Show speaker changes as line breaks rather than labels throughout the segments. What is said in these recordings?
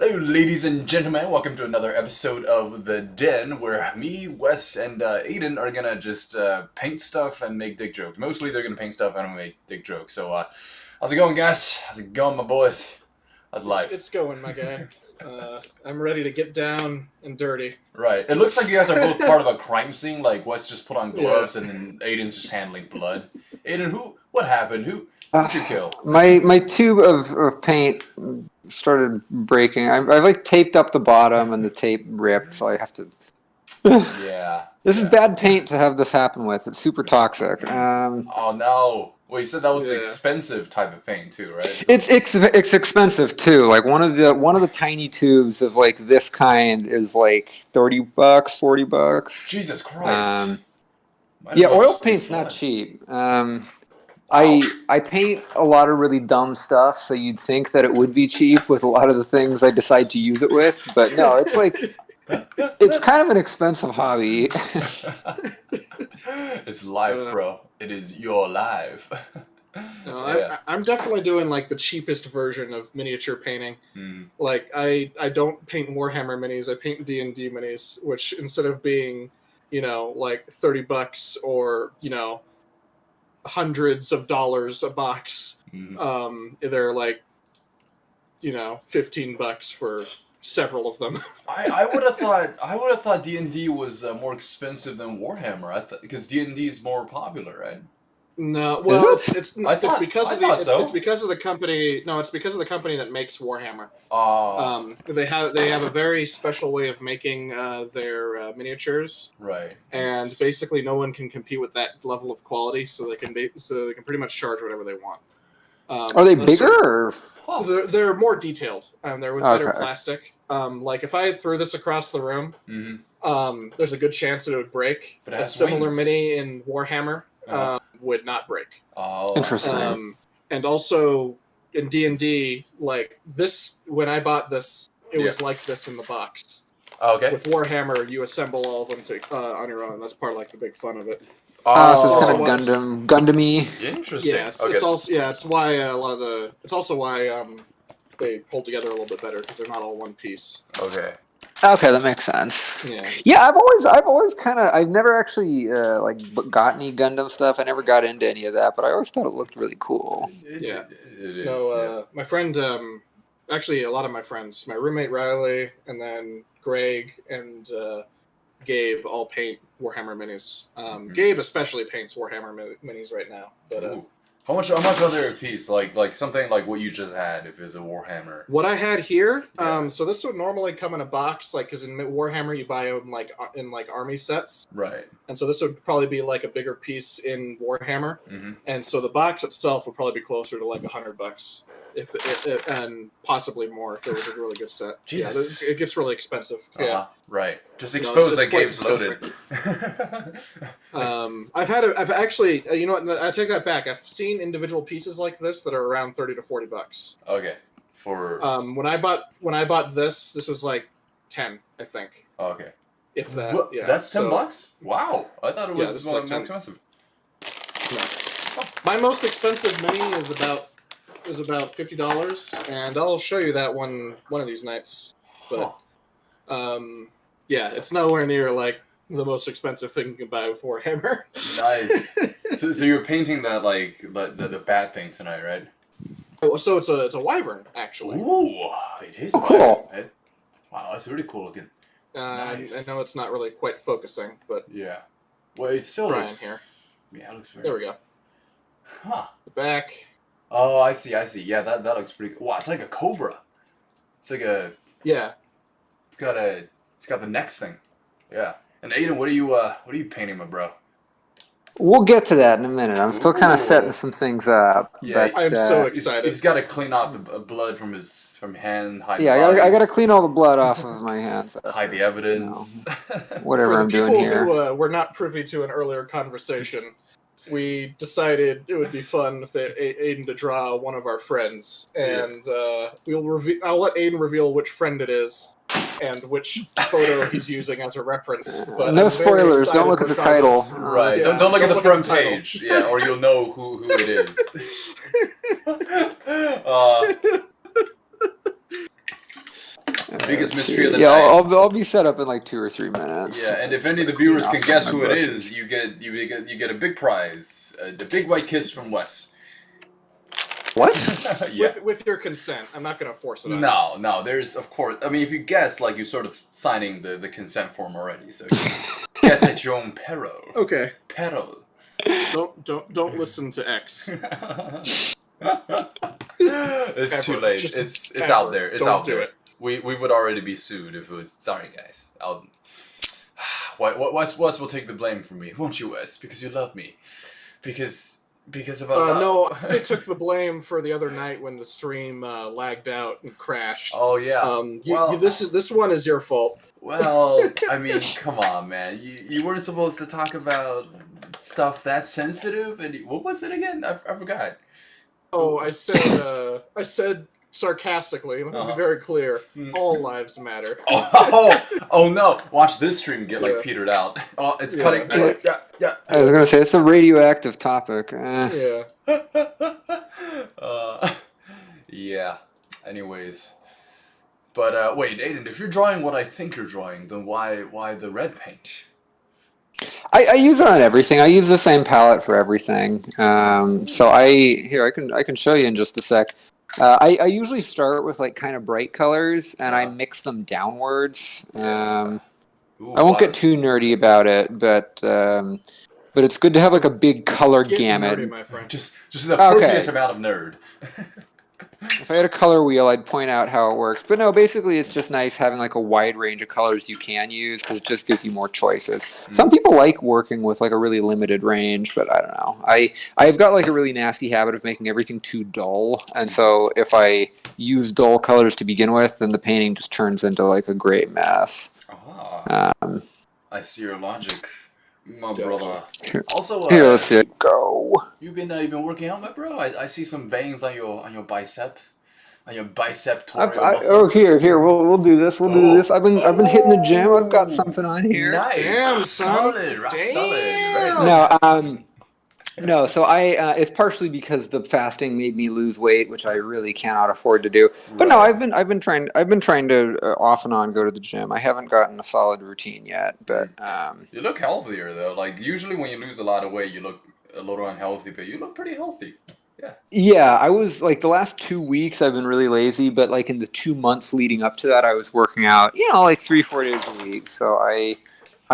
Hello, ladies and gentlemen. Welcome to another episode of The Den, where me, Wes, and Aiden are gonna just paint stuff and make dick jokes. Mostly they're gonna paint stuff and I'm gonna make dick jokes. So, how's it going, guys? How's it going, my boys? How's life?
It's going, my guy. I'm ready to get down and dirty.
Right. It looks like you guys are both part of a crime scene. Like, Wes just put on gloves and then Aiden's just handling blood. Aiden, what happened? Who'd you kill?
My tube of paint started breaking. I taped up the bottom and the tape ripped, so I have to.
Yeah.
This is bad paint to have this happen with. It's super toxic.
Oh no! Well, you said that was an expensive type of paint too, right?
It's expensive too. Like one of the tiny tubes of like this kind is like $30, $40.
Jesus Christ!
Yeah, oil paint's not cheap. I paint a lot of really dumb stuff, so you'd think that it would be cheap with a lot of the things I decide to use it with, but no, it's like it's kind of an expensive hobby.
It's life, bro. It is your life.
No, I'm definitely doing like the cheapest version of miniature painting. Like I don't paint Warhammer minis. I paint D&D minis, which instead of being, like $30 or hundreds of dollars a box, they're like $15 for several of them.
I would have thought D&D was more expensive than Warhammer. Because D&D is more popular, right?
No, well, it's because of the company. No, it's because of the company that makes Warhammer. They have a very special way of making their miniatures.
Right.
And basically, no one can compete with that level of quality. So they can pretty much charge whatever they want.
Are they bigger?
They're more detailed. They're with better plastic. Like if I threw this across the room, there's a good chance that it would break.
But it has
a similar
wings.
Mini in Warhammer. Would not break.
Oh,
interesting.
And also in D&D, like this, when I bought this, it was like this in the box.
Okay.
With Warhammer, you assemble all of them on your own. That's part of like the big fun of it.
So it's kind of Gundam-y.
Interesting.
Yeah, it's also it's why it's also why they pull together a little bit better because they're not all one piece.
Okay, that makes sense.
Yeah.
Yeah, I've always I've never actually got any Gundam stuff. I never got into any of that, but I always thought it looked really cool.
Yeah.
It is.
No, my friend, actually a lot of my friends, my roommate Riley, and then Greg and Gabe all paint Warhammer minis. Gabe especially paints Warhammer minis right now. But
how much are they a piece? Like something like what you just had, if it's a Warhammer.
What I had here, so this would normally come in a box, like because in Warhammer you buy them in army sets,
right?
And so this would probably be like a bigger piece in Warhammer, and so the box itself would probably be closer to like $100, if and possibly more if it was a really good set.
Jesus,
it gets really expensive. Yeah,
right. Just expose that Gabe's loaded.
I've actually, you know what? I take that back. I've seen individual pieces like this that are around $30 to $40.
Okay. For
when I bought this was like 10, I think.
Okay.
If that,
what?
yeah.
That's $10. Wow, I thought it was more expensive.
No. My most expensive mini is about $50, and I'll show you that one of these nights. But yeah, it's nowhere near like the most expensive thing you can buy with Warhammer.
Nice. So you're painting that like the bad thing tonight, right?
Oh, so it's a wyvern actually.
Ooh, it is.
Cool.
Wyvern. Wow, that's really cool looking.
Nice. I know it's not really quite focusing, but
yeah. Well, it still looks
here.
Yeah, it looks very.
There we go.
Huh.
The back.
Oh, I see. Yeah, that looks pretty cool. Wow, it's like a cobra. It's like a.
Yeah.
It's got the next thing. Yeah. And Aiden, what are you painting, my bro?
We'll get to that in a minute. I'm still kind of setting some things up.
Yeah,
but,
I'm so excited.
He's got to clean off the blood from hand. Hide
yeah, I got to clean all the blood off of my hands.
Hide the evidence.
Whatever I'm doing here.
People who were not privy to an earlier conversation, we decided it would be fun for Aiden to draw one of our friends, and I'll let Aiden reveal which friend it is and which photo he's using as a reference. But
no spoilers. Don't look at the title.
Right.
Yeah,
don't look at the front
title.
page. Yeah, or you'll know who it is. chemistry of the
Yeah,
night.
I'll be set up in like 2 or 3 minutes.
Yeah, and if any of the viewers can guess who it
brushes.
is, you get a big prize, the big white kiss from Wes.
What?
Yeah.
With your consent, I'm not going to force it on you.
No. There's of course. I mean, if you guess, like you're sort of signing the consent form already. So guess at your own peril.
Okay.
Peril.
Don't listen to X.
It's too late.
Just
It's
ever.
out there. It's
Don't
out
do
there.
it.
We would already be sued if it was. Sorry, guys. Wes will take the blame for me, won't you, Wes? Because you love me. Because of
no, I took the blame for the other night when the stream lagged out and crashed.
Oh yeah.
This one is your fault.
Well, I mean, come on, man. You weren't supposed to talk about stuff that sensitive. And what was it again? I forgot.
Oh, I said sarcastically. Let me be very clear. All lives matter.
Oh no! Watch this stream get like petered out. Oh, it's cutting. Yeah.
I was gonna say it's a radioactive topic.
Yeah.
Yeah. Anyways, but wait, Aiden, if you're drawing what I think you're drawing, then why the red paint?
I use it on everything. I use the same palette for everything. So I can show you in just a sec. I usually start with like kind of bright colors and I mix them downwards. I won't get too nerdy about it, but it's good to have like a big color gamut.
Nerdy, my friend.
Just the appropriate amount of nerd.
If I had a color wheel, I'd point out how it works. But no, basically it's just nice having like a wide range of colors you can use because it just gives you more choices. Some people like working with like a really limited range, but I don't know. I've got like a really nasty habit of making everything too dull. And so if I use dull colors to begin with, then the painting just turns into like a great mess.
I see your logic, my brother. Also,
here, let's see it go.
You've been working out, my bro. I see some veins on your bicep, on your biceptorial.
Here, we'll do this. We'll do this. I've been hitting the gym. I've got something on here.
Nice,
damn,
solid, rock solid. Very
No, so it's partially because the fasting made me lose weight, which I really cannot afford to do. But no, I've been trying to off and on go to the gym. I haven't gotten a solid routine yet, but
you look healthier though. Like usually when you lose a lot of weight, you look a little unhealthy, but you look pretty healthy. Yeah.
Yeah, I was like the last 2 weeks I've been really lazy, but like in the 2 months leading up to that, I was working out, like 3-4 days a week. So I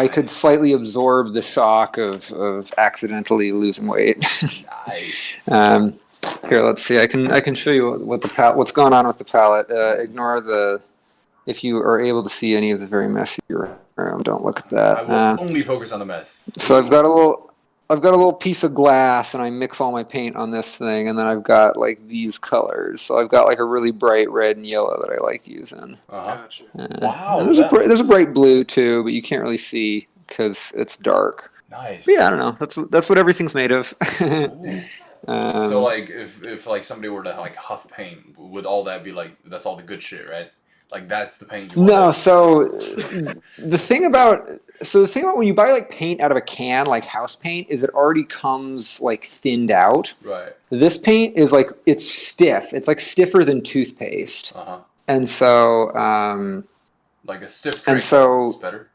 could slightly absorb the shock of accidentally losing weight.
Nice.
Here, let's see. I can show you what's going on with the palette. Ignore if you are able to see any of the very messy room. Don't look at that.
I will only focus on the mess.
So I've got a little piece of glass, and I mix all my paint on this thing, and then I've got like these colors. So I've got like a really bright red and yellow that I like using.
Gotcha.
Wow.
There's a bright blue too, but you can't really see because it's dark.
Nice.
But yeah, I don't know. That's what everything's made of.
So like if like somebody were to like huff paint, would all that be like that's all the good shit, right? Like that's the paint you want.
No, so the thing about when you buy like paint out of a can, like house paint, is it already comes like thinned out.
Right.
This paint is like it's stiff. It's like stiffer than toothpaste. And so
like a stiff drink is better.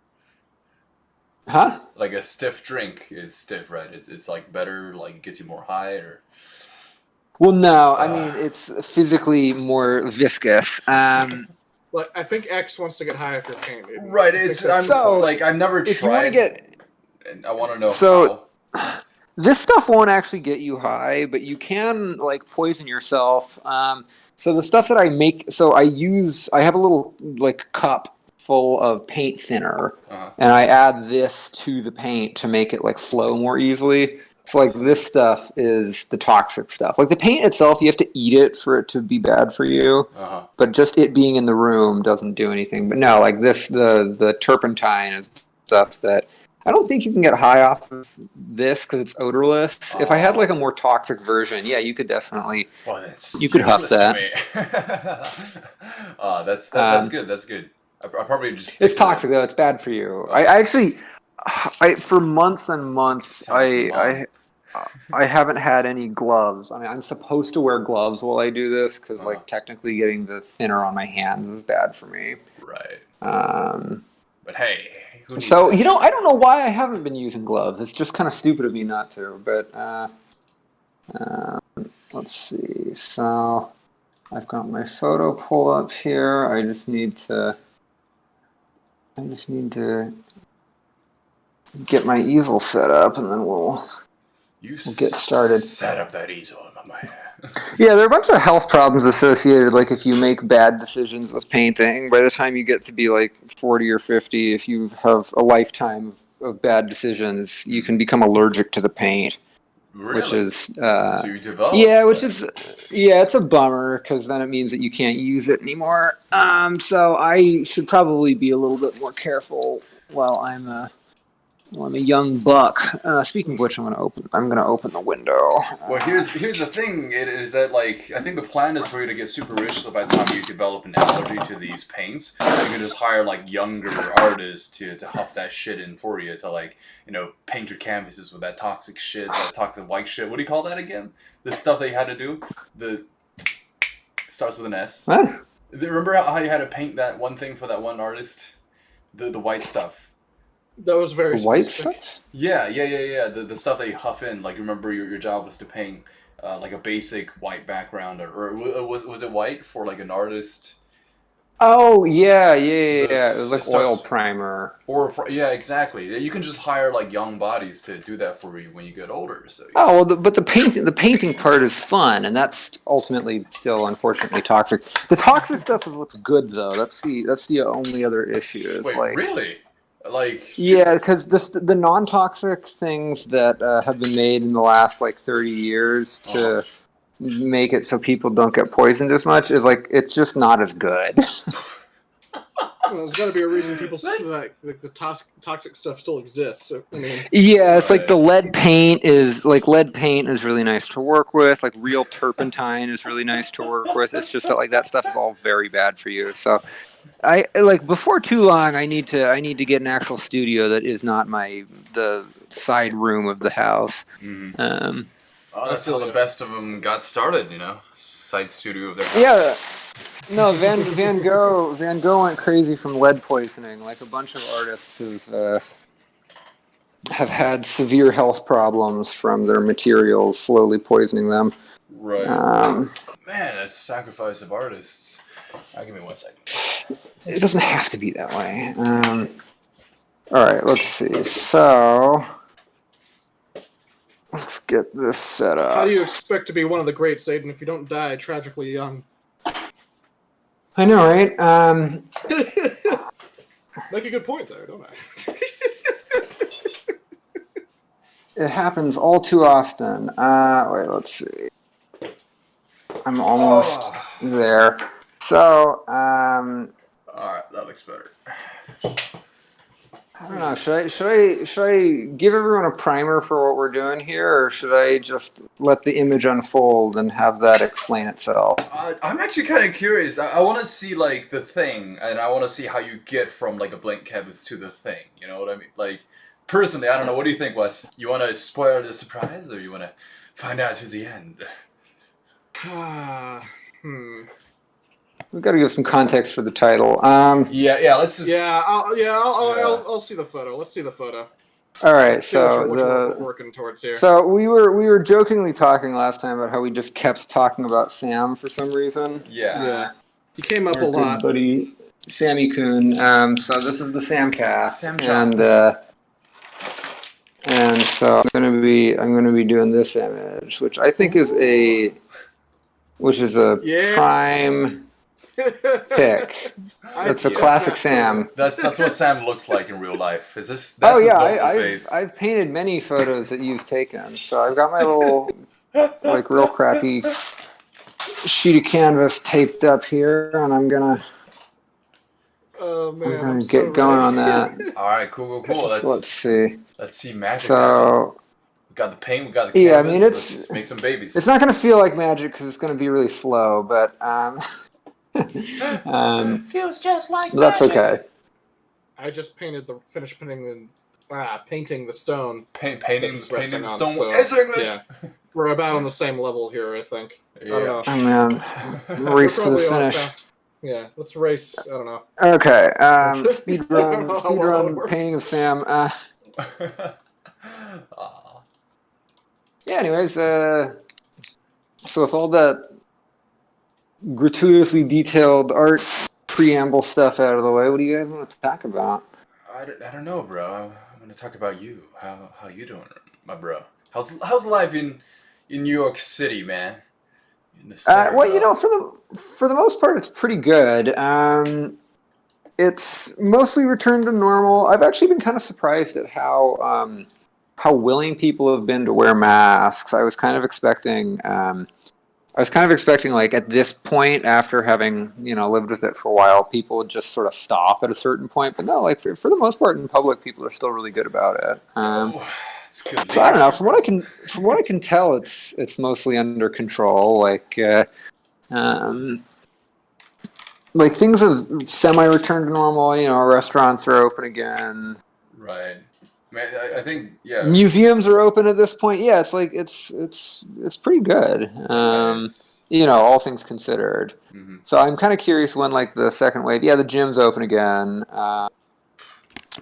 Huh?
Like a stiff drink is stiff, right? It's like better, like it gets you more high or.
Well, no, I mean it's physically more viscous.
But I think X wants to get high if you're painted.
Right. I've never tried.
If you want to get,
and I want to know
so,
how.
This stuff won't actually get you high, but you can like poison yourself. So the stuff that I make, I have a little like cup full of paint thinner, and I add this to the paint to make it like flow more easily. So like this stuff is the toxic stuff. Like the paint itself, you have to eat it for it to be bad for you. But just it being in the room doesn't do anything. But no, like this, the turpentine is stuff that I don't think you can get high off of this because it's odorless. If I had like a more toxic version, yeah, you could definitely. You could huff that.
That's good. That's good. I probably just.
It's toxic though. It's bad for you. I for months and months I haven't had any gloves. I mean, I'm supposed to wear gloves while I do this because like technically getting the thinner on my hands is bad for me.
Right. But hey, who needs
So,
that?
I don't know why I haven't been using gloves. It's just kind of stupid of me not to. But let's see. So, I've got my photo pull up here. I just need to get my easel set up, and then we'll get started.
Set up that easel, my man.
Yeah, there are a bunch of health problems associated. Like if you make bad decisions with painting, by the time you get to be like 40 or 50, if you have a lifetime of bad decisions, you can become allergic to the paint.
Really?
Which is
so you develop.
It's a bummer because then it means that you can't use it anymore. So I should probably be a little bit more careful while I'm a young buck. Speaking of which, I'm gonna open the window.
Well, here's the thing. It is that like I think the plan is for you to get super rich. So by the time you develop an allergy to these paints, you can just hire like younger artists to huff that shit in for you to like paint your canvases with that toxic shit, that toxic white shit. What do you call that again? The stuff that you had to do. The starts with an S.
What?
Remember how you had to paint that one thing for that one artist? The white stuff.
That was very
the white
specific.
stuff.
Yeah. The stuff that you huff in. Like remember your job was to paint like a basic white background, or was it white for like an artist?
Oh yeah. It was like oil primer.
Yeah, exactly. You can just hire like young bodies to do that for you when you get older. So.
Oh well, but the painting part is fun, and that's ultimately still unfortunately toxic. The toxic stuff is what's good though. That's the only other issue. Is
Wait,
like
really? Like
yeah, because the non-toxic things that have been made in the last like 30 years to make it so people don't get poisoned as much is like it's just not as good.
Well, there's got to be a reason people like the toxic stuff still exists. So, I mean,
yeah, it's like the lead paint is really nice to work with. Like real turpentine is really nice to work with. It's just that like that stuff is all very bad for you. So I like before too long I need to get an actual studio that is not the side room of the house.
Mm-hmm. That's how the best of them got started, side studio of their house.
Yeah. No, Van Gogh went crazy from lead poisoning. Like a bunch of artists have had severe health problems from their materials slowly poisoning them.
Right. Man, that's the sacrifice of artists. Give me 1 second.
It doesn't have to be that way. All right, let's see. So let's get this set up.
How do you expect to be one of the greats, Aiden, if you don't die tragically young?
I know, right?
Make a good point there, don't I?
It happens all too often. Wait, let's see. I'm almost there. So, all
right, that looks better.
I don't know. Should I give everyone a primer for what we're doing here, or should I just let the image unfold and have that explain itself?
I'm actually kind of curious. I want to see like the thing, and I want to see how you get from like a blank canvas to the thing. You know what I mean? Like personally, I don't know. What do you think, Wes? You want to spoil the surprise, or you want to find out to the end?
We've got to give some context for the title.
Yeah. Let's just.
I'll see the photo. Let's see the photo.
All right.
Let's see what we're working towards here.
So we were jokingly talking last time about how we just kept talking about Sam for some reason.
Yeah. He came up a lot.
Good buddy, Sammy Coon. So this is the Samcast, and so I'm gonna be doing this image, which I think is a prime pick. It's a classic Sam.
That's what Sam looks like in real life. Is this?
I've painted many photos that you've taken. So I've got my little like real crappy sheet of canvas taped up here, and I'm gonna get going on that.
All right, cool.
Let's see.
Let's see magic.
So
we got the paint, we got the canvas.
Yeah, I mean
let's make some babies.
It's not gonna feel like magic because it's gonna be really slow, but
feels just like
that's
magic.
Okay.
I just finished painting the stone.
Painting the stone.
So, yeah, we're about on the same level here, I think.
Yeah.
I don't know.
Oh man, race to the finish.
Yeah, let's race. I don't know.
Okay.
I don't know
Speed
how well that would
run,
work.
painting of Sam.
Aw.
Yeah. Anyways, so with all that gratuitously detailed art preamble stuff out of the way, what do you guys want to talk about?
I don't know, bro. I want to talk about you. How you doing, my bro? How's life in New York City, man? In the center,
Well,
bro.
for the most part, it's pretty good. It's mostly returned to normal. I've actually been kind of surprised at how willing people have been to wear masks. I was kind of expecting, like, at this point, after having, lived with it for a while, people would just sort of stop at a certain point. But no, like, for the most part in public, people are still really good about it.
Oh, it's good
So I don't know.
leadership, bro.
From what I can tell, it's mostly under control. Um, like things have semi-returned to normal. Restaurants are open again.
Right. Man, I think yeah.
Museums are open at this point. Yeah, it's like it's pretty good.
Nice.
All things considered.
Hmm.
So I'm kind of curious when, like, the second wave. Yeah, the gym's open again,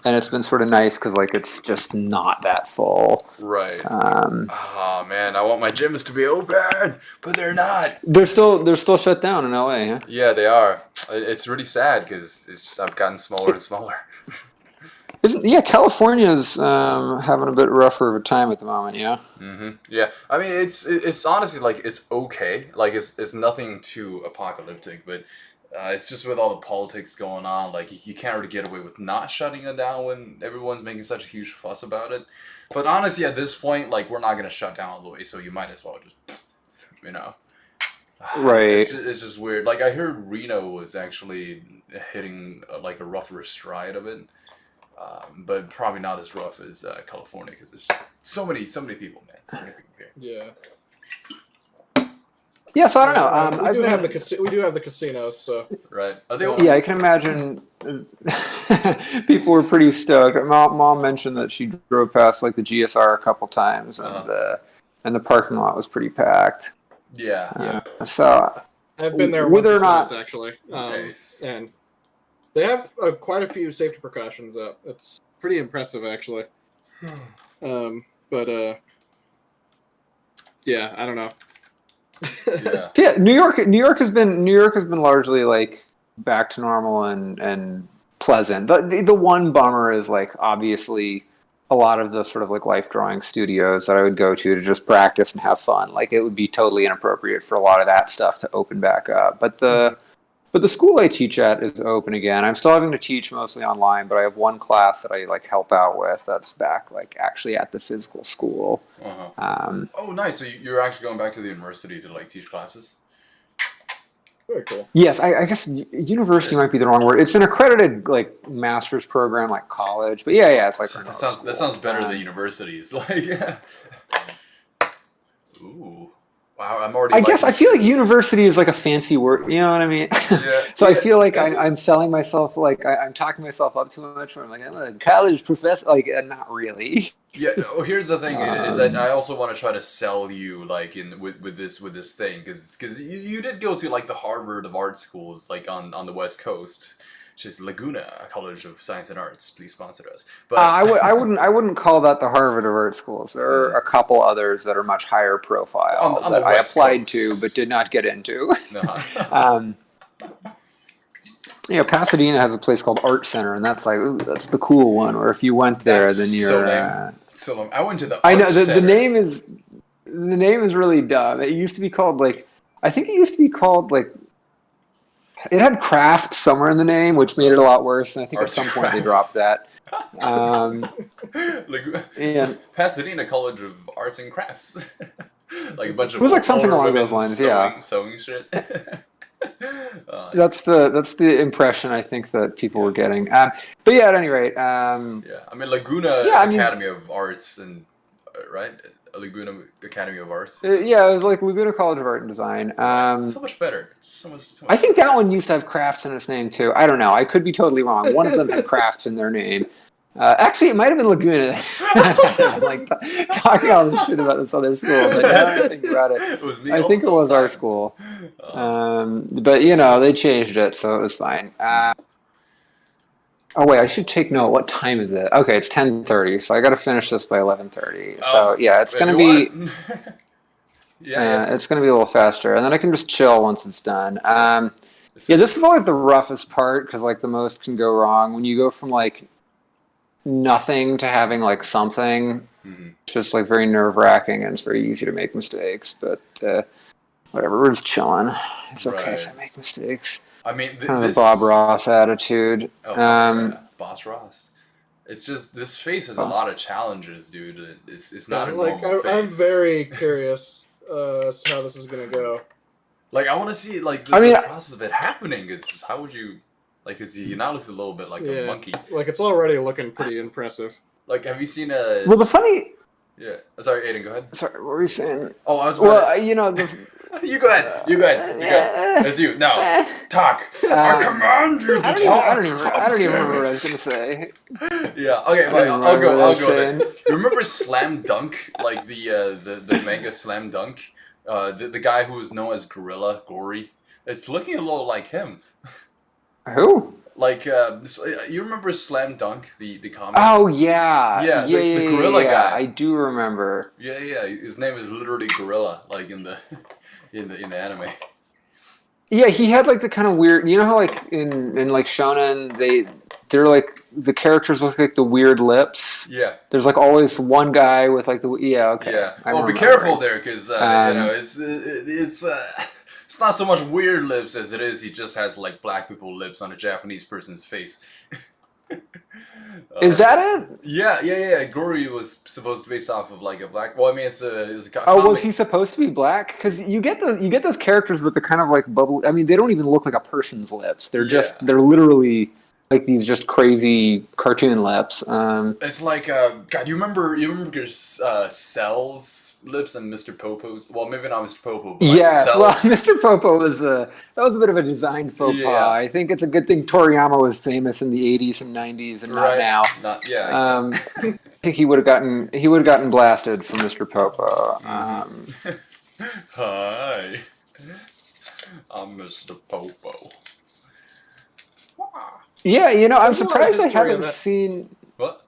and it's been sort of nice because, like, it's just not that full.
Right.
Um,
Oh man, I want my gyms to be open, but they're not.
they're still shut down in LA. Huh?
Yeah, they are. It's really sad because it's just I've gotten smaller and smaller.
California's having a bit rougher of a time at the moment. Yeah.
Yeah, I mean it's honestly like it's okay. Like it's nothing too apocalyptic, but it's just with all the politics going on. Like you can't really get away with not shutting it down when everyone's making such a huge fuss about it. But honestly, at this point, like we're not gonna shut down all the way, so you might as well just you know.
Right.
It's just weird. Like I heard Reno was actually hitting like a rougher stride of it. But probably not as rough as California because there's so many people, man. So many people here.
Yeah.
Yeah. So I don't know.
We do have the casinos, so
Right? Are they
Yeah, I can imagine people were pretty stoked. Mom mentioned that she drove past, like, the GSR a couple times, and the parking lot was pretty packed.
Yeah.
Yeah.
So
I've been there
whether
once or
or not-
twice, actually.
Nice.
And they have quite a few safety precautions up. It's pretty impressive, actually. But yeah, I don't know.
Yeah.
Yeah, New York has been largely, like, back to normal and pleasant. The one bummer is, like, obviously a lot of the sort of, like, life drawing studios that I would go to just practice and have fun. Like, it would be totally inappropriate for a lot of that stuff to open back up. But the school I teach at is open again. I'm still having to teach mostly online, but I have one class that I, like, help out with that's back, like, actually at the physical school.
Uh-huh. Oh, nice. So you're actually going back to the university to like teach classes?
Very cool.
Yes, I guess university might be the wrong word. It's an accredited, like, master's program, like college. But yeah, it's like
That sounds better than universities. Like, ooh, wow. I'm already.
I guess I feel like university is like a fancy word. You know what I mean?
Yeah.
So I feel like I'm selling myself, like I'm talking myself up too much. Where I'm like, I'm a college professor. Like, not really.
Yeah. Oh, here's the thing: is that I also want to try to sell you like with this thing because you did go to like the Harvard of art schools like on the West Coast, which is Laguna College of Science and Arts. Please sponsor us. But
I wouldn't call that the Harvard of art schools. There are a couple others that are much higher profile
On
that
the
I
West
applied
Coast.
to but did not get into.
No.
Pasadena has a place called Art Center, and that's like, ooh, that's the cool one. Or if you went there,
That's
then
so
you're.
lame. So I went to the.
I know
art
the
center.
name is really dumb. It used to be called, like, I think it used to be called, like, it had craft somewhere in the name, which made it a lot worse. And I think
Arts
at some point they
crafts.
dropped that. And
Pasadena College of Arts and Crafts. Like a bunch of
It was like something
older
along
women
those lines, yeah.
sewing shit.
that's the impression I think that people were getting. But yeah, at any rate,
Yeah, I mean Laguna
Yeah, I mean-
Academy of Arts and right, Laguna Academy of Arts.
it was like Laguna College of Art and Design.
So much better. So much.
I think that one used to have crafts in its name too. I don't know. I could be totally wrong. One of them had crafts in their name. Actually, it might have been Laguna. Like talking all this shit about this other school, but now that I think about it,
It was me.
I
all
think
the
it was our
time.
school.
Oh.
But you know, they changed it, so it was fine. Oh wait, I should take note. What time is it? Okay, it's 10:30, so I got to finish this by 11:30. So yeah, it's
If
gonna
you
be
want. Yeah.
it's gonna be a little faster, and then I can just chill once it's done.
It's
Yeah, this is always the roughest part because like the most can go wrong when you go from like nothing to having like something.
Mhm.
It's just like very nerve-wracking and it's very easy to make mistakes. But whatever, we're just chilling. It's okay if
Right.
I make mistakes.
I mean,
Kind of the
this.
Bob Ross attitude.
Oh yeah, Boss Ross. It's just this face has a
Oh.
lot of challenges, dude. It's not a
like
normal
I'm
face.
very curious as to how this is gonna go.
Like I want to see like
I mean,
the process of it happening. Is just how would you like? Cause he now looks a little bit like a
Yeah,
monkey.
like it's already looking pretty impressive.
Like, have you seen a?
well, the funny.
Yeah. Sorry, Aiden. Go ahead.
Sorry, what were you saying?
Oh, I was.
Well, you know, the,
You go ahead. You go ahead. You go ahead. It's you. No. Talk. I command you to
I
talk.
don't even remember what I was gonna say.
Yeah. Okay.
I
But
don't
I'll
remember
go.
what I
I'll
was
go
saying.
then. You remember Slam Dunk? Like the manga Slam Dunk. The guy who was known as Gorilla Gory. It's looking a little like him.
Who?
Like you remember Slam Dunk, the comic?
Oh yeah,
Yeah, the gorilla guy.
I do remember.
Yeah, yeah. His name is literally Gorilla, like in the in the anime.
Yeah, he had like the kind of weird. You know how like in like Shonen they're like the characters with like the weird lips.
Yeah,
There's like always one guy with like the okay.
yeah.
I'm
Oh, be
remembering.
careful there, because you know
Um,
it's not so much weird lips as it is. He just has like black people lips on a Japanese person's face.
Is that it?
Yeah. Gory was supposed to be based off of like a black. Well, I mean, it's a
Oh,
comic.
was he supposed to be black? Because you get those characters with the kind of like bubble. I mean, they don't even look like a person's lips. They're
Yeah.
they're literally like these just crazy cartoon lips.
It's like God. You remember Cell's lips and Mr. Popo's? Well, maybe not Mr. Popo, but like
Yes,
Cell.
well, Mr. Popo was that was a bit of a design faux pas.
Yeah.
I think it's a good thing Toriyama was famous in the '80s and '90s and not
Right.
now.
Not yeah. Exactly.
I think he would have gotten blasted for Mr. Popo.
Hi, I'm Mr. Popo.
Yeah, you know, I'm
There's a lot of
surprised I
history of
haven't
that.
seen.
What?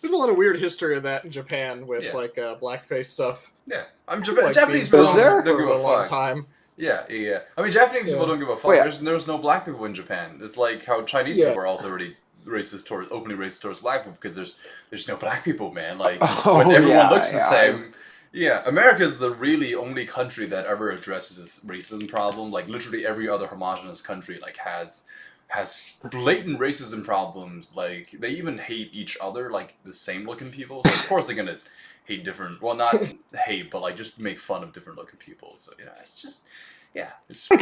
There's a lot of weird history of that in Japan with
Yeah.
like blackface stuff.
Yeah, I'm
Like,
Japanese
being
people
Is there?
don't
for
give
a
a
long
fuck.
time.
Yeah. I mean, Japanese people
Yeah.
don't give a fuck.
Wait.
There's no black people in Japan. It's like how Chinese
Yeah.
people are also already openly racist towards black people because there's no black people, man. Like
Oh,
when everyone
yeah,
looks the
yeah.
same. Yeah, America is the really only country that ever addresses this racism problem. Like literally every other homogenous country like has blatant racism problems. Like they even hate each other, like the same looking people. So of course they're gonna hate different. Well, not hate, but like just make fun of different looking people. So you know, it's just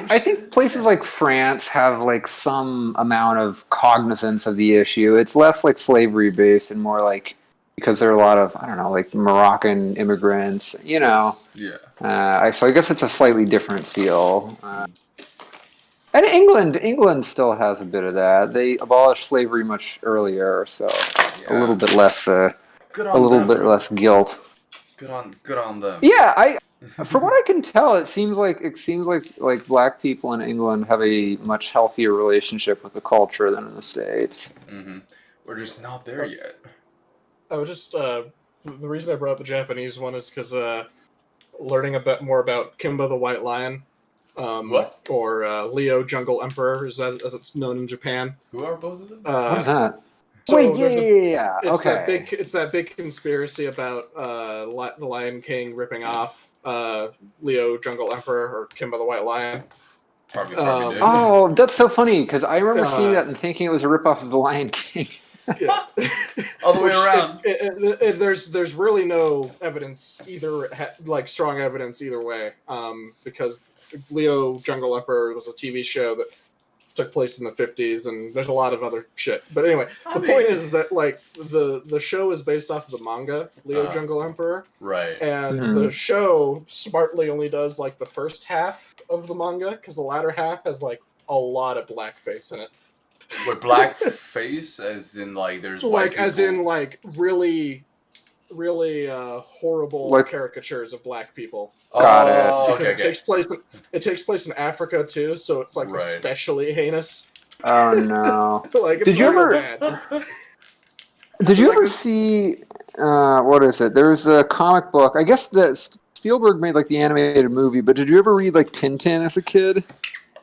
I think places like France have like some amount of cognizance of the issue. It's less like slavery based and more like because there are a lot of I don't know like Moroccan immigrants. You know,
yeah.
so I guess it's a slightly different feel. And England still has a bit of that. They abolished slavery much earlier, so a little bit less,
Good
a
on
little
them,
bit
bro.
less guilt.
Good on them.
Yeah, from what I can tell, it seems like black people in England have a much healthier relationship with the culture than in the States.
Mm-hmm. We're just not there yet.
I was just the reason I brought up the Japanese one is because learning a bit more about Kimba the White Lion,
What?
or Leo Jungle Emperor, as it's known in Japan.
Who are both of them?
What's that?
So
Wait,
there's
yeah.
It's
Okay.
it's that big conspiracy about the Lion King ripping off Leo Jungle Emperor or Kimba the White Lion.
Probably did.
Oh, that's so funny because I remember seeing
Uh,
that and thinking it was a ripoff of The Lion King.
Yeah.
All the way
Which,
around.
There's really no evidence like strong evidence either way, because Leo Jungle Emperor was a TV show that took place in the 50s, and there's a lot of other shit. But anyway, the point is that like the show is based off of the manga Leo Jungle Emperor,
Right.
and
Mhm.
the show smartly only does like the first half of the manga because the latter half has like a lot of blackface in it.
With black face, as in like there's white
Like
people.
as in like really horrible
Like-
caricatures of black people.
Got it.
Oh,
Because
okay.
it takes place in Africa too, so it's like
Right.
especially heinous.
Oh no!
Like it's
Did you
real
ever-
bad.
Did you
Like
ever
this-
see? What is it? There's a comic book. I guess that Spielberg made like the animated movie. But did you ever read like Tintin as a kid?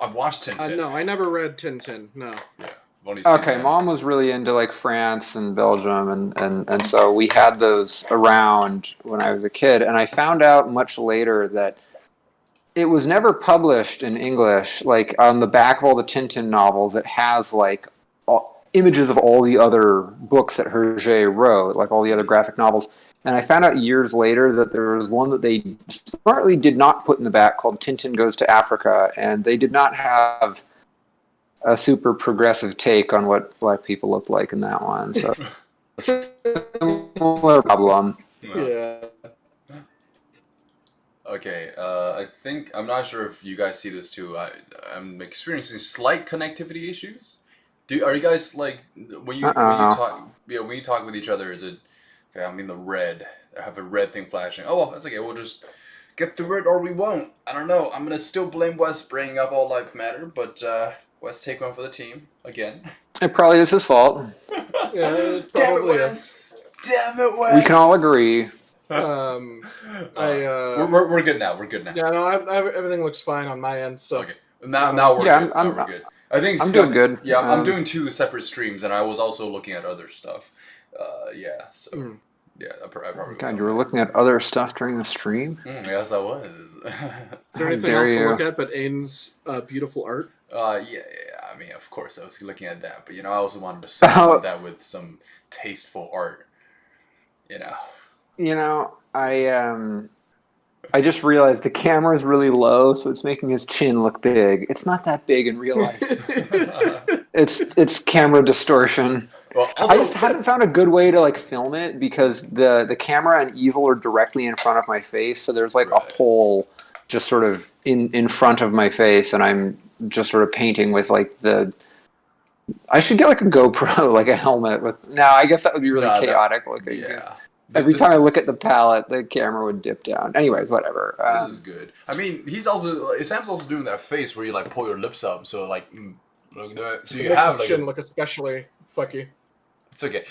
I've watched Tintin.
No, I never read Tintin. No.
Yeah. I've only seen
Okay,
that.
Mom was really into like France and Belgium, and so we had those around when I was a kid. And I found out much later that it was never published in English. Like on the back of all the Tintin novels, it has like images of all the other books that Hergé wrote, like all the other graphic novels. And I found out years later that there was one that they smartly did not put in the back called Tintin Goes to Africa, and they did not have a super progressive take on what black people looked like in that one. So, similar problem.
Yeah.
Okay, I think I'm not sure if you guys see this too. I'm experiencing slight connectivity issues. Are you guys like when you talk? Yeah, when you talk with each other, is it okay? I'm in the red. I have a red thing flashing. Oh well, that's okay. We'll just get through it, or we won't. I don't know. I'm gonna still blame Wes bringing up all life matter, but Wes, take one for the team again.
It probably is his fault.
Yeah, it
Damn it,
probably is.
Wes! Damn it, Wes!
We can all agree.
We're good now. We're good now.
Yeah, no, everything looks fine on my end. So
Okay. Now we're
Yeah,
good.
I'm-
Now we're good. I think
I'm doing good.
Yeah, I'm doing 2 separate streams, and I was also looking at other stuff. Yeah. So yeah, I probably.
God, you were looking at other stuff during the stream?
Yes, I was.
is there anything
dare
else to
you.
look at but Aiden's beautiful art?
Yeah. I mean, of course, I was looking at that, but I also wanted to supplement that with some tasteful art.
You know, I just realized the camera is really low, so it's making his chin look big. It's not that big in real life. It's camera distortion.
Well,
I just haven't found a good way to like film it because the camera and easel are directly in front of my face, so there's like a pole just sort of in front of my face, and I'm just sort of painting with like the. I should get like a GoPro, like a helmet with. Now I guess that would be really chaotic looking.
Yeah.
Every time I look at the palette, the camera would dip down. Anyways, whatever.
This is good. I mean, Sam's also doing that face where you like pull your lips up, so like, look at that. So you
It makes
have
his
like
chin look especially fucky.
It's okay.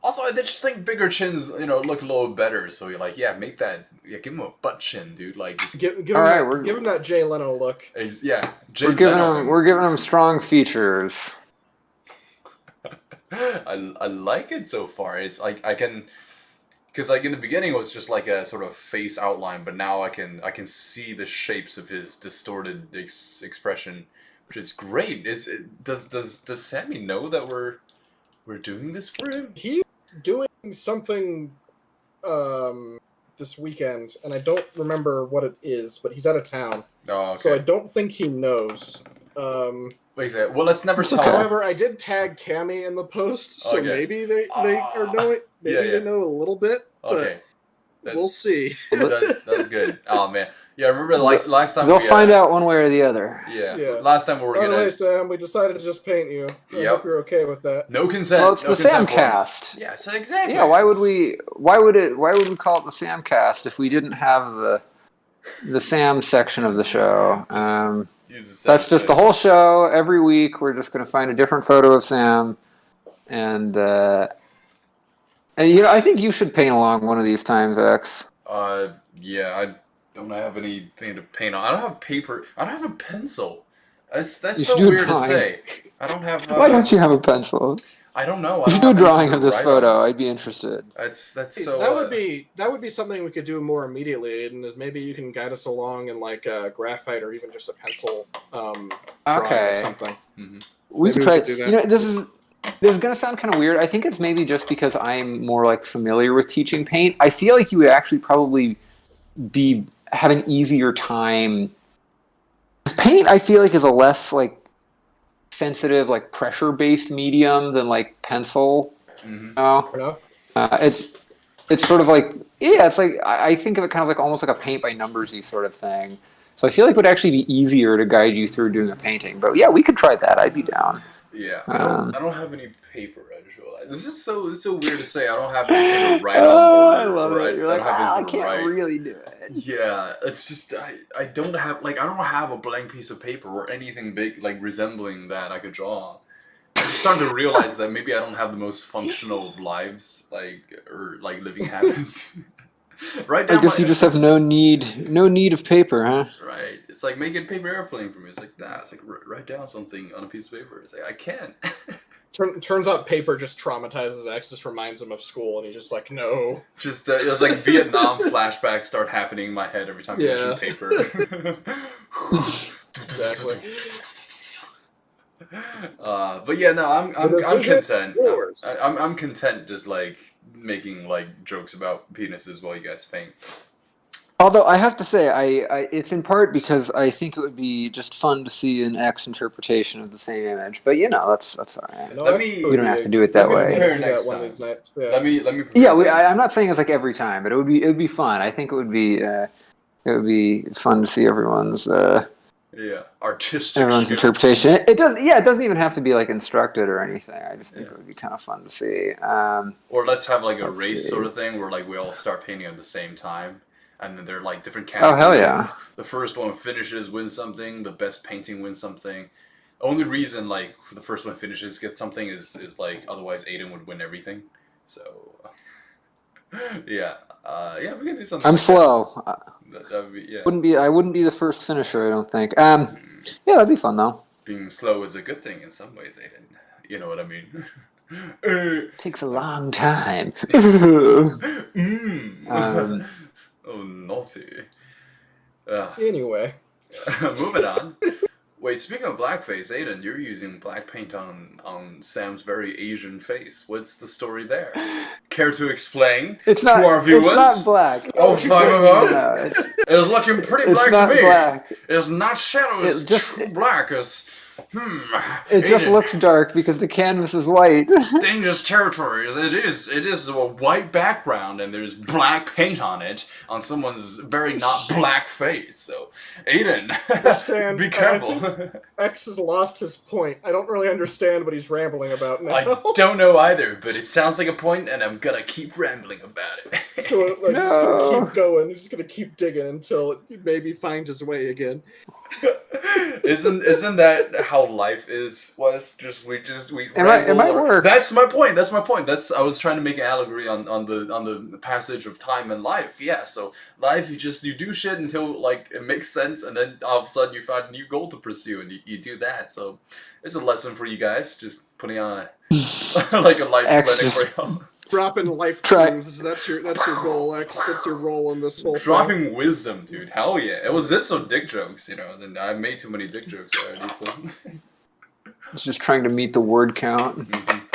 Also, I just think bigger chins, look a little better. So you're like, make that, give him a butt chin, dude. Like, just,
Give
All right,
him that Jay Leno look.
Jay
we're giving him strong features.
I like it so far. It's like I can, because like in the beginning it was just like a sort of face outline, but now I can see the shapes of his distorted expression, which is great. Does Sammy know that we're doing this for him?
He's doing something this weekend, and I don't remember what it is, but he's out of town.
Oh, okay.
So I don't think he knows.
Wait a second. Well, let's never tell him.
However, I did tag Cammy in the post, so maybe they are knowing. Maybe they know a little bit. But
Okay.
we'll see.
That's good. Oh man, yeah. I remember last time
They'll find out one way or the other.
Yeah.
Yeah.
Last time we were
By the
gonna.
way, Sam, we decided to just paint you. I hope you're okay with that.
No consent.
Well, it's
no
the
consent forms.
Samcast.
Yeah, so exactly.
Yeah, why would we call it the Samcast if we didn't have the Sam section of the show? That's just the whole show. Every week we're just going to find a different photo of Sam, and I think you should paint along one of these times, X.
Yeah, I don't have anything to paint on. I don't have paper. I don't have a pencil. That's so weird to say. I don't have.
Why don't you have a pencil?
I don't know.
You should do a drawing of this photo. I'd be interested.
That's so.
That would be something we could do more immediately, Aiden. Is maybe you can guide us along in like graphite or even just a pencil. Drawing or something.
Mm-hmm.
We could
Maybe
try.
we could do that.
This is gonna sound kind of weird. I think it's maybe just because I'm more like familiar with teaching paint. I feel like you would actually probably have an easier time. Paint, I feel like, is a less like sensitive, like pressure-based medium than like pencil.
Mm-hmm.
Fair enough.
It's sort of like it's like I think of it kind of like almost like a paint by numbersy sort of thing. So I feel like it would actually be easier to guide you through doing a painting. But yeah, we could try that. I'd be down.
Yeah, I don't have any paper. This is so weird to say. I don't have anything to write on,
I love it. You're
I
like,
don't have
I
anything to
can't
write.
really do it.
Yeah, it's just I don't have I don't have a blank piece of paper or anything big like resembling that I could draw. I'm starting to realize that maybe I don't have the most functional lives, or living habits. Right
I
now,
guess you just have no need of paper, huh?
right. It's like making a paper airplane for me. It's like that. It's like write down something on a piece of paper. It's like I can't.
Turns out paper just traumatizes X, just reminds him of school, and he's just like, no.
Just it was like Vietnam flashbacks start happening in my head every time you mention paper.
Exactly.
But yeah, no, I'm content. I'm content just like making like jokes about penises while you guys paint.
Although I have to say, I it's in part because I think it would be just fun to see an X interpretation of the same image. But that's all right. We don't have to do it that way.
Next time.
Yeah.
Let me.
Yeah, I'm not saying it's like every time, but it would be fun. I think it would be fun to see everyone's
artistic
interpretation. It doesn't even have to be like instructed or anything. I just think it would be kind of fun to see.
Or let's have like a race sort of thing where like we all start painting at the same time. And then they're like different categories.
Oh, hell yeah.
The first one finishes wins something. The best painting wins something. Only reason like the first one finishes gets something is like otherwise Aiden would win everything. So yeah, we can do something.
I'm slow.
That'd be,
I wouldn't be the first finisher. I don't think. Yeah, that'd be fun though.
Being slow is a good thing in some ways, Aiden. You know what I mean?
Takes a long time.
Oh, naughty.
Anyway.
Moving on. Wait, speaking of blackface, Aiden, you're using black paint on Sam's very Asian face. What's the story there? Care to explain to our viewers?
It's not black.
Oh, it's looking pretty black to me.
Black.
It's not shadow, it's true black.
It just looks dark because the canvas is white.
Dangerous territory. It is a white background and there's black paint on it on someone's very not black face. So, Aiden, be careful.
X has lost his point. I don't really understand what he's rambling about now.
I don't know either, but it sounds like a point, and I'm gonna keep rambling about it.
Just gonna keep going. He's just gonna keep digging until he maybe finds his way again.
Isn't that how life is? Wes? We
it might work.
That's my point. I was trying to make an allegory on the passage of time and life. Yeah, so life you do shit until like it makes sense, and then all of a sudden you find a new goal to pursue, and you do that. So it's a lesson for you guys. Just putting on like a life planning for y'all.
Dropping life truths. That's your goal, X. That's your role in this whole
Dropping
thing.
wisdom, dude. Hell yeah. It's on dick jokes, and I made too many dick jokes already, so.
It's just trying to meet the word count.
Mm-hmm.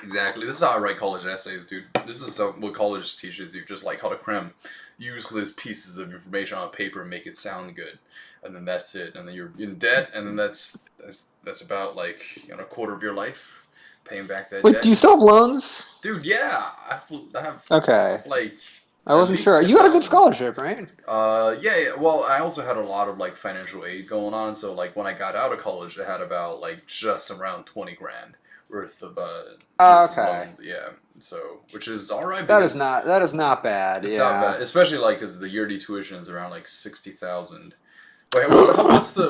Exactly. This is how I write college essays, dude. This is what college teaches you. Just like how to cram useless pieces of information on paper and make it sound good. And then that's it. And then you're in debt, and then that's about like a quarter of your life. Paying back that debt.
Do you still have loans?
Dude, yeah. I have
okay.
Like
I wasn't sure. You got a good scholarship, right?
Yeah. Well, I also had a lot of like financial aid going on. So like when I got out of college, I had about like just around $20,000 worth of loans. Yeah. So which is all right.
That is not bad.
It's not bad, especially like because the yearly tuition is around like $60,000. Wait, what's the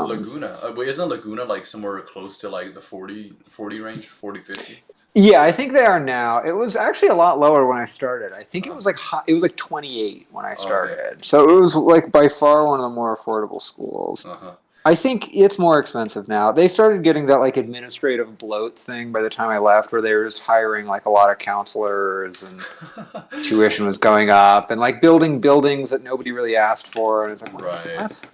Laguna? Wait, isn't Laguna like somewhere close to like the 40 range, 40, 50?
Yeah, I think they are now. It was actually a lot lower when I started. I think it was like 28 when I started. Okay. So it was like by far one of the more affordable schools. Uh-huh. I think it's more expensive now. They started getting that like administrative bloat thing by the time I left, where they were just hiring like a lot of counselors and tuition was going up and like building buildings that nobody really asked for. And it's like, what?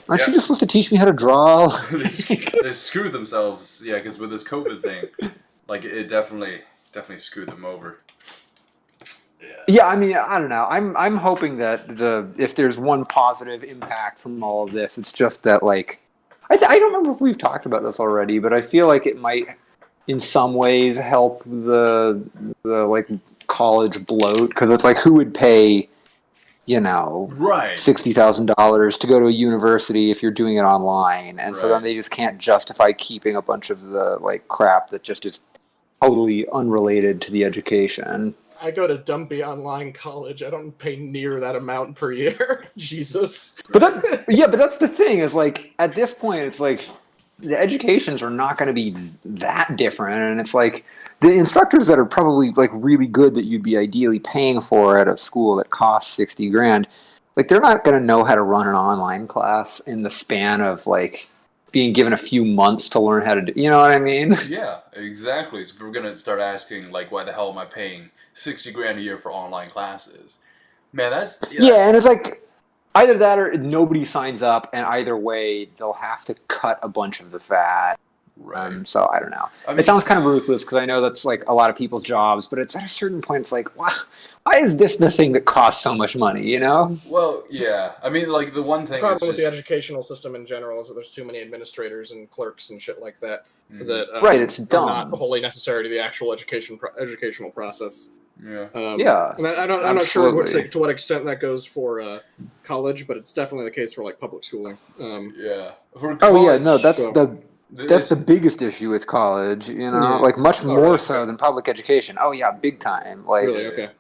Aren't you just supposed to teach me how to draw?
They screwed themselves, yeah, because with this COVID thing, like it definitely screwed them over.
Yeah, I mean, I don't know. I'm hoping that if there's one positive impact from all of this, it's just that like I don't remember if we've talked about this already, but I feel like it might in some ways help the like college bloat because it's like who would pay
Right.
$60,000 to go to a university if you're doing it online, and so then
Right.
they just can't justify keeping a bunch of the like crap that just is totally unrelated to the education.
I go to Dumpy Online College. I don't pay near that amount per year. Jesus.
But but that's the thing is like at this point it's like the educations are not going to be that different, and it's like the instructors that are probably like really good that you'd be ideally paying for at a school that costs $60,000, like they're not going to know how to run an online class in the span of like being given a few months to learn how to do. You know what I mean?
Yeah, exactly. So we're gonna start asking like, why the hell am I paying $60,000 a year for online classes? Man, that's
Yeah, and it's like either that or nobody signs up, and either way they'll have to cut a bunch of the fat.
right.
So I don't know.
I mean,
It sounds kind of ruthless because I know that's like a lot of people's jobs, but it's at a certain point, it's like, why is this the thing that costs so much money? You know?
well, yeah. I mean, like the one
The
thing is
problem with the
just
educational system in general is that there's too many administrators and clerks and shit like that that
Right, it's
are
dumb.
not wholly necessary to the actual educational process.
yeah.
Yeah,
And I'm not sure
absolutely.
to what extent that goes for college, but it's definitely the case for like public schooling.
Yeah. For
Oh yeah, no,
college,
that's
so-
that's the biggest issue with college. You know,
Yeah.
like much
Oh,
more
really?
so than public education. Oh yeah, big time. Like
Really, okay.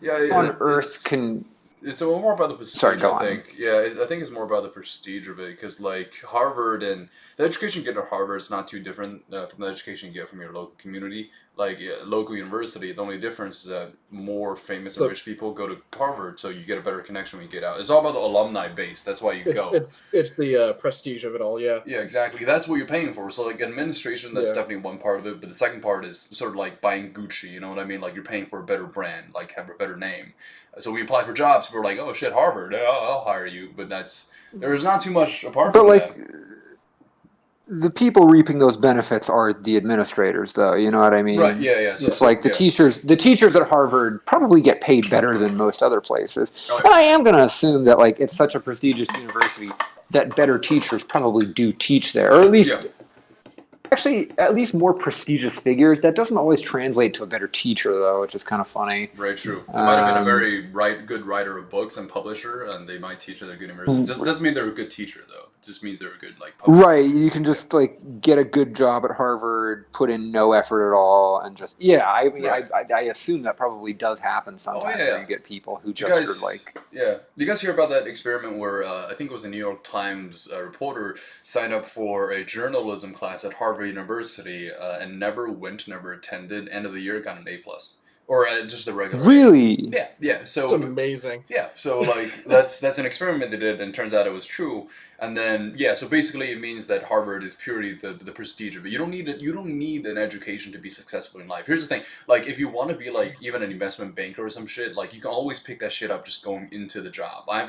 Yeah,
on
it's-
earth can.
It's more about the prestige,
Sorry, go
I
on.
think. Yeah, I think it's more about the prestige of it, because like Harvard and the education you get at Harvard is not too different from the education you get from your local community, like local university. The only difference is that more famous and rich people go to Harvard, so you get a better connection when you get out. It's all about the alumni base. That's why you go.
It's the prestige of it all, yeah.
Yeah, exactly. That's what you're paying for. So, like, administration, that's
Yeah.
definitely one part of it. But the second part is sort of like buying Gucci, you know what I mean? Like, you're paying for a better brand, like, have a better name. So, we apply for jobs, people are like, oh, shit, Harvard, yeah, I'll hire you. But there's not too much apart
But
from
like,
that.
the people reaping those benefits are the administrators, though. You know what I mean?
Right, yeah. So,
It's like the teachers. The teachers at Harvard probably get paid better than most other places.
Oh, yeah.
And I am going to assume that like it's such a prestigious university that better teachers probably do teach there, or at least.
Yeah.
Actually, at least more prestigious figures. That doesn't always translate to a better teacher, though, which is kind of funny.
Very true. They might have been a very good writer of books and publisher, and they might teach at a good university. Doesn't mean they're a good teacher, though. It just means they're a good, like, publisher.
Right, you can just like get a good job at Harvard, put in no effort at all, and just I mean,
Right.
I assume that probably does happen sometimes.
yeah.
Where you get people who
Did you
just
guys,
are like,
yeah. Did you guys hear about that experiment where I think it was a New York Times reporter signed up for a journalism class at Harvard University and never attended. End of the year, got an A plus, or just a regular. A.
really?
Yeah. So
It's amazing.
yeah, so like that's an experiment they did, and turns out it was true. And then so basically it means that Harvard is purely the prestige of it. You don't need an education to be successful in life. Here's the thing: like if you want to be like even an investment banker or some shit, like you can always pick that shit up just going into the job. I've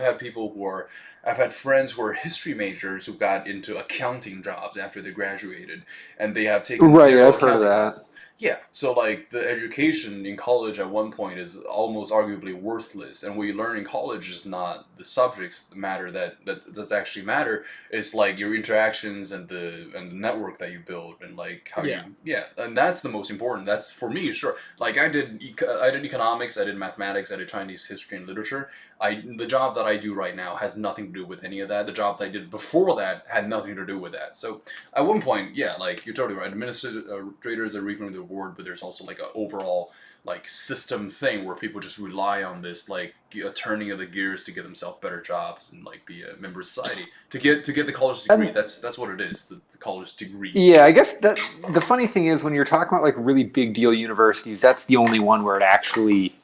had friends who are history majors who got into accounting jobs after they graduated, and they have taken
Right,
zero
I've heard of
accounting
that.
classes. Yeah, so like the education in college at one point is almost arguably worthless, and what you learn in college is not the subjects that matter that does actually matter. It's like your interactions and the network that you build, and like how and that's the most important. That's for me, sure. Like I did economics, I did mathematics, I did Chinese history and literature. The job that I do right now has nothing to do with any of that. The job that I did before that had nothing to do with that. So at one point, like you're totally right. Administrators are reaping the reward, but there's also like an overall like system thing where people just rely on this like turning of the gears to get themselves better jobs and like be a member of society to get the college degree. That's what it is. The college degree.
Yeah, I guess that the funny thing is when you're talking about like really big deal universities, that's the only one where it actually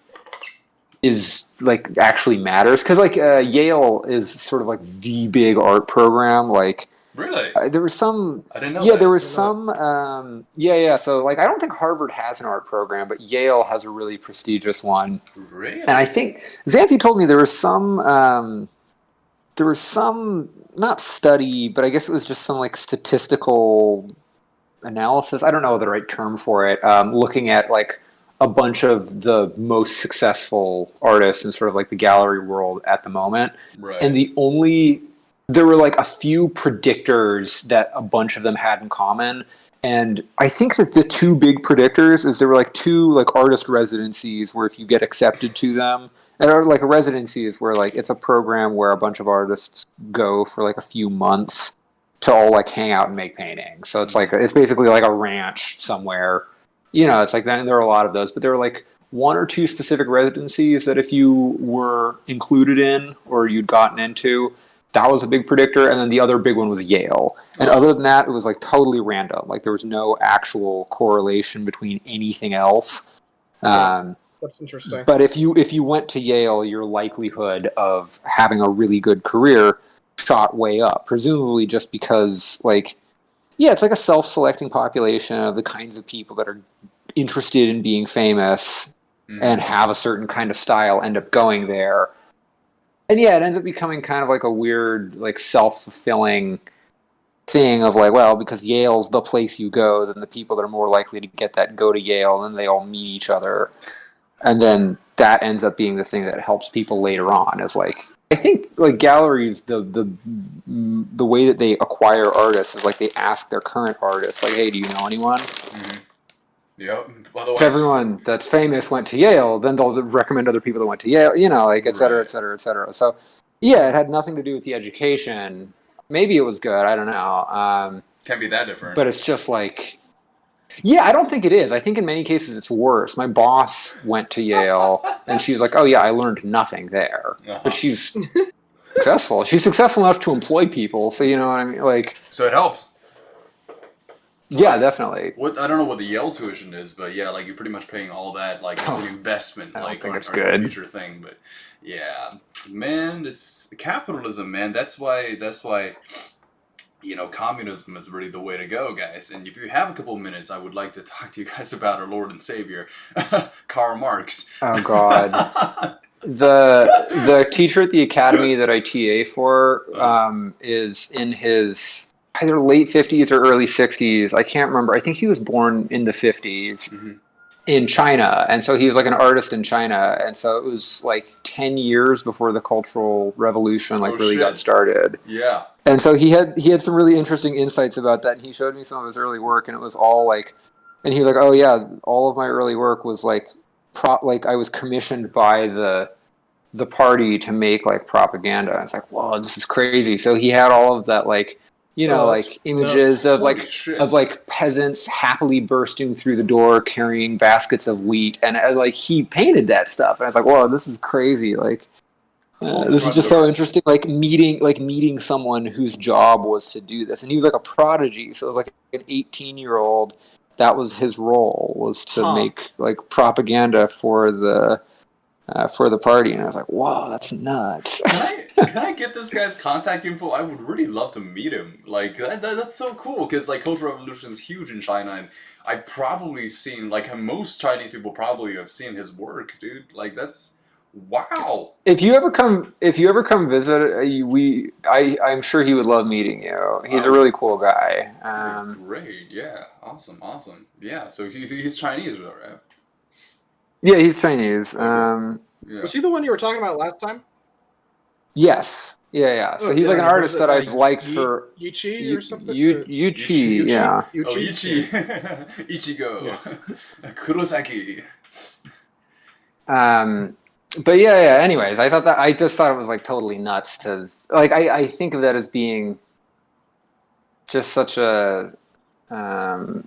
is like actually matters, because like Yale is sort of like the big art program. Like
Really?
there was some.
I didn't know.
Yeah,
that.
there was some. So like I don't think Harvard has an art program, but Yale has a really prestigious one.
Really?
And I think Xanthi told me there was some not study, but I guess it was just some like statistical analysis. I don't know the right term for it. Looking at like a bunch of the most successful artists in sort of like the gallery world at the moment.
Right.
And there were like a few predictors that a bunch of them had in common. And I think that the two big predictors is there were like two like artist residencies where if you get accepted to them or like a residency is where like it's a program where a bunch of artists go for like a few months to all like hang out and make paintings. So it's basically like a ranch somewhere. It's like then there are a lot of those, but there are like one or two specific residencies that if you were included in or you'd gotten into, that was a big predictor. And then the other big one was Yale. And other than that, it was like totally random. Like there was no actual correlation between anything else.
That's interesting.
But if you went to Yale, your likelihood of having a really good career shot way up, presumably just because it's like a self-selecting population of the kinds of people that are interested in being famous and have a certain kind of style end up going there. And it ends up becoming kind of like a weird, like self-fulfilling thing of like, well, because Yale's the place you go, then the people that are more likely to get that go to Yale, and they all meet each other. And then that ends up being the thing that helps people later on. Is like, I think like galleries, the way that they acquire artists is like they ask their current artists, like, hey, do you know anyone?
Mm-hmm. Yep. Otherwise,
if everyone that's famous went to Yale, then they'll recommend other people that went to Yale, like et cetera, et cetera, et cetera. So it had nothing to do with the education. Maybe it was good. I don't know.
Can't be that different.
But it's just like, I don't think it is. I think in many cases it's worse. My boss went to Yale, and she was like, oh, yeah, I learned nothing there. Uh-huh. But she's successful. She's successful enough to employ people, so you know what I mean? Like,
so it helps.
Yeah, definitely.
I don't know what the Yale tuition is, but like you're pretty much paying all that as an investment,
I don't
like
think
on
it's good.
A future thing. But yeah, man, it's capitalism, man. That's why communism is really the way to go, guys. And if you have a couple of minutes, I would like to talk to you guys about our Lord and Savior, Karl Marx.
Oh God. The teacher at the academy that I TA for is in his either late 50s or early 60s. I can't remember. I think he was born in the 50s in China. And so he was like an artist in China. And so it was like 10 years before the Cultural Revolution got started.
Yeah.
And so he had some really interesting insights about that. And he showed me some of his early work, and it was all like, and he was like, oh yeah, all of my early work was like I was commissioned by the party to make like propaganda. And it's like, whoa, this is crazy. So he had all of that images of like peasants happily bursting through the door carrying baskets of wheat, and he painted that stuff, and I was like, whoa, this is crazy. This is just so interesting. Meeting someone whose job was to do this, and he was like a prodigy. So it was like an 18-year-old. That was his role, was to make like propaganda for the party, and I was like, wow, that's nuts.
Can I get this guy's contact info? I would really love to meet him. Like that's so cool, because like Cultural Revolution is huge in China, and I've probably seen most Chinese people probably have seen his work, dude. Like that's wow. If you ever come visit, I'm sure he would love meeting you. He's a really cool guy. Great, yeah, awesome, yeah. So he's Chinese, though, right? Yeah, he's Chinese.
Yeah. Was he the one you were talking about last time?
Yes. Yeah. So he's like an artist that I've liked for
Yichi or something.
Yuchi, yeah.
Yichi. Ichigo. Yeah. Kurosaki.
But yeah. Anyways, I just thought it was like totally nuts to like. I think of that as being just such a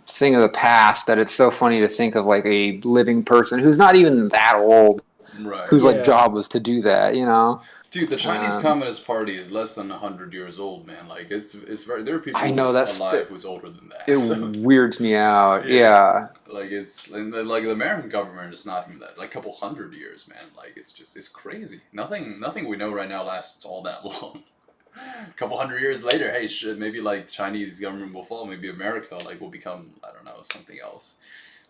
thing of the past that it's so funny to think of like a living person who's not even that old, right? Whose like job was to do that, Dude, the Chinese Communist Party is less than 100 years old, man. Like it's very. There are people alive who's older than that. It weirds me out. Yeah. Like it's like the American government is not even that. Like a couple hundred years, man. Like it's crazy. Nothing we know right now lasts all that long. A couple hundred years later, hey, maybe like the Chinese government will fall. Maybe America will become, I don't know, something else.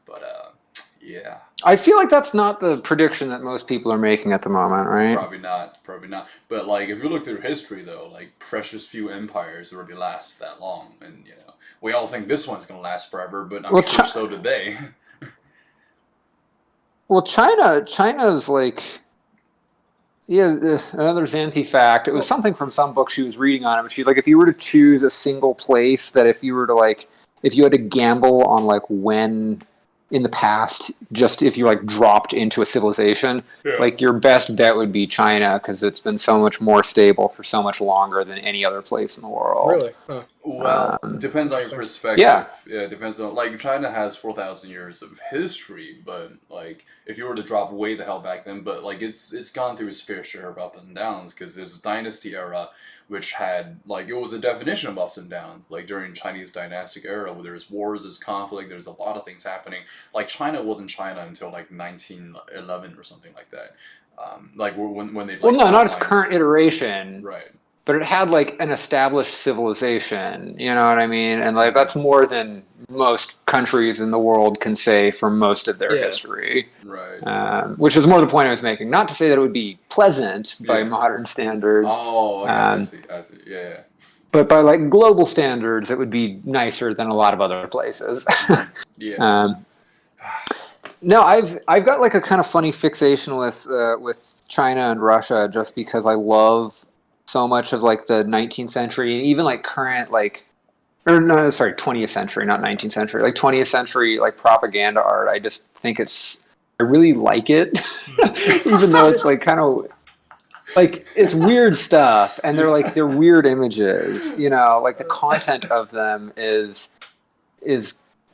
But yeah. I feel like that's not the prediction that most people are making at the moment, right? Probably not. But like if you look through history, though, like precious few empires really last that long, and we all think this one's gonna last forever, but I'm sure so did they. Well, China's like. Yeah, another Zanti fact. It was something from some book she was reading on it. But she's like, if you were to choose a single place that if you had to gamble on like when in the past, just if you like dropped into a civilization,
Yeah.
like your best bet would be China because it's been so much more stable for so much longer than any other place in the world.
Really? Huh.
Well, depends on your perspective.
Yeah.
It depends on, like, China has 4,000 years of history, but like if you were to drop way the hell back then, but like it's gone through its fair share of ups and downs because there's a dynasty era which had like it was a definition of ups and downs. Like during Chinese dynastic era, where there's wars, there's conflict, there's a lot of things happening. Like China wasn't China until like 1911 or something like that. Like when they like,
well, no, not its current iteration,
right.
but it had like an established civilization. You know what I mean? And like that's more than most countries in the world can say for most of their history.
Right.
Which is more the point I was making. Not to say that it would be pleasant by modern standards.
Oh, okay. I see. Yeah.
But by like global standards, it would be nicer than a lot of other places.
Yeah.
No, I've got like a kind of funny fixation with China and Russia just because I love so much of like the 19th century and even like current like, or no, sorry, 20th century, not 19th century, like 20th century like propaganda art. I just think I really like it, even though it's like kind of like it's weird stuff and they're weird images, you know, like the content of them is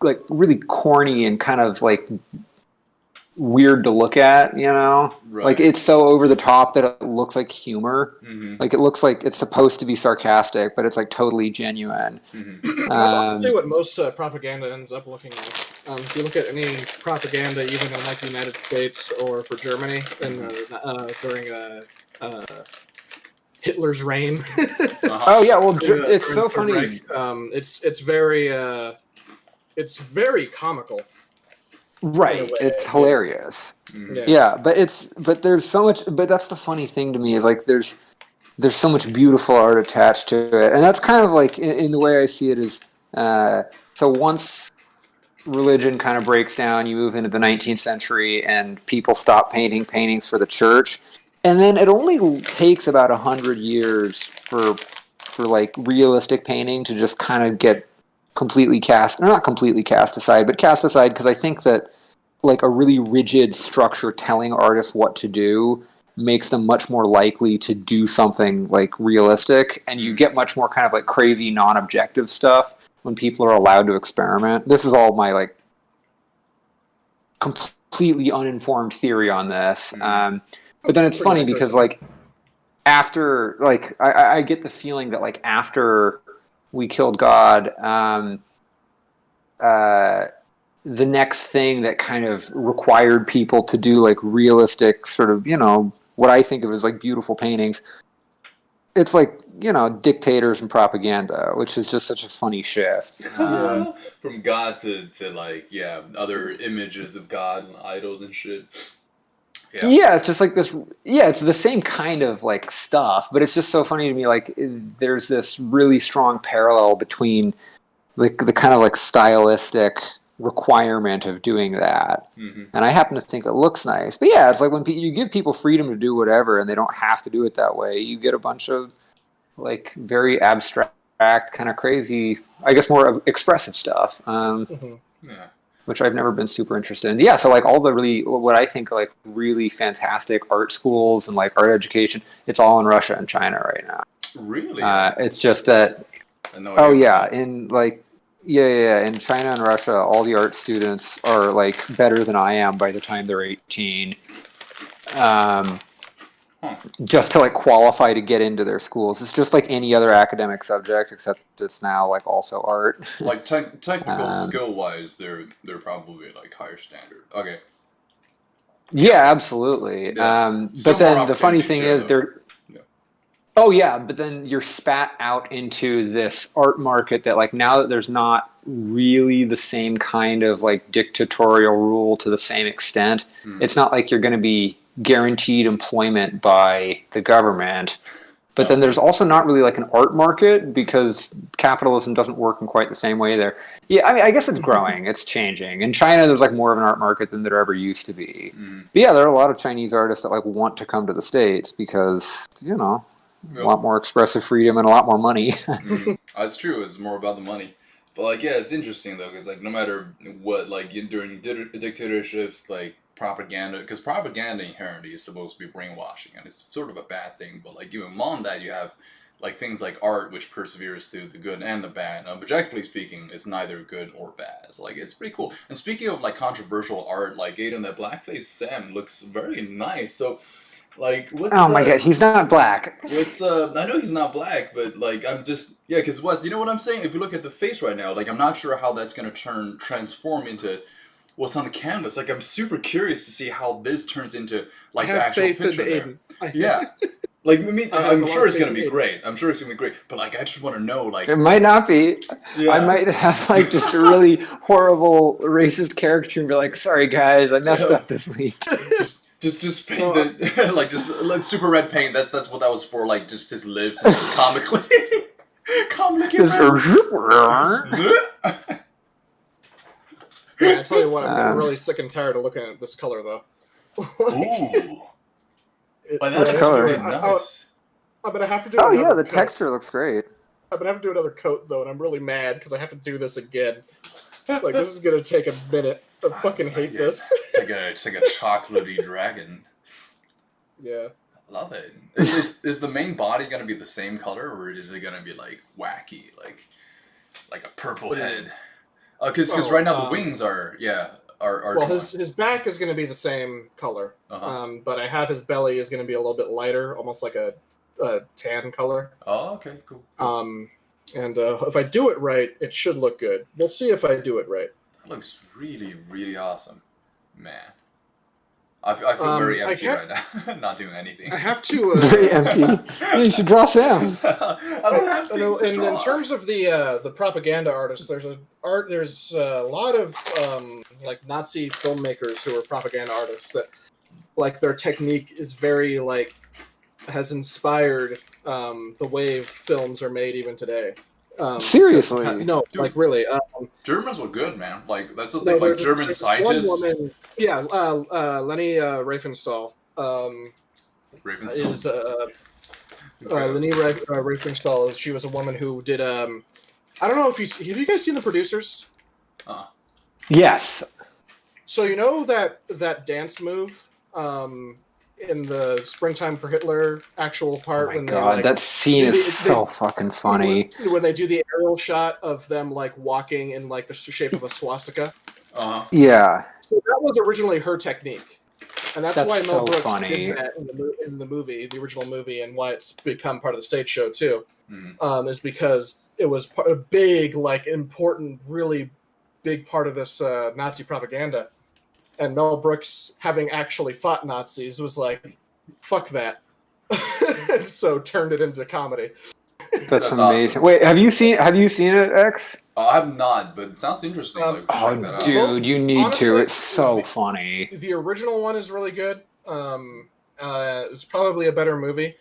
like really corny and kind of like weird to look at, you know?
Right.
Like it's so over the top that it looks like humor.
Mm-hmm.
Like it looks like it's supposed to be sarcastic, but it's like totally genuine.
Mm-hmm.
That's honestly what most propaganda ends up looking like. If you look at any propaganda, even in like the United States or for Germany, during Hitler's reign.
Oh yeah, well, it's so funny.
It's very comical.
Right, it's hilarious. Yeah, but there's so much. But that's the funny thing to me is like there's so much beautiful art attached to it, and that's kind of like in the way I see it is. So once religion kind of breaks down, you move into the 19th century, and people stop painting paintings for the church, and then it only takes about 100 years for like realistic painting to just kind of get completely not completely cast aside, but cast aside because I think that like a really rigid structure telling artists what to do makes them much more likely to do something like realistic, and you get much more kind of like crazy non-objective stuff when people are allowed to experiment. This is all my like completely uninformed theory on this. But then it's funny because like after like I get the feeling that like after we killed God, the next thing that kind of required people to do like realistic sort of, you know, what I think of as like beautiful paintings, it's like, you know, dictators and propaganda, which is just such a funny shift.
From God to like, other images of God and idols and shit.
Yeah, it's just like this. Yeah, it's the same kind of like stuff, but it's just so funny to me. Like, there's this really strong parallel between like the kind of like stylistic requirement of doing that, and I happen to think it looks nice. But yeah, it's like when you give people freedom to do whatever, and they don't have to do it that way, you get a bunch of like very abstract, kind of crazy, I guess more expressive stuff. Which I've never been super interested in. Yeah, so like all the really, what I think like really fantastic art schools and like art education, it's all in Russia and China right now.
Really?
It's just that, in like, in China and Russia, all the art students are like better than I am by the time they're 18. Just to like qualify to get into their schools. It's just like any other academic subject, except it's now like also art.
Like technical skill wise, they're probably like higher standard. Okay.
Yeah, absolutely. But then the funny thing is they're. Yeah. Oh yeah, but then you're spat out into this art market that like now that there's not really the same kind of like dictatorial rule to the same extent, it's not like you're going to be guaranteed employment by the government, but then there's also not really like an art market because capitalism doesn't work in quite the same way there. Yeah, I mean, I guess it's growing, it's changing. In China, there's like more of an art market than there ever used to be. But yeah, there are a lot of Chinese artists that like want to come to the States because, you know, a lot more expressive freedom and a lot more money.
That's true. It's more about the money. But like, yeah, it's interesting though, because like, no matter what, like during dictatorships, like propaganda, because propaganda inherently is supposed to be brainwashing, and it's sort of a bad thing. But like, even beyond that, you have like things like art, which perseveres through the good and the bad. Objectively speaking, it's neither good or bad. So, like, it's pretty cool. And speaking of like controversial art, like Aiden, that blackface Sam looks very nice. So, like, what's
Oh my god, he's not black.
What's I know he's not black, but like I'm just because Wes, you know what I'm saying? If you look at the face right now, like I'm not sure how that's gonna transform into what's on the canvas. Like I'm super curious to see how this turns into like the actual picture there. Yeah. Like, I mean, I'm sure it's gonna be great. I'm sure it's gonna be great. But like, I just want to know, like,
it might not be.
Yeah.
I might have like just a really horrible racist caricature and be like, "Sorry guys, I messed up this week."
Just paint the like just like super red paint. That's what that was for. Like just his lips and just comically.
Yeah, I tell you what, I'm really sick and tired of looking at this color though.
Ooh.
Which color?
Really nice.
I'm gonna have to do.
Oh yeah, the
coat.
texture looks great.
I'm gonna have to do another coat though, and I'm really mad because I have to do this again. Like this is gonna take a minute. I fucking hate this.
It's like a chocolatey dragon.
Yeah.
I love it. Is the main body gonna be the same color, or is it gonna be like wacky, like a purple head? Because right now the wings are
well, his back is going to be the same color, but I have his belly is going to be a little bit lighter, almost like a tan color.
Oh, okay, cool.
And if I do it right, it should look good. We'll see if I do it right.
That looks really, really awesome, man. I feel very empty right now, not doing anything.
I have to.
Very empty. Yeah, you should draw Sam.
I don't have things to draw.
In terms of the propaganda artists, there's a lot of like Nazi filmmakers who are propaganda artists that like their technique is very like has inspired the way films are made even today.
Seriously?
No, dude, like really.
Germans were good, man. Like that's what they like. German scientists.
One woman, yeah, Leni Riefenstahl. Is Leni Riefenstahl. She was a woman who did. I don't know if have you guys seen The Producers?
Yes.
So you know that dance move in the Springtime for Hitler actual part.
Oh my god, that scene is so fucking funny.
When they do the aerial shot of them like walking in like the shape of a swastika.
Yeah.
So that was originally her technique, and that's why Mel Brooks
funny.
did that in the movie, the original movie, and why it's become part of the stage show too. Is because it was a big, like, important, really big part of this Nazi propaganda. And Mel Brooks, having actually fought Nazis, was like, "Fuck that," so turned it into comedy.
That's amazing. Awesome. Wait, have you seen it, X?
I have not, but it sounds interesting.
Like, dude, you need honestly, to. It's so funny.
The original one is really good. It's probably a better movie.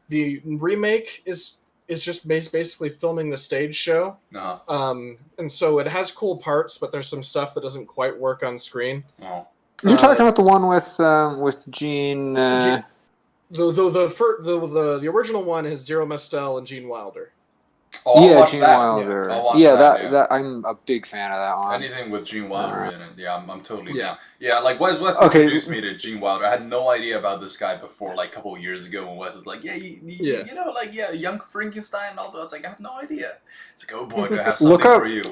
The remake is just basically filming the stage show. And so it has cool parts, but there's some stuff that doesn't quite work on screen.
You're talking about the one with Gene.
The original one is Zero Mostel and Gene Wilder.
Yeah, Gene Wilder. Yeah, that I'm a big fan of that one.
Anything with Gene Wilder in it, I'm totally down. Yeah, like Wes introduced me to Gene Wilder. I had no idea about this guy before, like a couple of years ago when Wes was like, you know, like Young Frankenstein and all that. I was like, I have no idea. It's like, oh boy, do I have something for you.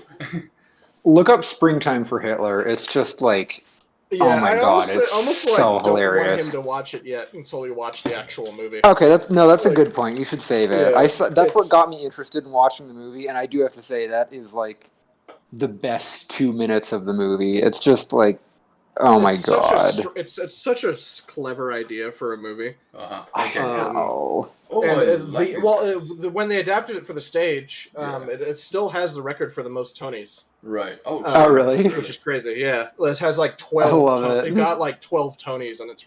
Look up Springtime for Hitler. It's just like. Oh my god, it's so hilarious. I don't want him
to watch it yet until we watch the actual movie.
Okay, that's a good point. You should save it. Yeah, that's what got me interested in watching the movie, and I do have to say that is like the best 2 minutes of the movie. It's just like, oh my god.
It's such a clever idea for a movie.
I know.
When they adapted it for the stage, it still has the record for the most Tonys.
Right.
Oh, really?
Which is crazy. Yeah, it has like 12.
I love it.
It got like 12 Tonys on its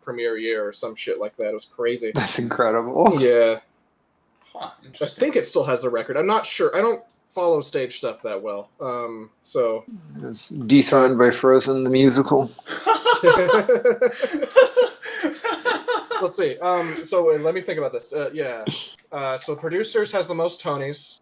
premiere year or some shit like that. It was crazy.
That's incredible.
Yeah. I think it still has the record. I'm not sure. I don't follow stage stuff that well. So
it's dethroned by Frozen the musical.
Let's see. So let me think about this. So Producers has the most Tonys.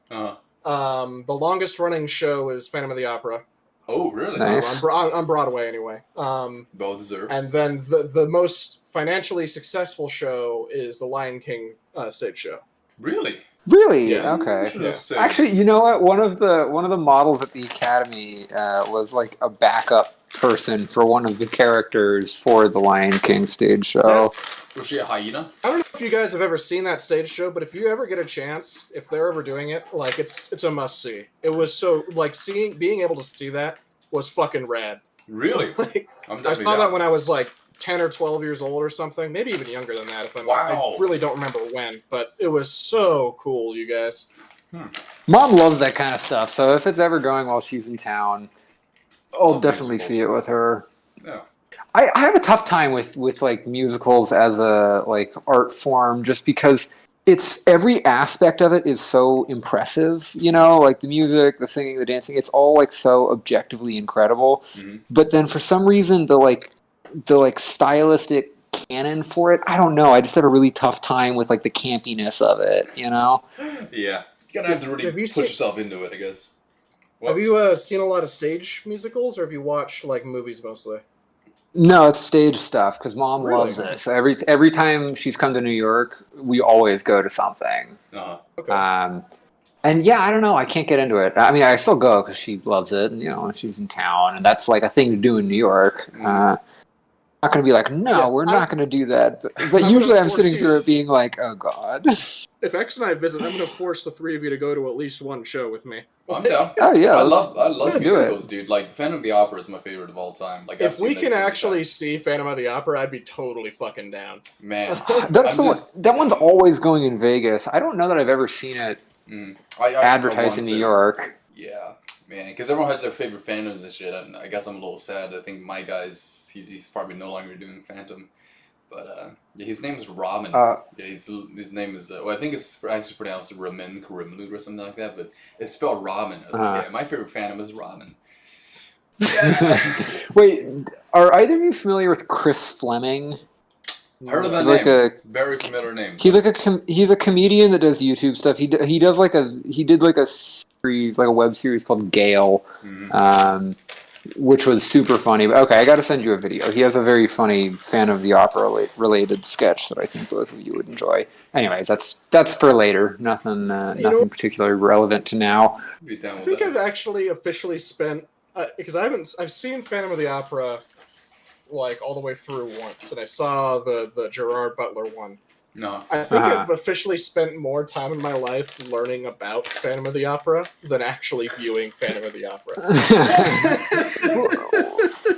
The longest running show is Phantom of the Opera.
Oh, really?
Nice.
On Broadway, anyway.
Well deserved.
And then the most financially successful show is the Lion King stage show.
Really?
Really?
Yeah.
Okay.
Interesting.
Actually, you know what? One of the models at the Academy was like a backup person for one of the characters for the Lion King stage show.
Was she a hyena?
I don't know if you guys have ever seen that stage show, but if you ever get a chance, if they're ever doing it, like it's a must see. It was so like being able to see that was fucking rad.
Really?
Like,
I'm
I
definitely
saw
down.
that when I was like 10 or 12 years old or something, maybe even younger than that. I really don't remember when, but it was so cool, you guys.
Mom loves that kind of stuff, so if it's ever going while she's in town, I'll definitely see it with her.
Yeah.
I have a tough time with like musicals as a like art form, just because it's every aspect of it is so impressive. You know, like the music, the singing, the dancing. It's all like so objectively incredible.
Mm-hmm.
But then for some reason, the stylistic canon for it, I don't know. I just have a really tough time with like the campiness of it. You know?
Yeah. You're gonna have to really put yourself into it, I guess. What?
Have you seen a lot of stage musicals, or have you watched like movies mostly?
No, it's stage stuff because Mom
Really?
loves it. So every time she's come to New York, we always go to something.
Uh-huh.
Okay.
And yeah, I don't know. I can't get into it. I mean, I still go because she loves it, and she's in town, and that's like a thing to do in New York. Not going to be like, no, we're not going to do that. But usually I'm sitting through it being like, oh god.
If X and I visit, I'm going to force the three of you to go to at least one show with me.
I'm down.
Oh yeah,
I love
let's do
musicals,
it.
dude. Like Phantom of the Opera is my favorite of all time. Like
if we can actually see Phantom of the Opera, I'd be totally fucking down.
Man,
that one's always going in Vegas. I don't know that I've ever seen it advertised in New York.
Yeah, man, because everyone has their favorite Phantoms and shit. I guess I'm a little sad. I think my guy's he's probably no longer doing Phantom. But yeah, his name is Ramen. Yeah, his name is I think it's actually pronounced Ramen Karimlu or something like that, but it's spelled Ramen. I was like, yeah, my favorite Phantom is Ramen. Yeah.
Wait, are either of you familiar with Chris Fleming?
Heard of that
name?
Like very familiar name.
He's like he's a comedian that does YouTube stuff. He did like a series, like a web series called Gale. Which was super funny. But okay, I got to send you a video. He has a very funny Phantom of the Opera related sketch that I think both of you would enjoy. Anyways, that's for later. Nothing particularly relevant to now.
I think I've actually officially spent because I've seen Phantom of the Opera like all the way through once, and I saw the Gerard Butler one.
No.
I think I've officially spent more time in my life learning about Phantom of the Opera than actually viewing Phantom of the Opera.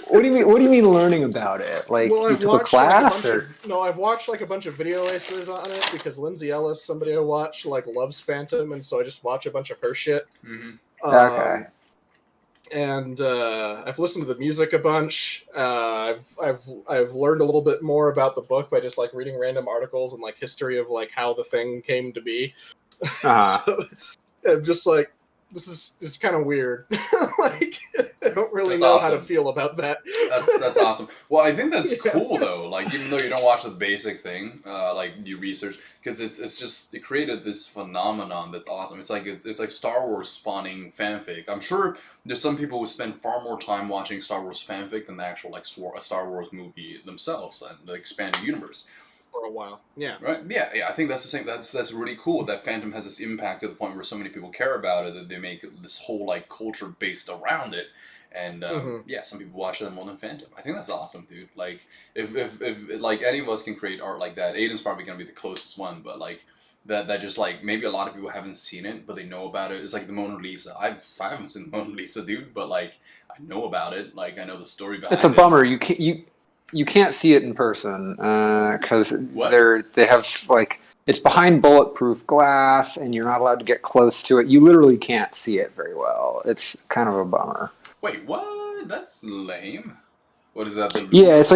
What do you mean learning about it? Like you took a class?
I've watched like a bunch of video essays on it because Lindsay Ellis, somebody I watch, like loves Phantom, and so I just watch a bunch of her shit.
Okay.
And I've listened to the music a bunch. I've learned a little bit more about the book by just like reading random articles and like history of like how the thing came to be. So I'm just like, this is kind of weird. Like I don't really know how to feel about that.
That's awesome. Well, I think that's cool though. Like even though you don't watch the basic thing, like you research, because it created this phenomenon that's awesome. It's like Star Wars spawning fanfic. I'm sure there's some people who spend far more time watching Star Wars fanfic than the actual like Star Wars movie themselves and the expanded universe.
For a while, yeah.
Right, yeah. I think that's the same. That's really cool that Phantom has this impact to the point where so many people care about it that they make this whole like culture based around it. And yeah, some people watch it more than Phantom. I think that's awesome, dude. Like if like any of us can create art like that, Aiden's probably gonna be the closest one, but like that just like maybe a lot of people haven't seen it, but they know about it. It's like the Mona Lisa. I haven't seen the Mona Lisa, dude, but like I know about it. Like I know the story behind it.
It's a bummer. You can't see it in person because they have like it's behind bulletproof glass and you're not allowed to get close to it. You literally can't see it very well. It's kind of a bummer.
Wait, what? That's lame. What is that?
Yeah, it's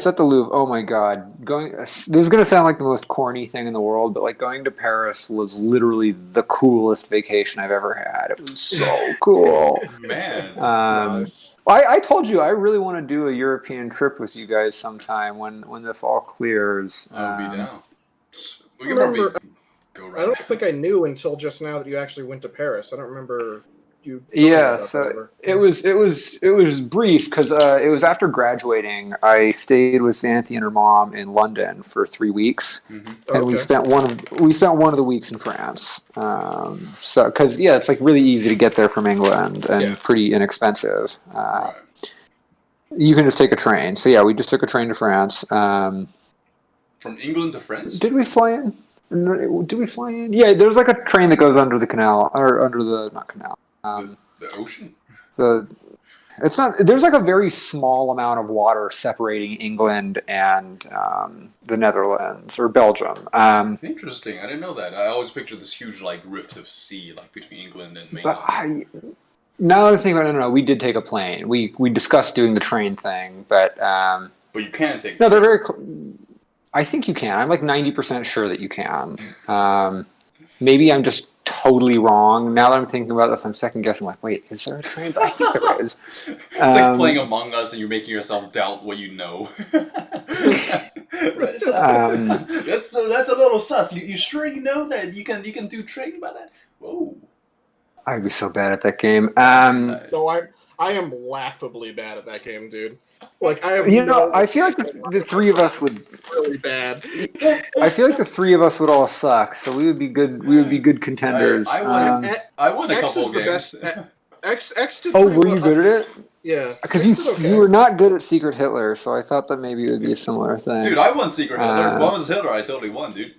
at the Louvre. Oh my god, this is gonna sound like the most corny thing in the world, but like going to Paris was literally the coolest vacation I've ever had. It was so cool,
man.
Nice.
I told you I really want to do a European trip with you guys sometime when this all clears.
I'll be down. Go
I
right.
don't think I knew until just now that you actually went to Paris. I don't remember you.
Yeah, so it was brief because it was after graduating. I stayed with Xanthi and her mom in London for 3 weeks, and we spent one of the weeks in France. So because it's like really easy to get there from England and pretty inexpensive.
Right.
You can just take a train. So yeah, we just took a train to France.
From England to France?
Did we fly in? Did we fly in? Yeah, there's like a train that goes under the canal or under the not canal.
The ocean?
It's not. There's like a very small amount of water separating England and the Netherlands or Belgium.
Interesting. I didn't know that. I always pictured this huge like rift of sea like between England and mainland.
But now that I'm thinking about it, no, we did take a plane. We discussed doing the train thing, but
you can take.
No, they're very. I think you can. I'm like 90% sure that you can. Maybe I'm just totally wrong. Now that I'm thinking about this, I'm second guessing. Like, wait, is there a train? But I think there is.
It's like playing Among Us, and you're making yourself doubt what you know. That's a little sus. You sure you know that you can do train by that? Whoa!
I'd be so bad at that game.
No, I am laughably bad at that game, dude. Like I have.
I feel like the three of us would
really bad.
I feel like the three of us would all suck, so we would be good. We would be good contenders.
I won a couple of games.
X did.
Oh, were you good at it?
Yeah,
because you were not good at Secret Hitler, so I thought that maybe it would be a similar thing.
Dude, I won Secret Hitler. What was Hitler? I totally won, dude.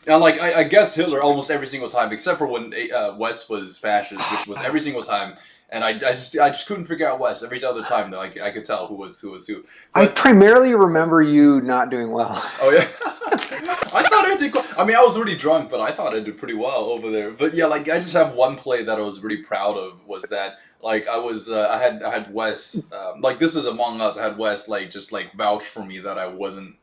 And like I guessed Hitler almost every single time, except for when West was fascist, which was every single time. And I just couldn't figure out West every other time. Though I could tell who was who. But
I primarily remember you not doing well.
Oh yeah, I thought I did. I mean, I was already drunk, but I thought I did pretty well over there. But yeah, like I just have one play that I was really proud of was that. Like I was, I had Wes. Like this is Among Us. I had Wes just vouch for me that I wasn't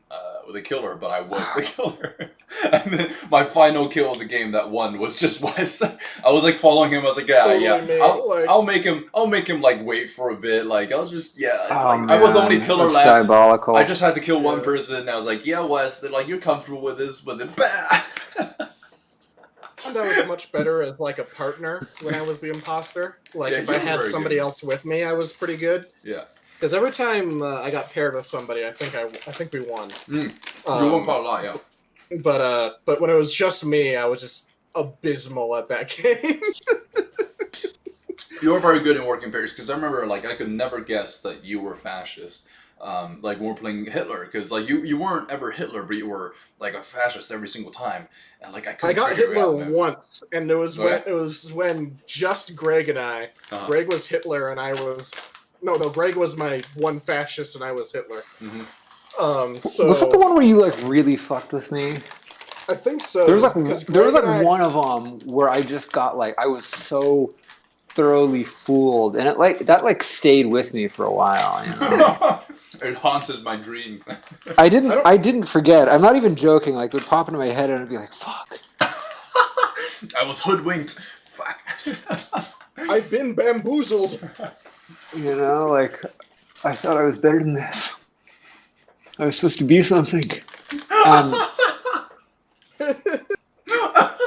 the killer, but I was the killer. And then my final kill of the game that won was just Wes. I was like following him. I was like, I'll make him like wait for a bit. Like I'll just I was the only killer left.
Diabolical.
I just had to kill one person. And I was like, yeah, Wes. They're like, you're comfortable with this, but then bah.
I was much better as like a partner when I was the imposter. Like if I had somebody else with me, I was pretty good.
Yeah.
Because every time I got paired with somebody, I think we won.
We won quite a lot, yeah.
But when it was just me, I was just abysmal at that game.
You were very good in working pairs because I remember I could never guess that you were fascist. When we're playing Hitler, because you weren't ever Hitler, but you were like a fascist every single time, and I got
Hitler once, and it was when just Greg and I. Greg was Hitler, and I was Greg was my one fascist, and I was Hitler.
Mm-hmm.
So
was that the one where you really fucked with me?
I think so.
There was one of them where I just got I was so thoroughly fooled, and that stayed with me for a while. You know?
It haunted my dreams.
I didn't forget. I'm not even joking. It would pop into my head and I'd be like, fuck.
I was hoodwinked. Fuck.
I've been bamboozled.
You know, I thought I was better than this. I was supposed to be something. All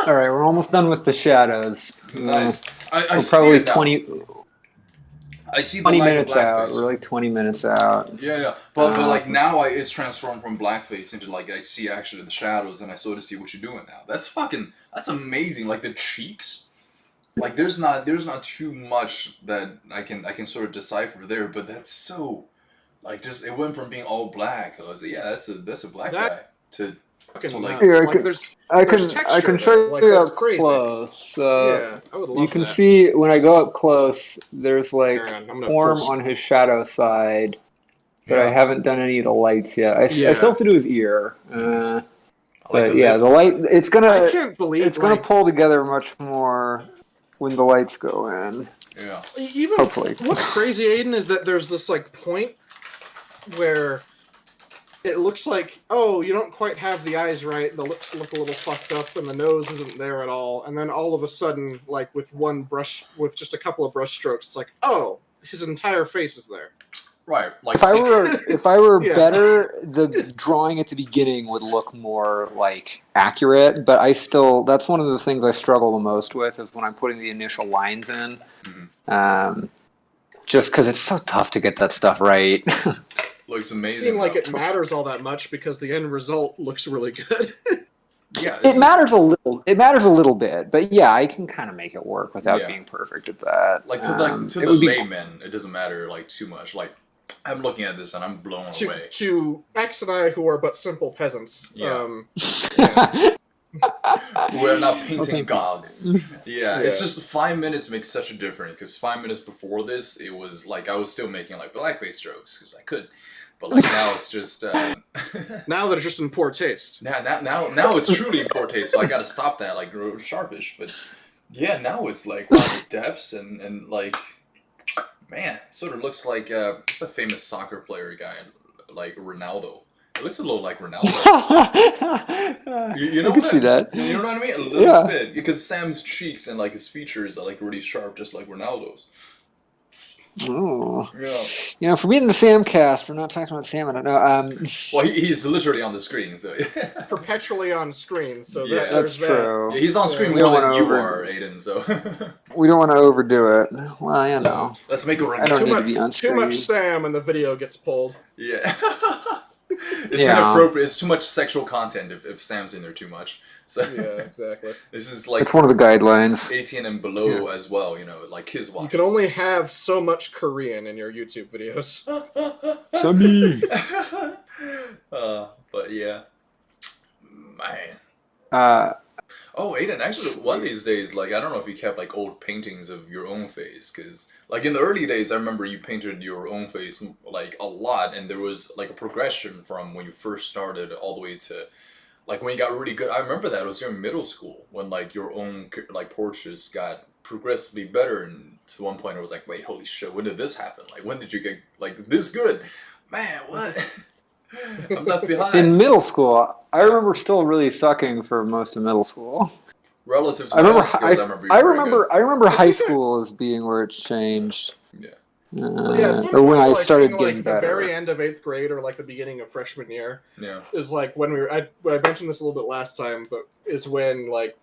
right, we're almost done with the shadows.
Nice.
We're probably 20...
I see the
20
light
minutes
of blackface.
out. We're 20 minutes out.
Yeah. But now it's transformed from blackface into I see actually the shadows, and I sort of see what you're doing now. That's amazing. The cheeks. There's not too much that I can sort of decipher there, but that's so it went from being all black. I was like, yeah, that's a black guy to.
I
can show you up close.
Yeah, I would love
you can
that.
see when I go up close, there's form on his shadow side, but I haven't done any of the lights yet. I still have to do his ear. But the light it's gonna pull together much more when the lights go in.
Yeah.
Hopefully.
What's crazy, Aiden, is that there's this point where it looks like, you don't quite have the eyes right, the lips look a little fucked up, and the nose isn't there at all, and then all of a sudden, with just a couple of brush strokes, it's his entire face is there.
Right. Like
If I were
Yeah.
better, the drawing at the beginning would look more like accurate. But that's one of the things I struggle the most with is when I'm putting the initial lines in. Just because it's so tough to get that stuff right.
looks
It
amazing.
seems like
though.
it matters all that much because the end result looks really good.
Yeah,
It matters a little. It matters a little bit, but yeah, I can kind of make it work without being perfect at that.
Like to the layman, it doesn't matter like too much. Like I'm looking at this and I'm blown away.
To X and I, who are but simple peasants.
Yeah.
Yeah.
We're not painting gods.
Yeah.
It's just 5 minutes makes such a difference because 5 minutes before this, it was like I was still making like blackface strokes because I could, but like now it's just
now that it's just in poor taste.
now it's truly in poor taste. So I got to stop that like real sharpish. But yeah, now it's like the depths and like man, sort of looks like what's a famous soccer player guy like Ronaldo. It looks a little like Ronaldo. you know
I can see that.
You know what I mean? A little bit. Because Sam's cheeks and like his features are like really sharp, just like Ronaldo's.
Oh.
Yeah.
You know, for being the Samcast, we're not talking about Sam, I don't know.
Well, he's literally on the screen, so...
Perpetually on screen, so
Yeah.
That's true.
Yeah, he's on screen
We
more
don't
than
wanna
you are, Aiden, so...
We don't want to overdo it. Well, you know.
Let's make a
I don't need to be on
Too
screen.
much Sam and the video gets pulled.
Yeah. It's inappropriate. It's too much sexual content if Sam's in there too much. So
Yeah, exactly.
This is like
It's one of the guidelines.
18 and below as well, you know, like his watch.
You can only have so much Korean in your YouTube videos.
Sunny.
But yeah. Man. Oh, Aiden, actually, one of these days, like, I don't know if you kept, like, old paintings of your own face, because, like, in the early days, I remember you painted your own face, like, a lot, and there was, like, a progression from when you first started all the way to, like, when you got really good. I remember that. It was in middle school, when, like, your own, like, portraits got progressively better, and to one point, I was like, wait, holy shit, when did this happen? Like, when did you get, like, this good? Man, what? I'm left behind.
In middle school, I remember still really sucking for most of middle school.
Relative to
I remember.
I
I remember high school as being where it's changed.
Yeah.
Or when I started
like
getting
the
better.
very end of 8th grade or like the beginning of freshman year.
Yeah.
Is like when I mentioned this a little bit last time, but is when like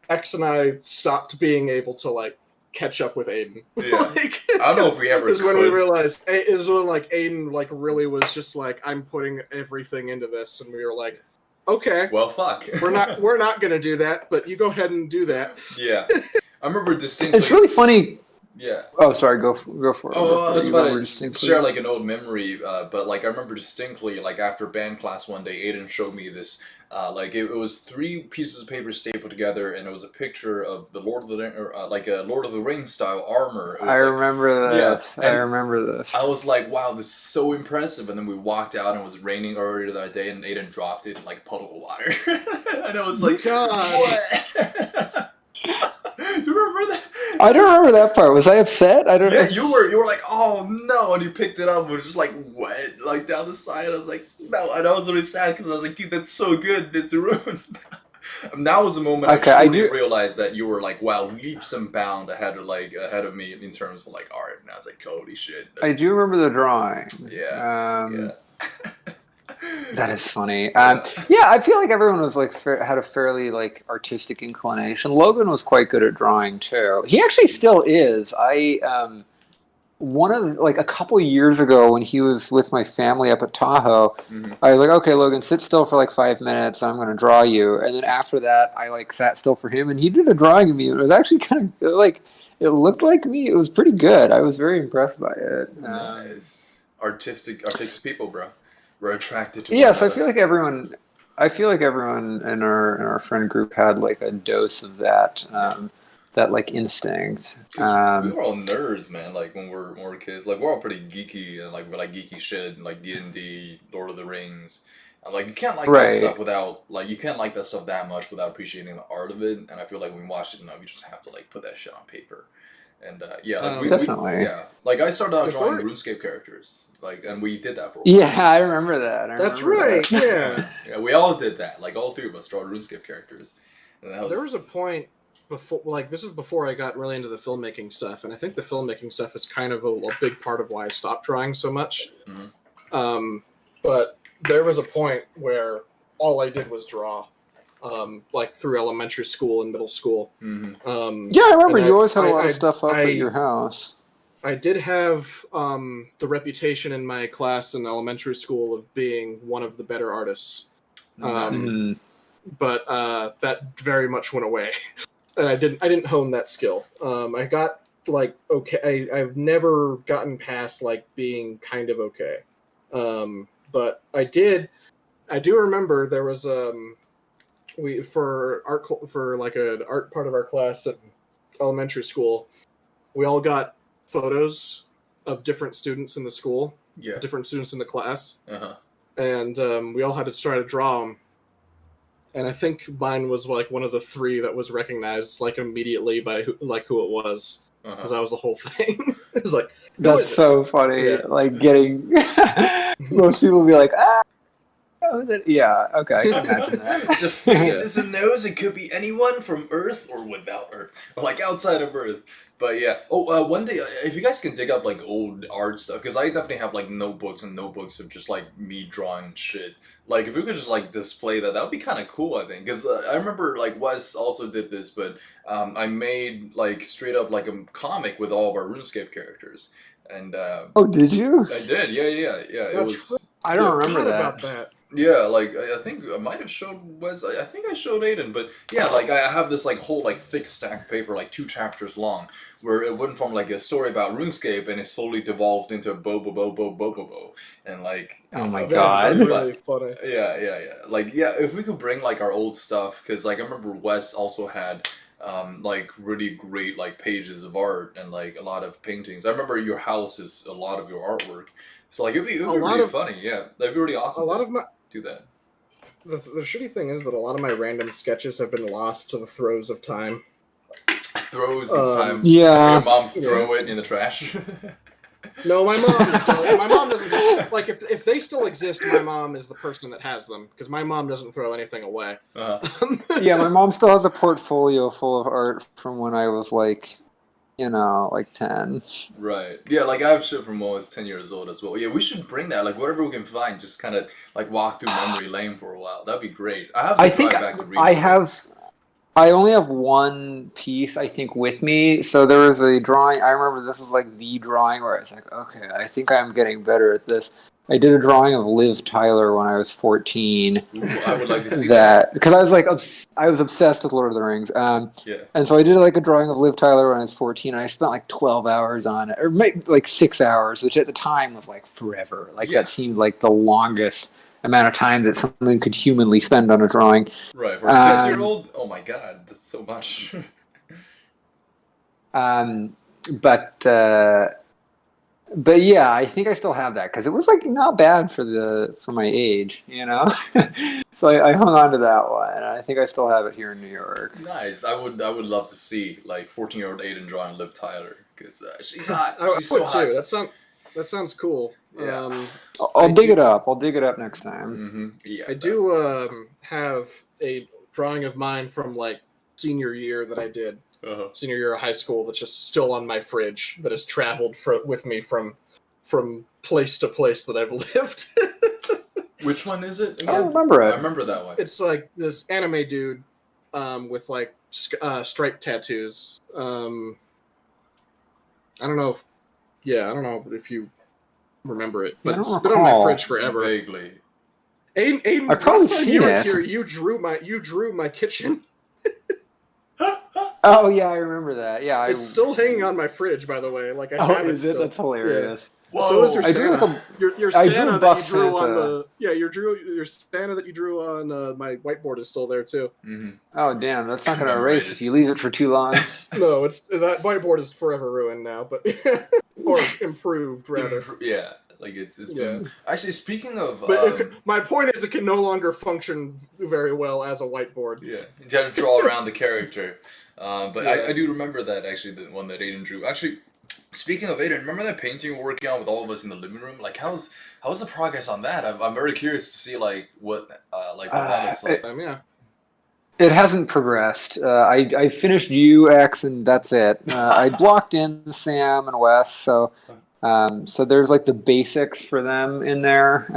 X and I stopped being able to like catch up with Aiden.
Yeah.
Like,
I don't know if we ever
is when we realized is when like Aiden like really was just like I'm putting everything into this, and we were like, okay,
well, fuck.
we're not gonna do that, but you go ahead and do that.
Yeah, I remember distinctly.
It's really funny.
Yeah.
Oh, sorry. Go for it.
Oh, I was
You
about
remember
to
distinctly?
share like an old memory, but like I remember distinctly, like after band class one day, Aiden showed me this. Like it was 3 pieces of paper stapled together, and it was a picture of the Lord of the like a Lord of the Rings style armor. It was
I
like,
remember this.
Yeah,
I
and
remember this.
I was like, wow, this is so impressive. And then we walked out, and it was raining earlier that day, and Aiden dropped it in like a puddle of water, and I was like,
God.
what? Do you remember that?
I don't remember that part. Was I upset? I don't.
Yeah, you were like, oh no, and you picked it up, and it was just like wet, like down the side. I was like, no, and I was really sad because I was like, dude, that's so good, it's ruined. And that was the moment I truly realized that you were like, wow, leaps and bounds ahead of me in terms of like art. And I was like, holy shit.
I do remember the drawing.
Yeah. Yeah.
That is funny. Yeah, I feel like everyone was like had a fairly like artistic inclination. Logan was quite good at drawing too. He actually still is. One of like a couple years ago when he was with my family up at Tahoe, I was like, okay, Logan, sit still for like 5 minutes. I'm going to draw you. And then after that, I like sat still for him, and he did a drawing of me. It was actually kind of like it looked like me. It was pretty good. I was very impressed by it.
Nice, artistic people, bro. We're attracted to.
Yes, I feel like everyone. I feel like everyone in our friend group had like a dose of that. That like instinct.
We were all nerds, man. Like when we're kids, like we're all pretty geeky and like we like geeky shit, and like D&D, Lord of the Rings, and like you can't like that stuff without like you can't like that stuff that much without appreciating the art of it. And I feel like when we watched it enough, you just have to like put that shit on paper. And
definitely.
Like I started out drawing RuneScape characters, like, and we did that for a while.
Yeah, I remember that.
That's right. Yeah.
Yeah, we all did that. Like all 3 of us drawed RuneScape characters. And
there was a point before, like this is before I got really into the filmmaking stuff, and I think the filmmaking stuff is kind of a big part of why I stopped drawing so much. But there was a point where all I did was draw, like through elementary school and middle school.
Yeah, I remember you always had a lot of stuff up at your house.
I did have the reputation in my class in elementary school of being one of the better artists. But that very much went away, and I didn't hone that skill. I got like okay. I've never gotten past like being kind of okay. But I do remember there was for like an art part of our class at elementary school, we all got photos of different students in the school, different students in the class, and we all had to try to draw them. And I think mine was like one of the 3 that was recognized like immediately by who it was, because that was the whole thing. It was like
that's so funny. Yeah. Like getting most people will be like, yeah, okay, I can imagine that.
It's a face, it's a nose. It could be anyone from Earth or without Earth, or like outside of Earth. But yeah. One day, if you guys can dig up like old art stuff, because I definitely have like notebooks and notebooks of just like me drawing shit. Like if we could just like display that would be kind of cool, I think. Because I remember like Wes also did this, but I made like straight up like a comic with all of our RuneScape characters. And
oh, did you?
I did. Yeah. It was.
I don't remember that.
About that.
Yeah, like I think I might have showed Wes. I think I showed Aiden, but yeah, like I have this like whole like thick stack paper, like 2 chapters long, where it went from like a story about RuneScape and it slowly devolved into bo, and like
oh my god,
really funny.
Yeah. Like if we could bring like our old stuff, because like I remember Wes also had like really great like pages of art and like a lot of paintings. I remember your house is a lot of your artwork. So like it'd be really funny, yeah. That'd be really awesome. Do that.
The shitty thing is that a lot of my random sketches have been lost to the throes of time.
Throws in time.
Yeah.
Your mom throw it in the trash.
No, my mom doesn't. Like if they still exist, my mom is the person that has them, because my mom doesn't throw anything away.
Yeah, my mom still has a portfolio full of art from when I was like, like 10.
Right. Yeah, like I have shit from when I was 10 years old as well. Yeah, we should bring that. Like whatever we can find, just kind of like walk through memory lane for a while. That'd be great. I
only have one piece, I think, with me. So there was a drawing. I remember this is like the drawing where I was like, okay, I think I'm getting better at this. I did a drawing of Liv Tyler when I was 14.
Ooh, I would like to see
that. Because I was like, I was obsessed with Lord of the Rings. And so I did like a drawing of Liv Tyler when I was 14. And I spent like 12 hours on it, or maybe like 6 hours, which at the time was like forever. Like that seemed like the longest amount of time that someone could humanly spend on a drawing.
Right. For a 6-year-old? Oh my god, that's so much.
But yeah, I think I still have that because it was like not bad for my age, So I hung on to that one, and I think I still have it here in New York.
Nice. I would love to see like 14-year-old Aiden drawing Liv Tyler, because she's hot. She's so hot.
That sounds cool.
Yeah.
I'll dig it up. I'll dig it up next time.
Mm-hmm. Yeah.
I do have a drawing of mine from like senior year that I did. Senior year of high school, that's just still on my fridge, that has traveled with me from place to place that I've lived.
Which one is it again?
I don't remember it.
I remember that one.
It's like this anime dude with like striped tattoos. I don't know if you remember it, but it's been on my fridge forever.
Vaguely.
Aiden,
I've probably seen it.
You drew my kitchen.
Oh yeah, I remember that. Yeah,
it's still hanging on my fridge, by the way. Like I have it still.
That's hilarious.
Yeah. So is your Santa. Your Santa that you drew
Santa.
on the your Santa that you drew on my whiteboard is still there too.
Mm-hmm.
Oh damn, that's not gonna erase if you leave it for too long.
No, that whiteboard is forever ruined now, but or improved rather.
Yeah. Like it's been... Actually, speaking of...
my point is it can no longer function very well as a whiteboard.
Yeah, you have to draw around the character. But I do remember that, actually, the one that Aiden drew. Actually, speaking of Aiden, remember that painting we were working on with all of us in the living room? Like, how's the progress on that? I'm very curious to see, like, what that looks like.
Yeah.
It hasn't progressed. I finished U, X, and that's it. I blocked in Sam and Wes, so there's like the basics for them in there.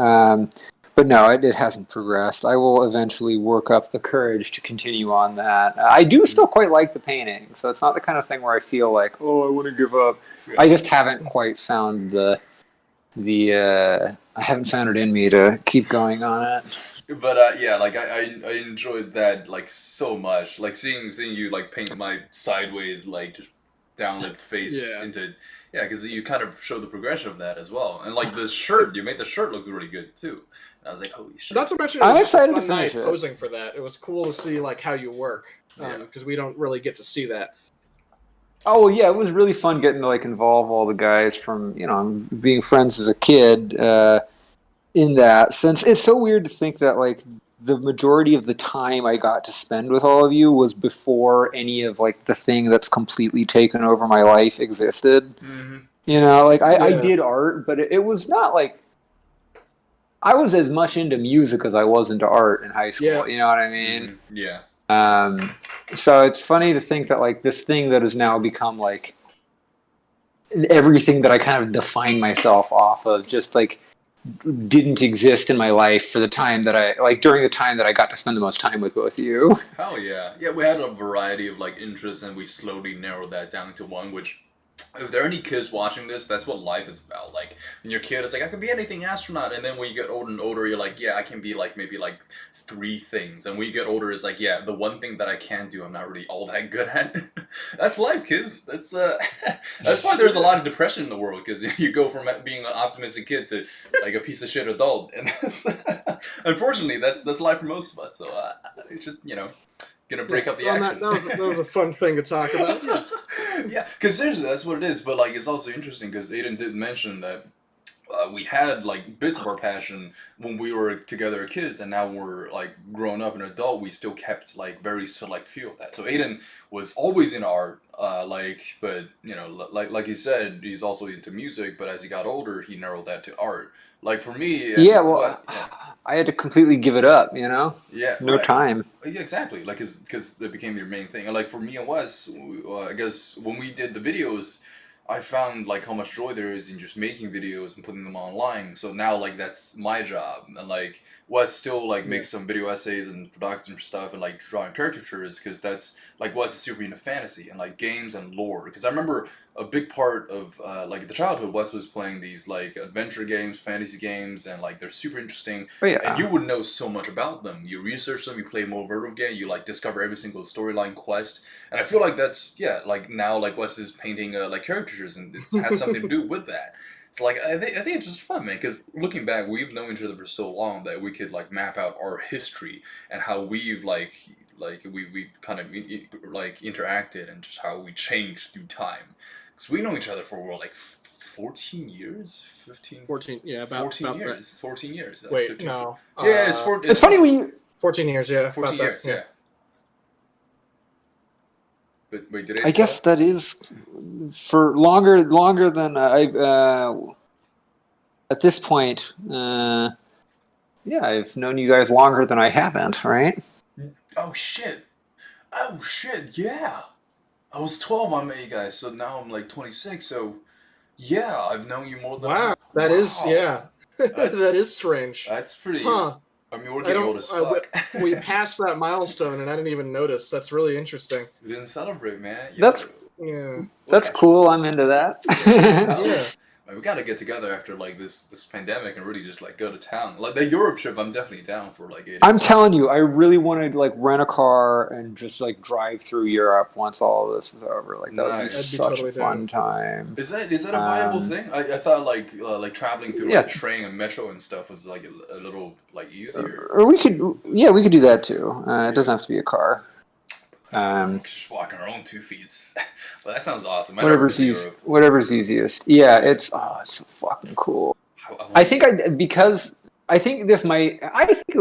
But no, it hasn't progressed. I will eventually work up the courage to continue on that. I do still quite like the painting, so it's not the kind of thing where I feel like, oh, I want to give up.
Yeah.
I just haven't quite found the I haven't found it in me to keep going on it.
But yeah, like I enjoyed that like so much. Like seeing you like paint my sideways like just downlit face into because you kind of show the progression of that as well. And like the shirt, you made the shirt look really good too. And I was like, holy shit!
Not to mention,
I'm
it was
excited
a
to
fun night
finish it.
posing for that. It was cool to see like how you work because we don't really get to see that.
Oh well, yeah, it was really fun getting to like involve all the guys from being friends as a kid in that. Since it's so weird to think that like the majority of the time I got to spend with all of you was before any of like the thing that's completely taken over my life existed.
Mm-hmm.
Like I did art, but it was not like I was as much into music as I was into art in high school.
Yeah.
You know what I mean?
Mm-hmm. Yeah.
So it's funny to think that like this thing that has now become like everything that I kind of define myself off of just like didn't exist in my life for the time that during the time that I got to spend the most time with both of you.
Hell yeah. Yeah, we had a variety of like interests and we slowly narrowed that down to one, which if there are any kids watching this, that's what life is about. Like, when you're a kid, it's like, I can be anything astronaut. And then when you get older and older, you're like, yeah, I can be like, maybe like 3 things. And when you get older, it's like, yeah, the one thing that I can do, I'm not really all that good at. That's life, kids. That's why there's a lot of depression in the world, because you go from being an optimistic kid to like a piece of shit adult. And unfortunately, that's life for most of us. So it's just, gonna break up the action.
That was a fun thing to talk about.
Yeah, because seriously, that's what it is. But like, it's also interesting because Aiden did mention that we had like bits of our passion when we were together as kids, and now we're like grown up and adult. We still kept like very select few of that. So Aiden was always in art, but like he said, he's also into music. But as he got older, he narrowed that to art. Like for me,
I had to completely give it up,
Yeah.
No time.
Yeah, exactly. Like, because it became your main thing. And like for me and Wes, I guess when we did the videos, I found like how much joy there is in just making videos and putting them online. So now like that's my job. And like Wes still like makes some video essays and production stuff and like drawing caricatures because that's like Wes is super into fantasy and like games and lore. Because I remember a big part of like the childhood, Wes was playing these like adventure games, fantasy games, and like they're super interesting.
Oh, yeah.
And you would know so much about them. You research them, you play more vertical game, you like discover every single storyline quest. And I feel like that's like now like Wes is painting like caricatures, and it has something to do with that. So like I think it's just fun, man. Because looking back, we've known each other for so long that we could like map out our history and how we've we've kind of like interacted and just how we changed through time. Because we know each other for like 14 years, 15,
14, yeah, about
14
about
years,
that.
14 years.
Wait,
15,
no.
Yeah,
it's funny when you
14 years, yeah.
14
about
years,
that,
yeah. But wait, did
I guess that is for longer than at this point. I've known you guys longer than I haven't, right?
Oh shit! Yeah. I was 12 when I met you guys, so now I'm like 26. So yeah, I've known you more than.
Wow, that is that is strange.
That's pretty.
Huh.
I mean, we're getting old as fuck.
We passed that milestone, and I didn't even notice. That's really interesting.
We didn't celebrate, man.
That's cool. I'm into that.
Yeah. Like, we gotta get together after like this pandemic and really just like go to town. Like the Europe trip, I'm definitely down for like 8
I'm telling you, I really want to like rent a car and just like drive through Europe once all of this is over. Like that would be such a fun time.
Is that a viable thing? I thought like traveling through like train and metro and stuff was like a little like easier.
Or we could do that too. It doesn't have to be a car.
Just walking our own 2 feet. Well, that sounds awesome.
Whatever's easiest. Yeah, it's so fucking cool. I think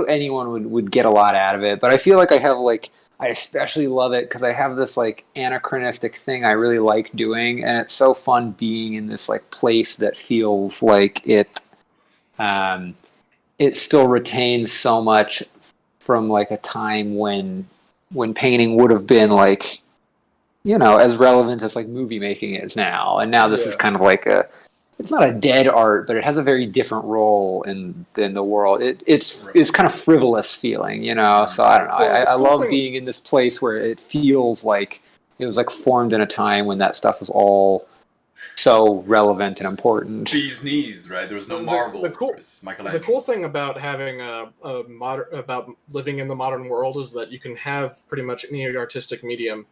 anyone would get a lot out of it, but I feel like I especially love it because I have this like anachronistic thing I really like doing, and it's so fun being in this like place that feels like it still retains so much from like a time when when painting would have been like, as relevant as like movie making is now. And now this is kind of like it's not a dead art, but it has a very different role in the world. It's kind of frivolous feeling, So I don't know. I love being in this place where it feels like it was like formed in a time when that stuff was all so relevant and important.
Bee's knees, right? There was no Marvel.
The cool thing about having about living in the modern world is that you can have pretty much any artistic medium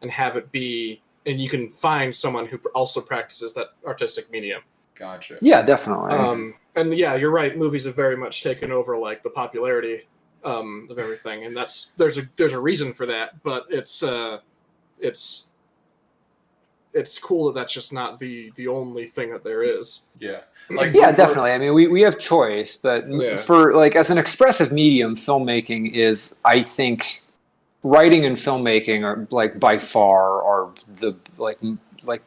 and have it be, and you can find someone who also practices that artistic medium.
Gotcha.
Yeah, definitely.
And yeah, you're right. Movies have very much taken over like the popularity of everything, and there's a reason for that. But it's cool that that's just not the only thing that there is.
Yeah.
Definitely. I mean, we have choice, but for like as an expressive medium, filmmaking is, I think, writing and filmmaking are like by far are the like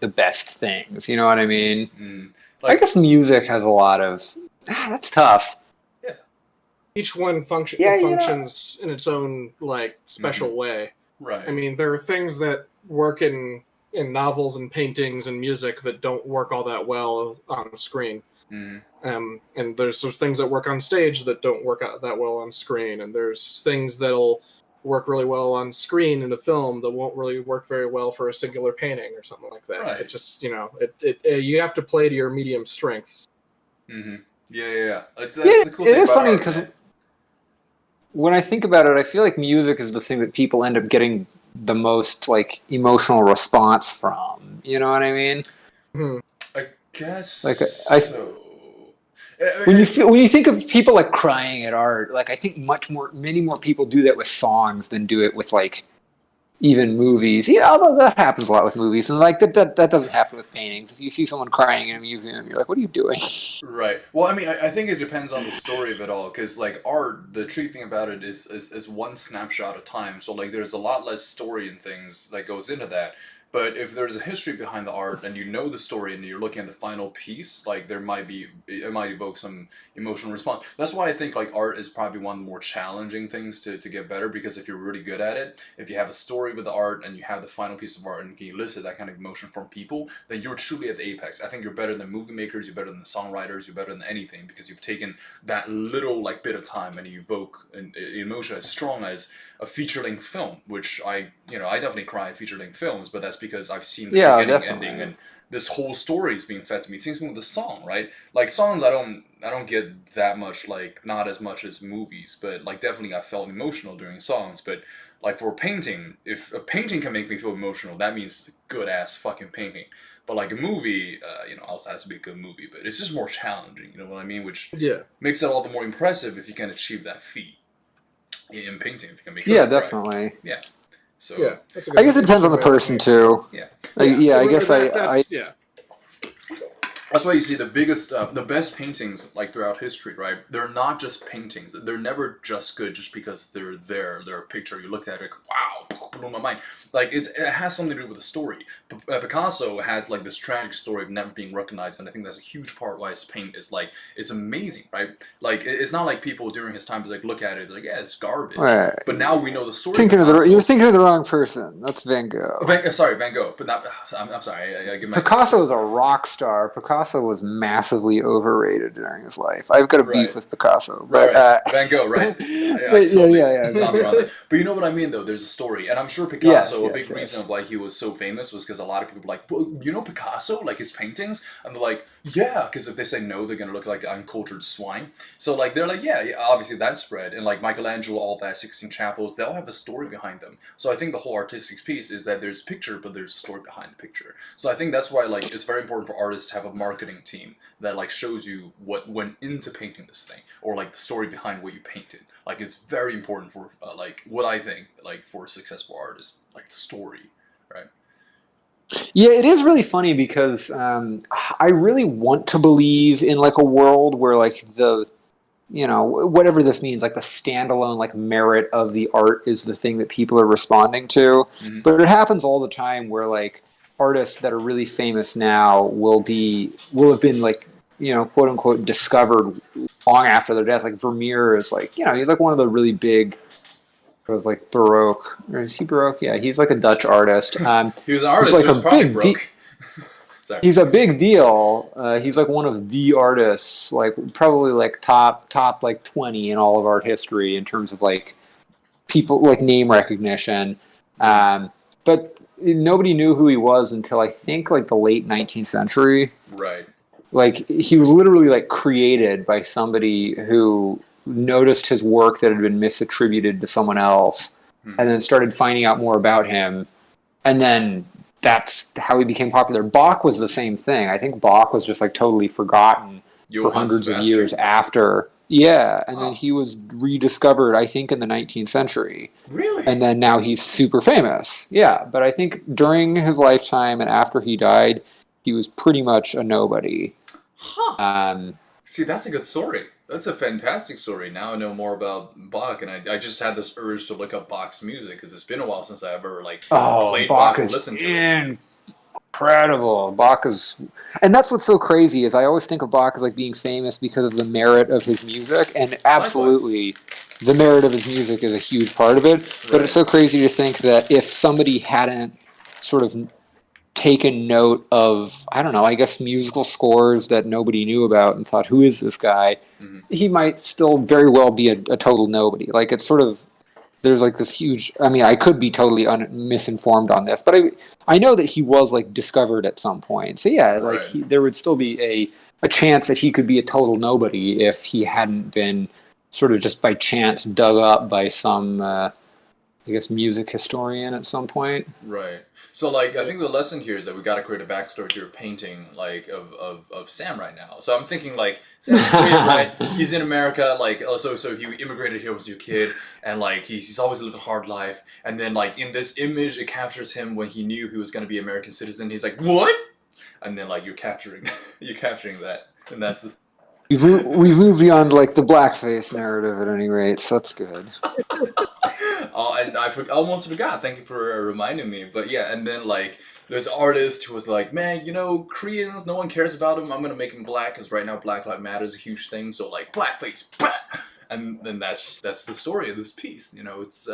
the best things. You know what I mean? I guess music has a lot of. That's tough.
Yeah.
Each one functions in its own like special way.
Right.
I mean, there are things that work in novels and paintings and music that don't work all that well on the screen. And there's things that work on stage that don't work out that well on screen, and there's things that'll work really well on screen in a film that won't really work very well for a singular painting or something like that.
Right.
It's just, you have to play to your medium strengths.
Yeah. That's the cool thing.
It is funny
art,
because
man.
When I think about it, I feel like music is the thing that people end up getting the most like emotional response from. You know what I mean?
I guess.
Like
so.
When you think of people like crying at art, like I think many more people do that with songs than do it with like even movies. Yeah, although that happens a lot with movies, and like that doesn't happen with paintings. If you see someone crying in a museum, you're like, what are you doing?
Right. Well, I mean, I think it depends on the story of it all, because like art, the tricky thing about it is one snapshot at a time. So like, there's a lot less story and things that goes into that. But if there's a history behind the art and you know the story and you're looking at the final piece, like it might evoke some emotional response. That's why I think like art is probably one of the more challenging things to get better, because if you're really good at it, if you have a story with the art and you have the final piece of art and can elicit that kind of emotion from people, then you're truly at the apex. I think you're better than movie makers, you're better than the songwriters, you're better than anything, because you've taken that little like bit of time and you evoke an emotion as strong as a feature-length film, which I definitely cry at feature-length films, but that's because I've seen the beginning,
definitely.
ending, and this whole story is being fed to me. Same thing with the song, right? Like songs, I don't get that much, like not as much as movies, but like definitely I felt emotional during songs. But like for painting, if a painting can make me feel emotional, that means good ass fucking painting. But like a movie, also has to be a good movie, but it's just more challenging. You know what I mean? Which makes it all the more impressive if you can achieve that feat in painting. If you can make
definitely.
Right. Yeah. So
I guess it depends on the person too.
Yeah.
I guess
That's why you see the best paintings like throughout history, right? They're not just paintings. They're never just good just because they're there. They're a picture. You looked at it, wow, blew my mind. Like it has something to do with the story. Picasso has like this tragic story of never being recognized, and I think that's a huge part why his paint is like it's amazing, right? Like it's not like people during his time was like look at it like it's garbage.
Right.
But now we know the story.
You're thinking of the wrong person. That's Van Gogh.
Van Gogh, but not. I'm sorry.
Picasso is a rock star. Picasso was massively overrated during his life. I've got a beef with Picasso, but
right. Van Gogh, right?
Yeah.
But you know what I mean, though. There's a story, and I'm sure Picasso. A big reason of why he was so famous was because a lot of people were like, well, you know Picasso, like his paintings, and they're like, yeah, because if they say no, they're gonna look like uncultured swine. So like they're like, yeah, obviously that spread, and like Michelangelo, all that 16 chapels, they all have a story behind them. So I think the whole artistic piece is that there's a picture, but there's a story behind the picture. So I think that's why like it's very important for artists to have a marketing team that like shows you what went into painting this thing, or like the story behind what you painted. Like it's very important for like what I think like for a successful artist, like the story, right?
Yeah, it is really funny because I really want to believe in like a world where like the, whatever this means, like the standalone like merit of the art is the thing that people are responding to. Mm-hmm. But it happens all the time where like artists that are really famous now will have been like, quote unquote discovered long after their death. Like Vermeer is like, he's like one of the really big It was like Baroque. Or is he Baroque? Yeah, he's like a Dutch artist.
He was an artist,
like
so it's probably broke.
He's a big deal. He's like one of the artists, like probably like top like 20 in all of art history in terms of like people like name recognition. But nobody knew who he was until I think like the late 19th century.
Right.
Like he was literally like created by somebody who noticed his work that had been misattributed to someone else, and then started finding out more about him, and then that's how he became popular. Bach was the same thing. I think Bach was just like totally forgotten for hundreds of years after. Yeah, and then he was rediscovered, I think, in the 19th century.
Really?
And then now he's super famous. Yeah, but I think during his lifetime and after he died, he was pretty much a nobody.
Huh. See, that's a good story. That's a fantastic story. Now I know more about Bach, and I just had this urge to look up Bach's music because it's been a while since I ever played Bach or listened to it.
Incredible. Bach is, and that's what's so crazy is I always think of Bach as like being famous because of the merit of his music, and absolutely, the merit of his music is a huge part of it. Right. But it's so crazy to think that if somebody hadn't sort of taken note of, I don't know, I guess musical scores that nobody knew about and thought, who is this guy? He might still very well be a total nobody. Like it's sort of, there's like this huge, I mean, I could be totally misinformed on this, but I know that he was like discovered at some point. So yeah, like there would still be a chance that he could be a total nobody if he hadn't been sort of just by chance dug up by some, I guess, music historian at some point.
Right. So, like, I think the lesson here is that we got to create a backstory to your painting, like, of Sam right now. So I'm thinking, like, Sam's Korean, right? He's in America, like, also, so he immigrated here as a kid, and, like, he's always lived a hard life. And then, like, in this image, it captures him when he knew he was going to be an American citizen. He's like, what? And then, like, you're capturing that. And that's the...
We've moved beyond, like, the blackface narrative at any rate, so that's good.
And I almost forgot. Thank you for reminding me. But yeah, and then like there's an artist who was like, man, Koreans, no one cares about them. I'm gonna make them black because right now Black Lives Matter is a huge thing. So like blackface, and then that's the story of this piece. It's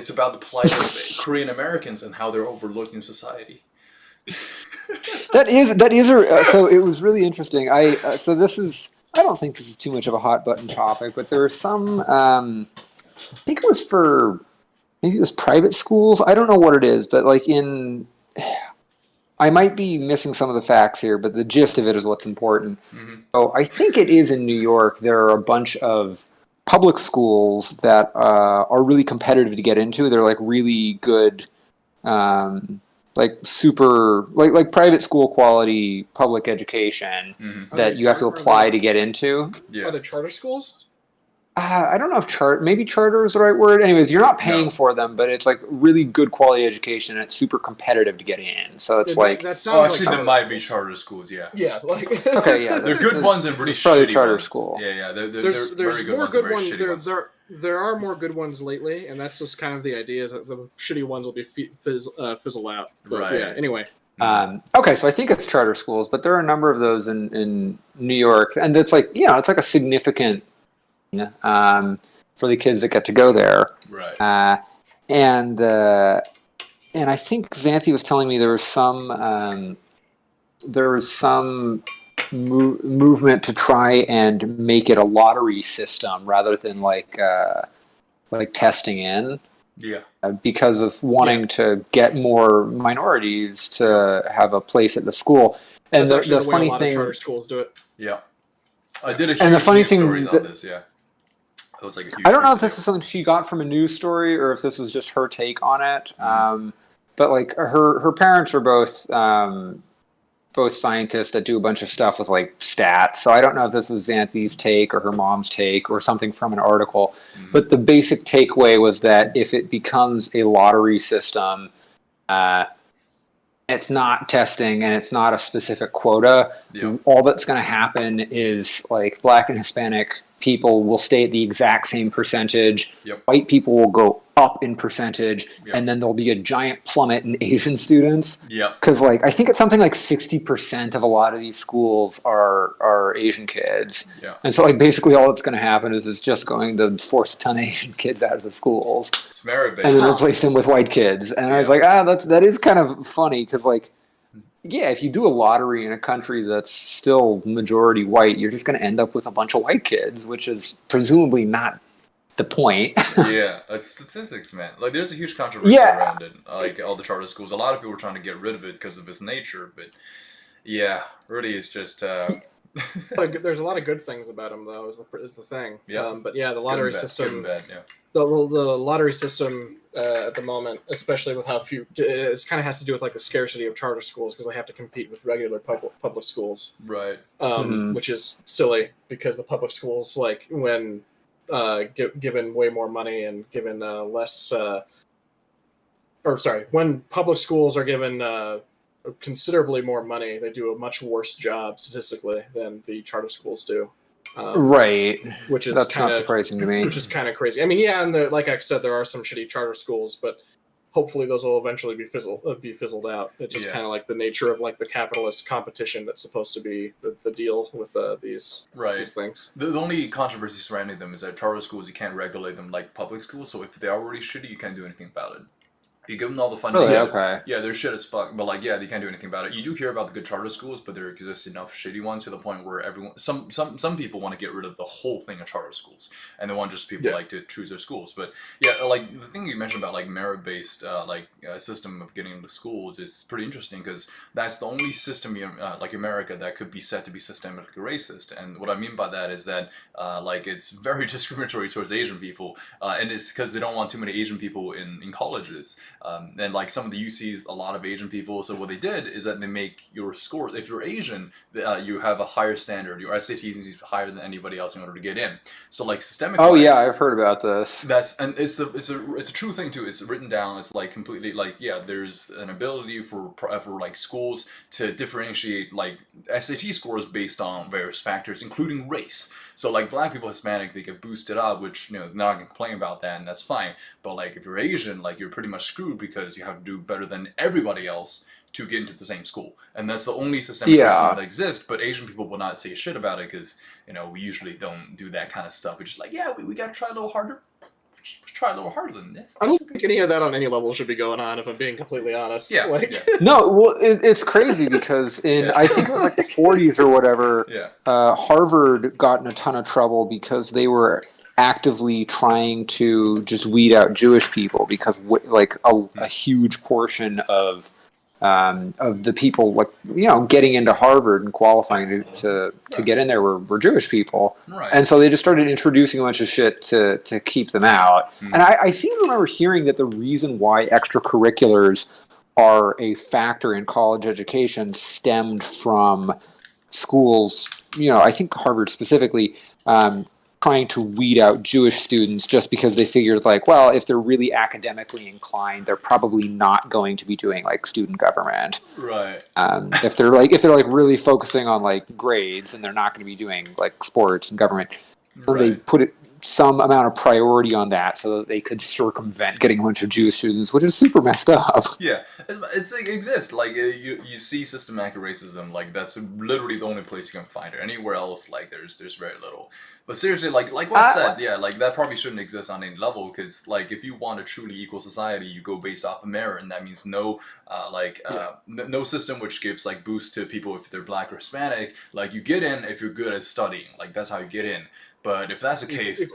about the plight of Korean Americans and how they're overlooked in society.
That is so it was really interesting. I don't think this is too much of a hot button topic, but there are some. I think it was maybe it was private schools. I don't know what it is, but like I might be missing some of the facts here, but the gist of it is what's important. So I think it is in New York. There are a bunch of public schools that are really competitive to get into. They're like really good, like super, like private school quality public education that you have to apply to get into.
Are there charter schools?
I don't know if maybe charter is the right word. Anyways, you're not paying for them, but it's like really good quality education and it's super competitive to get in. So it's
that sounds
actually there might be charter schools, yeah.
Yeah, like
okay, yeah.
They're good ones and really
probably
shitty
charter
ones.
school.
Yeah, they're
there's
very good
more
ones
good
and very
ones.
shitty ones.
There are more good ones lately, and that's just kind of the idea is that the shitty ones will be fizzle out. But,
right.
Yeah. Anyway.
Okay, so I think it's charter schools, but there are a number of those in New York, and it's like it's like a significant for the kids that get to go there.
Right.
And I think Xanthi was telling me there was some movement to try and make it a lottery system rather than like testing in.
Yeah.
Because of wanting to get more minorities to have a place at the school. And the funny thing,
charter schools do it.
Yeah. I did a huge
and the funny thing
stories on this, yeah. It was like a huge
I don't know if this is something she got from a news story or if this was just her take on it. But like her parents are both scientists that do a bunch of stuff with like stats. So I don't know if this was Xanthi's take or her mom's take or something from an article. But the basic takeaway was that if it becomes a lottery system, it's not testing and it's not a specific quota. All that's going to happen is like Black and Hispanic people will stay at the exact same percentage.
Yep.
White people will go up in percentage,
Yep.
and then there'll be a giant plummet in Asian students.
Yep.
Because like I think it's something like 60% of a lot of these schools are Asian kids.
Yeah.
And so like basically all that's going to happen is it's just going to force a ton of Asian kids out of the schools.
It's merit-based.
And then replace them with white kids. And I was like, that is kind of funny because like, yeah, if you do a lottery in a country that's still majority white, you're just going to end up with a bunch of white kids, which is presumably not the point.
Yeah, it's statistics, man. Like, there's a huge controversy around it. Like, all the charter schools. A lot of people are trying to get rid of it because of its nature, but yeah, really, it's just...
There's a lot of good things about them, though, is the thing.
Yeah.
But yeah, the lottery system...
Bad, yeah.
The lottery system at the moment, especially with how few... It kind of has to do with, like, the scarcity of charter schools, because they have to compete with regular public schools.
Right.
Which is silly, because the public schools, like, when... given way more money and given when public schools are given considerably more money, they do a much worse job statistically than the charter schools do.
Right.
Which is
that's not surprising to me.
Which is kind of crazy. I mean, yeah, and like I said, there are some shitty charter schools, but hopefully those will eventually be fizzled out. It's just kind of like the nature of like the capitalist competition that's supposed to be the deal with these things.
The only controversy surrounding them is that charter schools, you can't regulate them like public schools, so if they're already shitty, you can't do anything about it. You give them all the funding.
Really? Okay.
Yeah, they're shit as fuck, but like, yeah, they can't do anything about it. You do hear about the good charter schools, but there exists enough shitty ones to the point where some people want to get rid of the whole thing of charter schools, and they want just people like to choose their schools. But yeah, like the thing you mentioned about like merit-based system of getting into schools is pretty interesting because that's the only system like America that could be said to be systemically racist. And what I mean by that is that like it's very discriminatory towards Asian people, and it's because they don't want too many Asian people in colleges. And like some of the UCs, a lot of Asian people. So what they did is that they make your scores. If you're Asian, you have a higher standard. Your SATs is higher than anybody else in order to get in. So like systemic.
Oh yeah, I've heard about this.
It's a true thing too. It's written down. It's like completely like there's an ability for like schools to differentiate like SAT scores based on various factors, including race. So like black people, Hispanic, they get boosted up, which they're not gonna complain about that, and that's fine. But like if you're Asian, like you're pretty much screwed because you have to do better than everybody else to get into the same school, and that's the only systemic racism that exists. But Asian people will not say shit about it because we usually don't do that kind of stuff. We're just like, we gotta try a little harder. Just try a little harder than this.
I don't think any of that on any level should be going on, if I'm being completely honest.
Yeah.
No, well, it's crazy because I think it was like the 40s or whatever, Harvard got in a ton of trouble because they were actively trying to just weed out Jewish people because like a huge portion of the people like getting into Harvard and qualifying to get in there were Jewish people, and so they just started introducing a bunch of shit to keep them out. And I seem to remember hearing that the reason why extracurriculars are a factor in college education stemmed from schools. I think Harvard specifically. Trying to weed out Jewish students just because they figured like, well, if they're really academically inclined, they're probably not going to be doing like student government.
Right.
If they're like really focusing on like grades and they're not going to be doing like sports and government, they put some amount of priority on that so that they could circumvent getting a bunch of Jewish students, which is super messed up.
Yeah, it's like, it exists. Like you see systematic racism. Like that's literally the only place you can find it. Anywhere else, like there's very little. But seriously, like what I said, like that probably shouldn't exist on any level because like if you want a truly equal society, you go based off of merit, and that means no system which gives like boost to people if they're black or Hispanic. Like you get in if you're good at studying. Like that's how you get in. But if that's the case,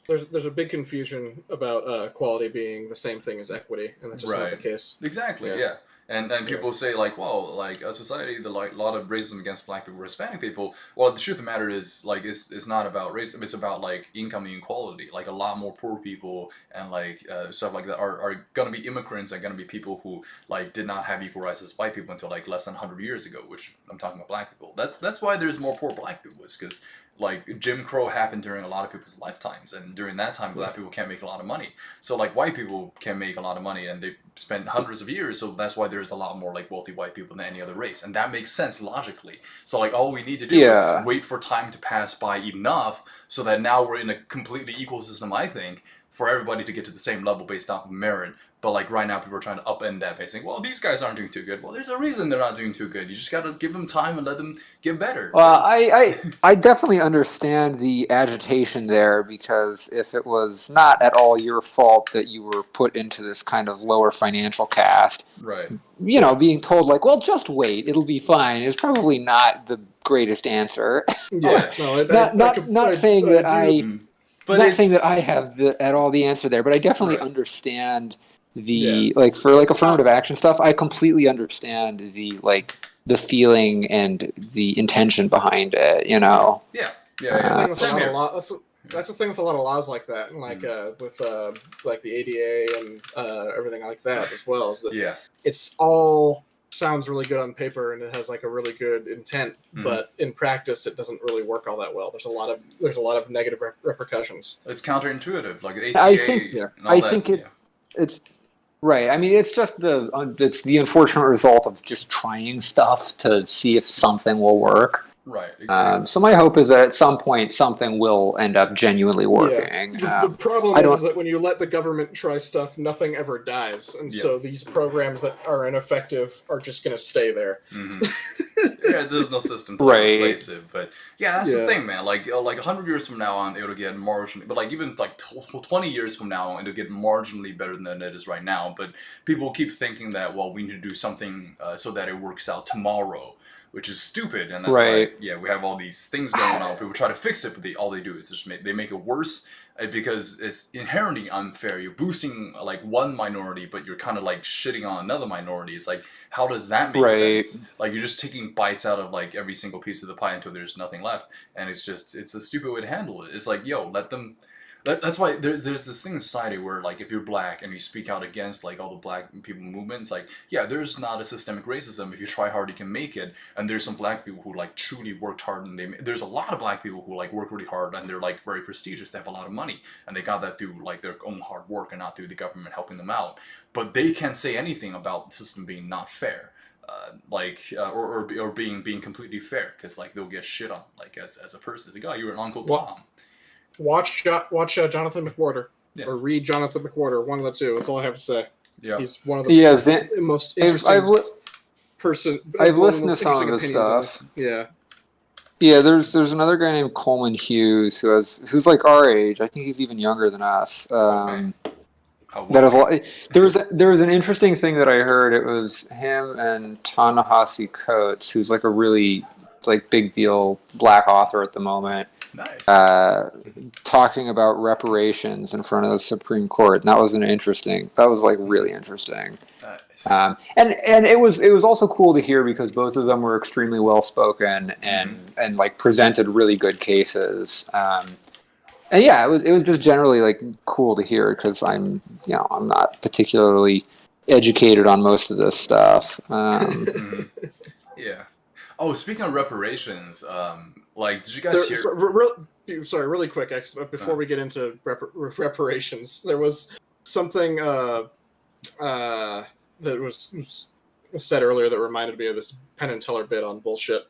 there's a big confusion about equality being the same thing as equity, and that's just not the case.
Exactly, yeah. And people say like, well, like a society, a lot of racism against black people or Hispanic people. Well, the truth of the matter is like it's not about racism. It's about like income inequality. Like a lot more poor people and like stuff like that are gonna be immigrants and gonna be people who like did not have equal rights as white people until like less than 100 years ago. Which I'm talking about black people. That's why there's more poor black people. It's because like Jim Crow happened during a lot of people's lifetimes, and during that time, black people can't make a lot of money. So like white people can make a lot of money, and they spent hundreds of years. So that's why there's a lot more like wealthy white people than any other race, and that makes sense logically. So like all we need to do is wait for time to pass by enough, so that now we're in a completely equal system. I think for everybody to get to the same level based off of merit. But like right now, people are trying to upend that by saying, "Well, these guys aren't doing too good." Well, there's a reason they're not doing too good. You just got to give them time and let them get better.
Well, I definitely understand the agitation there, because if it was not at all your fault that you were put into this kind of lower financial caste,
right?
You know, being told like, "Well, just wait, it'll be fine," is probably not the greatest answer.
Yeah,
not saying that I have at all the answer there, but I definitely understand like for like affirmative action stuff. I completely understand the feeling and the intention behind it. You know.
Yeah.
That's the thing with a lot of laws like that, and like with like the ADA and everything like that as well. Is that it's all sounds really good on paper and it has like a really good intent, but in practice it doesn't really work all that well. There's a lot of negative repercussions.
It's counterintuitive, like the ACA.
I think it's right. I mean, it's just the unfortunate result of just trying stuff to see if something will work.
Right. Exactly.
So my hope is that at some point something will end up genuinely working.
The problem is that when you let the government try stuff, nothing ever dies, and so these programs that are ineffective are just going to stay there.
There's no system to replace it. But that's the thing, man. Like 100 years from now on, it'll get marginally, but like even like 20 years from now, it'll get marginally better than it is right now. But people keep thinking that we need to do something so that it works out tomorrow, which is stupid, and that's why we have all these things going on. People try to fix it, but all they do is just make it worse because it's inherently unfair. You're boosting like one minority, but you're kind of like shitting on another minority. It's like, how does that make sense? Like you're just taking bites out of like every single piece of the pie until there's nothing left, and it's a stupid way to handle it. It's like, let them. That's why there's this thing in society where, like, if you're black and you speak out against, like, all the black people movements, like, there's not a systemic racism. If you try hard, you can make it. And there's some black people who, like, truly worked hard, and there's a lot of black people who, like, work really hard, and they're, like, very prestigious. They have a lot of money, and they got that through, like, their own hard work and not through the government helping them out. But they can't say anything about the system being not fair. Or being completely fair, because, like, they'll get shit on, like, as a person. It's like, you were an Uncle Tom.
Watch Jonathan McWhorter, or read Jonathan McWhorter. One of the two. That's all I have to say. Yeah, he's one of the most interesting person.
I've listened to some of his stuff. Yeah, there's another guy named Coleman Hughes who's like our age. I think he's even younger than us. There was an interesting thing that I heard. It was him and Ta-Nehisi Coates, who's like a really like big deal black author at the moment.
Nice.
Talking about reparations in front of the Supreme Court, and that was like really interesting.
Nice.
And it was also cool to hear because both of them were extremely well spoken and like presented really good cases. And it was just generally like cool to hear because I'm not particularly educated on most of this stuff.
Yeah. Oh, speaking of reparations, like, did you guys hear?
Sorry, really quick, before we get into reparations, there was something that was said earlier that reminded me of this Penn and Teller bit on bullshit.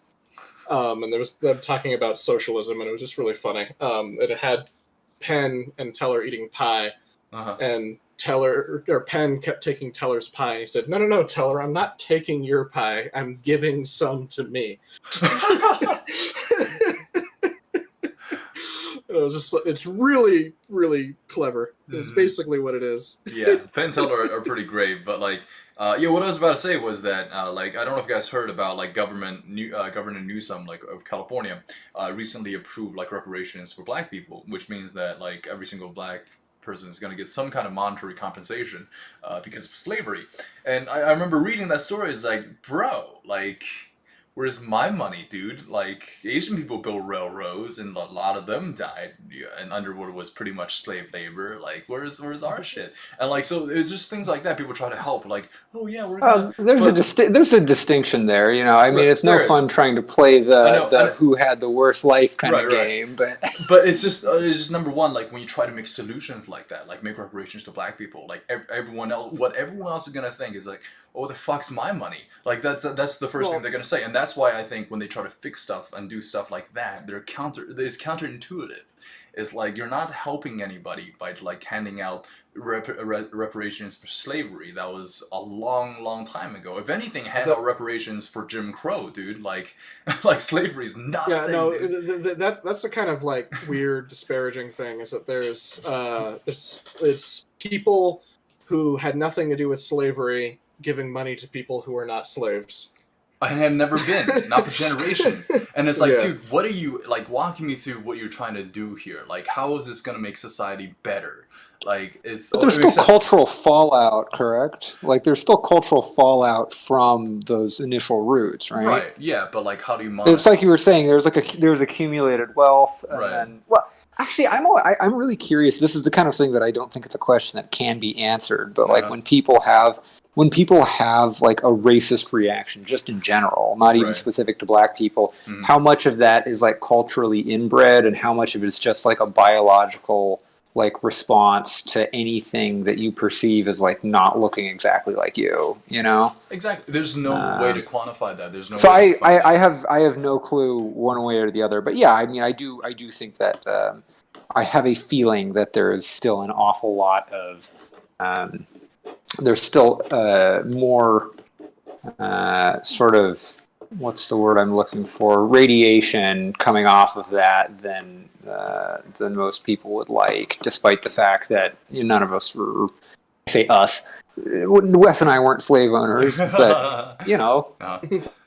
And there was them talking about socialism, and it was just really funny. And it had Penn and Teller eating pie, and Penn kept taking Teller's pie, and he said, "No, Teller, I'm not taking your pie. I'm giving some to me." It's really, really clever. It's basically what it is.
Yeah, Penn and Teller are pretty great, but like, what I was about to say was that, like, I don't know if you guys heard about, like, Governor Newsom, like, of California, recently approved, like, reparations for black people, which means that, like, every single black person is going to get some kind of monetary compensation because of slavery. And I remember reading that story. It's like, bro, like, Where's my money, dude? Like, Asian people built railroads, and a lot of them died, and under what was pretty much slave labor. Like, where's our shit? And like, so it's just things like that. People try to help, like, oh yeah, we're gonna, but
There's a distinction there, you know. I mean, it's no
there is.
fun trying to play
I know,
the who had the worst life kind
right,
of
right.
game, but
But it's just number one, like when you try to make solutions like that, like make reparations to black people, like everyone else, what everyone else is gonna think is like, oh, the fuck's my money? Like that's the first thing they're gonna say, and that's why I think when they try to fix stuff and do stuff like that, it's counterintuitive. It's like you're not helping anybody by like handing out reparations for slavery. That was a long time ago. If anything, hand out reparations for Jim Crow, dude. Like like slavery's nothing.
Yeah, no, that's the kind of like weird, disparaging thing. Is that there's it's people who had nothing to do with slavery giving money to people who are not slaves.
I have never been, not for generations. And it's like,
Yeah.
dude, what are you, like, walking me through what you're trying to do here? Like, how is this going to make society better? Like,
but there's still cultural fallout, correct? Like, there's still cultural fallout from those initial roots, right?
Right, yeah, but like, how do you monetize?
It's like you were saying, there's accumulated wealth, and
Right.
then, well, actually, I'm really curious. This is the kind of thing that I don't think it's a question that can be answered, but like when people have like a racist reaction, just in general, not even
Right.
specific to black people,
Mhm.
how much of that is like culturally inbred, and how much of it is just like a biological like response to anything that you perceive as like not looking exactly like you know?
Exactly. There's no way to quantify that. There's no
So
way to quantify that.
I have no clue one way or the other, but yeah, I mean, I do think that I have a feeling that there is still an awful lot of there's still more sort of, what's the word I'm looking for, radiation coming off of that than most people would like, despite the fact that none of us were, I say us, Wes and I weren't slave owners, but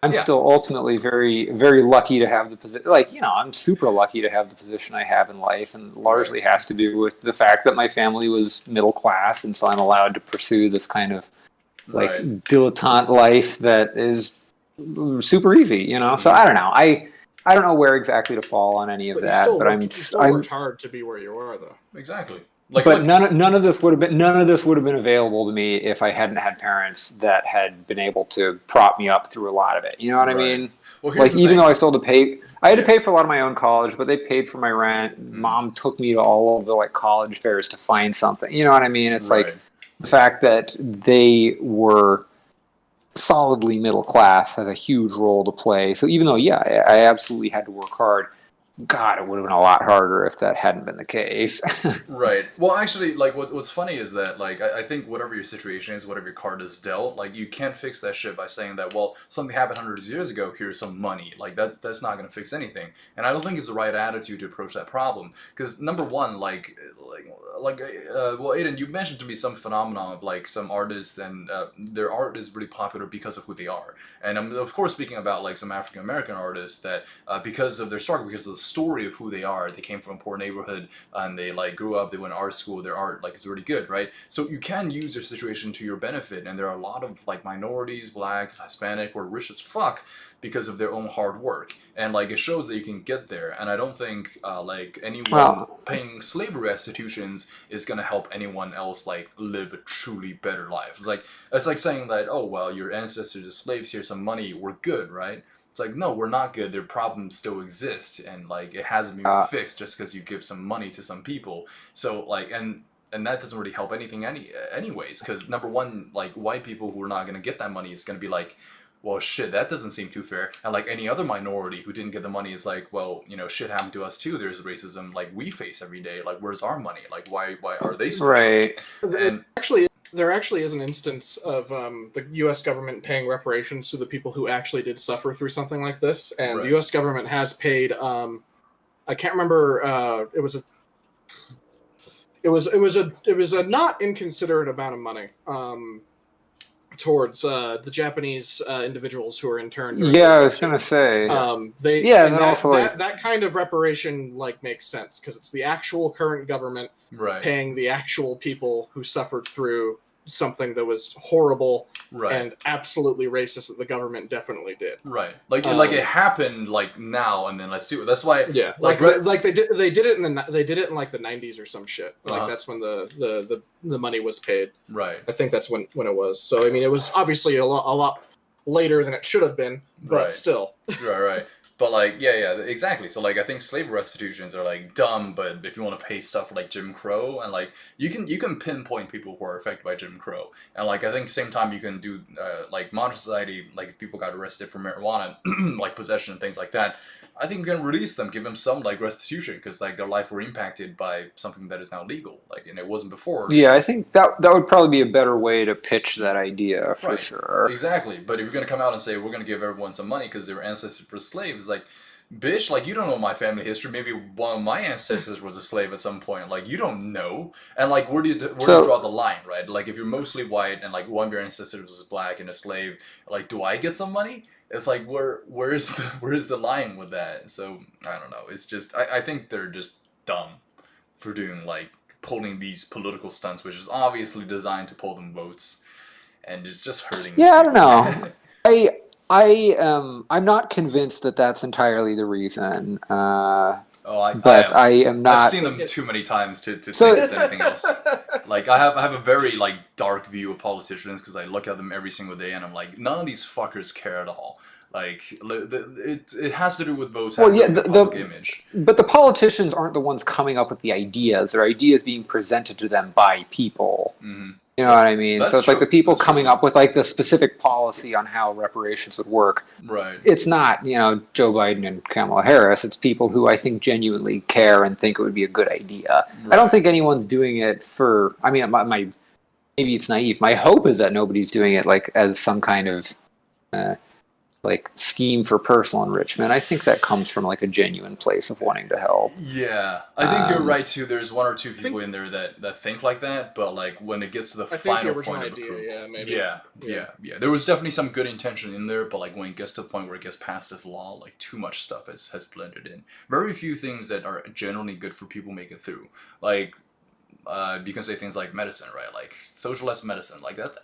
I'm still ultimately very, very lucky to have the position. Like, I'm super lucky to have the position I have in life, and largely has to do with the fact that my family was middle class, and so I'm allowed to pursue this kind of like dilettante life that is super easy. So I don't know. I don't know where exactly to fall on any of that, but
you still worked hard to be where you are, though.
Exactly.
But none of this would have been available to me if I hadn't had parents that had been able to prop me up through a lot of it. You know what I mean?
Well,
like, even though I still had to pay, I had to pay for a lot of my own college, but they paid for my rent. Mom took me to all of the like college fairs to find something. You know what I mean? It's like the fact that they were solidly middle class has a huge role to play. So even though, I absolutely had to work hard, God, it would have been a lot harder if that hadn't been the case.
Right. Well, actually, like, what's funny is that, like, I think whatever your situation is, whatever your card is dealt, like, you can't fix that shit by saying that, well, something happened hundreds of years ago, here's some money. Like, that's not going to fix anything. And I don't think it's the right attitude to approach that problem. Because, number one, well, Aiden, you mentioned to me some phenomenon of, like, some artists, and their art is really popular because of who they are. And I'm, of course, speaking about, like, some African-American artists that, because of their struggle, because of the story of who they are, they came from a poor neighborhood, and they like grew up, they went to art school, their art like is really good, right? So you can use your situation to your benefit, and there are a lot of like minorities, black, Hispanic, or rich as fuck because of their own hard work, and like it shows that you can get there. And I don't think like anyone paying slavery restitutions is gonna help anyone else like live a truly better life. It's like saying that, oh well, your ancestors are slaves, here's some money, we're good, right? It's like, no, we're not good. Their problems still exist, and like it hasn't been fixed just because you give some money to some people. So like, and that doesn't really help anything anyways. Because number one, like white people who are not gonna get that money is gonna be like, well, shit, that doesn't seem too fair. And like any other minority who didn't get the money is like, well, shit happened to us too. There's racism like we face every day. Like, where's our money? Like, why are they so
right?
And
there actually is an instance of the U.S. government paying reparations to the people who actually did suffer through something like this, and the U.S. government has paid. I can't remember. It was a not inconsiderate amount of money towards the Japanese individuals who were interned.
I was gonna say.
That kind of reparation like makes sense because it's the actual current government paying the actual people who suffered through something that was horrible
Right.
and absolutely racist that the government definitely did.
Right. Like it happened like now and then let's do it. That's why.
Yeah. Like they did it in like the 90s or some shit. Like that's when the money was paid.
Right.
I think that's when it was. So I mean, it was obviously a lot later than it should have been, but still.
Right. But like, yeah, exactly. So like, I think slave restitutions are like dumb, but if you want to pay stuff for like Jim Crow, and like you can pinpoint people who are affected by Jim Crow, and like I think same time you can do like modern society, like if people got arrested for marijuana, like possession and things like that. I think you can release them, give them some like restitution because like their life were impacted by something that is now legal, like and it wasn't before.
Yeah, I think that would probably be a better way to pitch that idea for sure.
Exactly, but if you're gonna come out and say we're gonna give everyone some money because their ancestors were slaves, like, bitch, like you don't know my family history. Maybe one of my ancestors was a slave at some point. Like you don't know, and like where do you draw the line, right? Like if you're mostly white and like one of your ancestors was black and a slave, like do I get some money? It's like where is the line with that? So I don't know. It's just I think they're just dumb for doing like pulling these political stunts, which is obviously designed to pull them votes, and is just hurting.
Yeah, I don't know. I'm not convinced that that's entirely the reason. I am not.
I've seen them too many times to think it's anything else. Like I have a very like dark view of politicians because I look at them every single day and I'm like, none of these fuckers care at all. Like it has to do with votes. Well, yeah, the public image.
But the politicians aren't the ones coming up with the ideas. Their ideas being presented to them by people. Mm-hmm. You know what I mean? So it's like the people coming up with like the specific policy on how reparations would work.
Right.
It's not, Joe Biden and Kamala Harris. It's people who I think genuinely care and think it would be a good idea. Right. I don't think anyone's doing it for, I mean, maybe it's naive. My hope is that nobody's doing it like as some kind of like scheme for personal enrichment. I think that comes from like a genuine place of wanting to help.
Yeah, I think you're right too. There's one or two people in there that think like that, but like when it gets to the final point of approval, yeah. There was definitely some good intention in there, but like when it gets to the point where it gets passed as law, like too much stuff has blended in. Very few things that are generally good for people make it through. Like you can say things like medicine, right? Like socialist medicine, like that.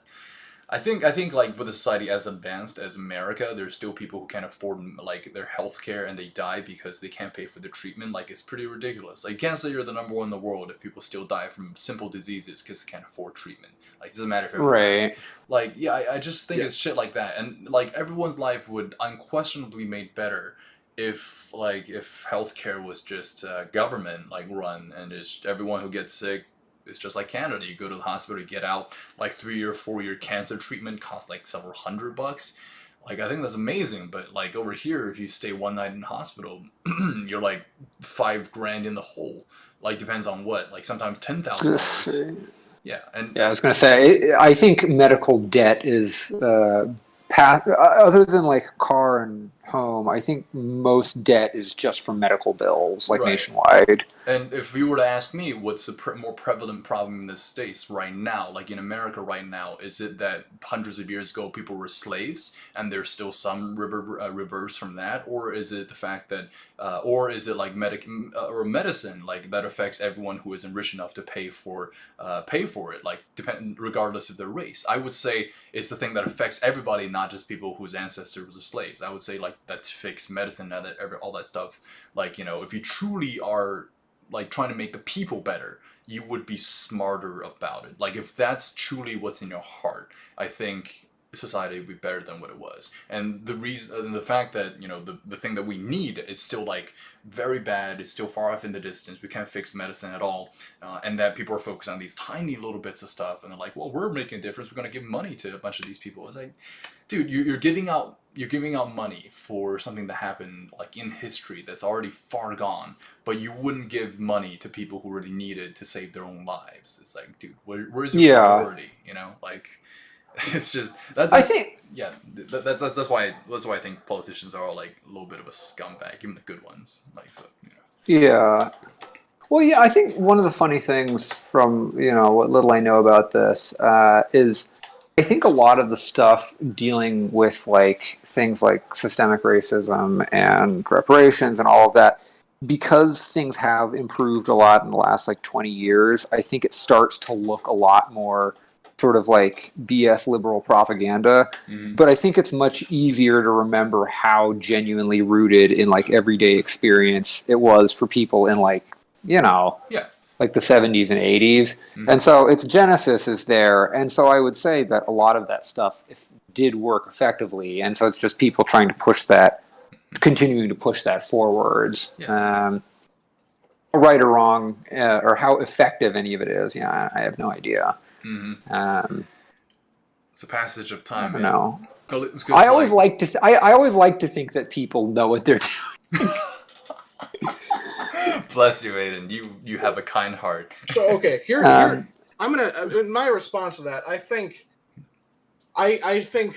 I think like with a society as advanced as America, there's still people who can't afford like their health care and they die because they can't pay for the treatment. Like it's pretty ridiculous. Like you can't say you're the number one in the world if people still die from simple diseases because they can't afford treatment. Like it doesn't matter if everyone dies. Like I just think it's shit like that, and like everyone's life would unquestionably be made better if healthcare was just government like run and just everyone who gets sick. It's just like Canada. You go to the hospital, you get out, like 3 or 4 year cancer treatment costs like several $100. Like, I think that's amazing. But like over here, if you stay one night in hospital, you're like $5,000 in the hole. Like, depends on what. Like sometimes $10,000. Yeah. I
was gonna say, I think medical debt is other than like car and home, I think most debt is just from medical bills, like nationwide.
And if you were to ask me, what's the more prevalent problem in the States right now, like in America right now, is it that hundreds of years ago people were slaves and there's still some reverse from that? Or is it the fact that, or is it like medicine, like that affects everyone who isn't rich enough to pay for it, like regardless of their race? I would say it's the thing that affects everybody, not just people whose ancestors were slaves. I would say like that's fixed medicine, all that stuff. Like, if you truly are like trying to make the people better, you would be smarter about it. Like if that's truly what's in your heart, I think society would be better than what it was. And the reason, the fact that the thing that we need is still like very bad, it's still far off in the distance, we can't fix medicine at all, and that people are focused on these tiny little bits of stuff and they're like, well, we're making a difference, we're going to give money to a bunch of these people. It's like, dude, you're giving out money for something that happened like in history that's already far gone, but you wouldn't give money to people who really need it to save their own lives. It's like, dude, where is your priority? Like it's just that's why I think politicians are all like a little bit of a scumbag, even the good ones. Like
Yeah. Well, yeah, I think one of the funny things from what little I know about this is I think a lot of the stuff dealing with like things like systemic racism and reparations and all of that, because things have improved a lot in the last like 20 years, I think it starts to look a lot more sort of like BS liberal propaganda, but I think it's much easier to remember how genuinely rooted in like everyday experience it was for people in like, like the 70s and 80s. And so its genesis is there. And so I would say that a lot of that stuff did work effectively. And so it's just people trying to push that, continuing to push that forwards. Right or wrong, or how effective any of it is, I have no idea.
It's a passage of time.
I don't know. I always like to think that people know what they're doing.
Bless you, Aiden. You have a kind heart.
So okay, here I'm gonna. In my response to that, I think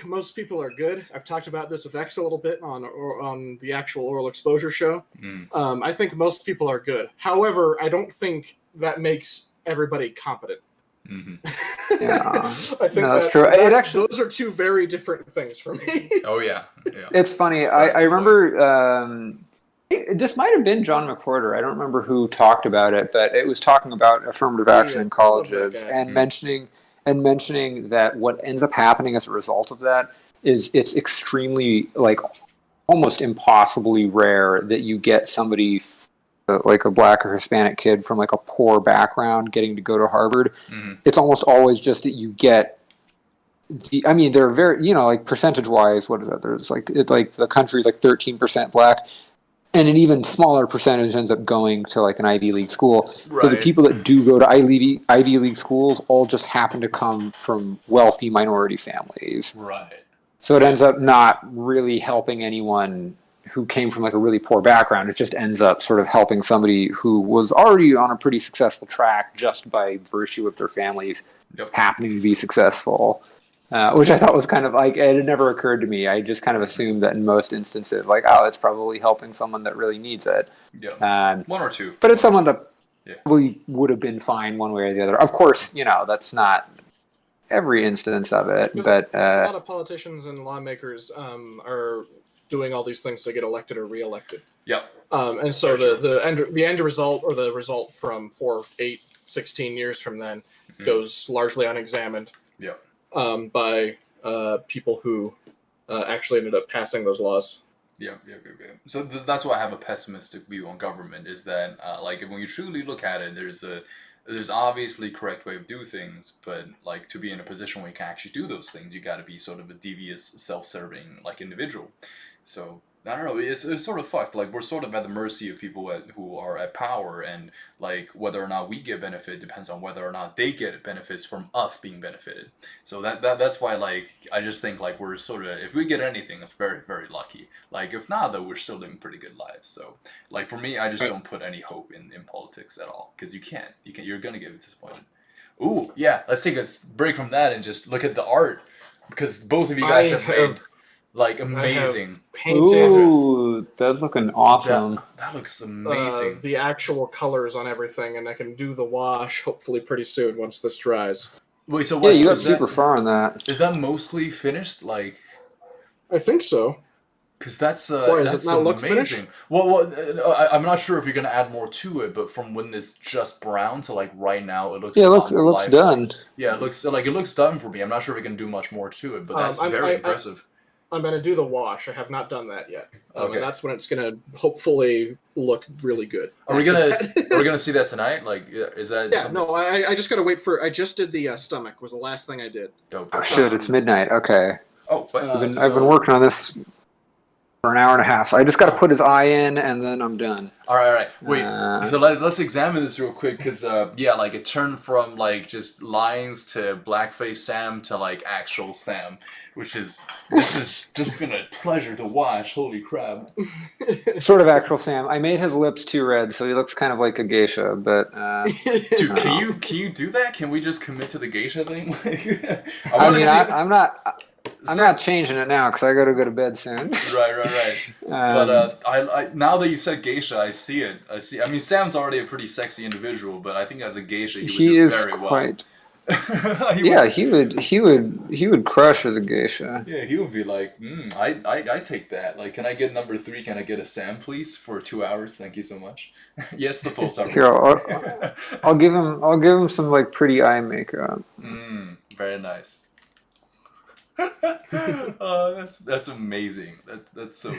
most people are good. I've talked about this with X a little bit on the actual oral exposure show. I think most people are good. However, I don't think that makes everybody competent. I think
that's true.
Those are two very different things for me.
Oh yeah.
It's funny. I remember this might have been John McWhorter. I don't remember who talked about it, but it was talking about affirmative action in colleges and mentioning that what ends up happening as a result of that is it's extremely, like, almost impossibly rare that you get somebody like a black or Hispanic kid from like a poor background getting to go to Harvard. It's almost always just that you get they're very, like percentage wise, what is that? There's like the country's like 13% black, and an even smaller percentage ends up going to like an Ivy League school. Right. So the people that do go to Ivy League schools all just happen to come from wealthy minority families.
Right.
So it ends up not really helping anyone who came from like a really poor background. It just ends up sort of helping somebody who was already on a pretty successful track just by virtue of their families happening to be successful. Which I thought was kind of like, it had never occurred to me. I just kind of assumed that in most instances, like, it's probably helping someone that really needs it.
One or two.
But it's someone that probably would have been fine one way or the other. Of course, that's not every instance of it. But
a lot of politicians and lawmakers are doing all these things to get elected or reelected. And so the end result, or the result from 4, 8, 16 years from then, goes largely unexamined. By people who actually ended up passing those laws.
So that's why I have a pessimistic view on government, is that like when you truly look at it, there's obviously correct way of doing things, but like to be in a position where you can actually do those things, you got to be sort of a devious, self-serving like individual. So I don't know, it's sort of fucked. Like, we're sort of at the mercy of people who are at power, and like whether or not we get benefit depends on whether or not they get benefits from us being benefited. So that's why, like, I just think like we're sort of, if we get anything, it's very, very lucky. Like, if not, though, we're still living pretty good lives. So like for me, I just don't put any hope in politics at all, because you're gonna get disappointed. Ooh, yeah, let's take a break from that and just look at the art, because both of you guys have made like amazing.
Ooh, that's looking awesome.
That looks amazing.
The actual colors on everything, and I can do the wash hopefully pretty soon once this dries.
Wait, so
you got super far on that.
Is that mostly finished? Like,
I think so.
Because that's
does it not look finished?
Well, I'm not sure if you're gonna add more to it, but from when it's just brown to like right now, it looks.
Yeah, it looks done.
Yeah, it looks done for me. I'm not sure if we can do much more to it, but that's very impressive.
I'm going to do the wash. I have not done that yet.
Okay.
And that's when it's going to hopefully look really good.
Are we gonna see that tonight? Like, is that?
Yeah, no. I just got to wait for. I just did the stomach. Was the last thing I did.
Dope.
Oh shit! It's midnight. Okay.
Oh, but
I've been working on this for an hour and a half. So I just got to put his eye in, and then I'm done.
All right. Wait. So let's examine this real quick, because like it turned from like just lines to blackface Sam to like actual Sam, this is just been a pleasure to watch. Holy crap!
Sort of actual Sam. I made his lips too red, so he looks kind of like a geisha. But
dude, can you do that? Can we just commit to the geisha thing?
I'm not changing it now because I gotta go to bed soon.
Right. But I now that you said geisha, I see it. I mean, Sam's already a pretty sexy individual, but I think as a geisha, he would do very well. He
would crush as a geisha.
Yeah, he would be like, I take that. Like, can I get number 3? Can I get a Sam, please, for 2 hours? Thank you so much. Yes, the full summary.
Here, I'll give him some like pretty eye makeup.
Very nice. That's amazing. That's so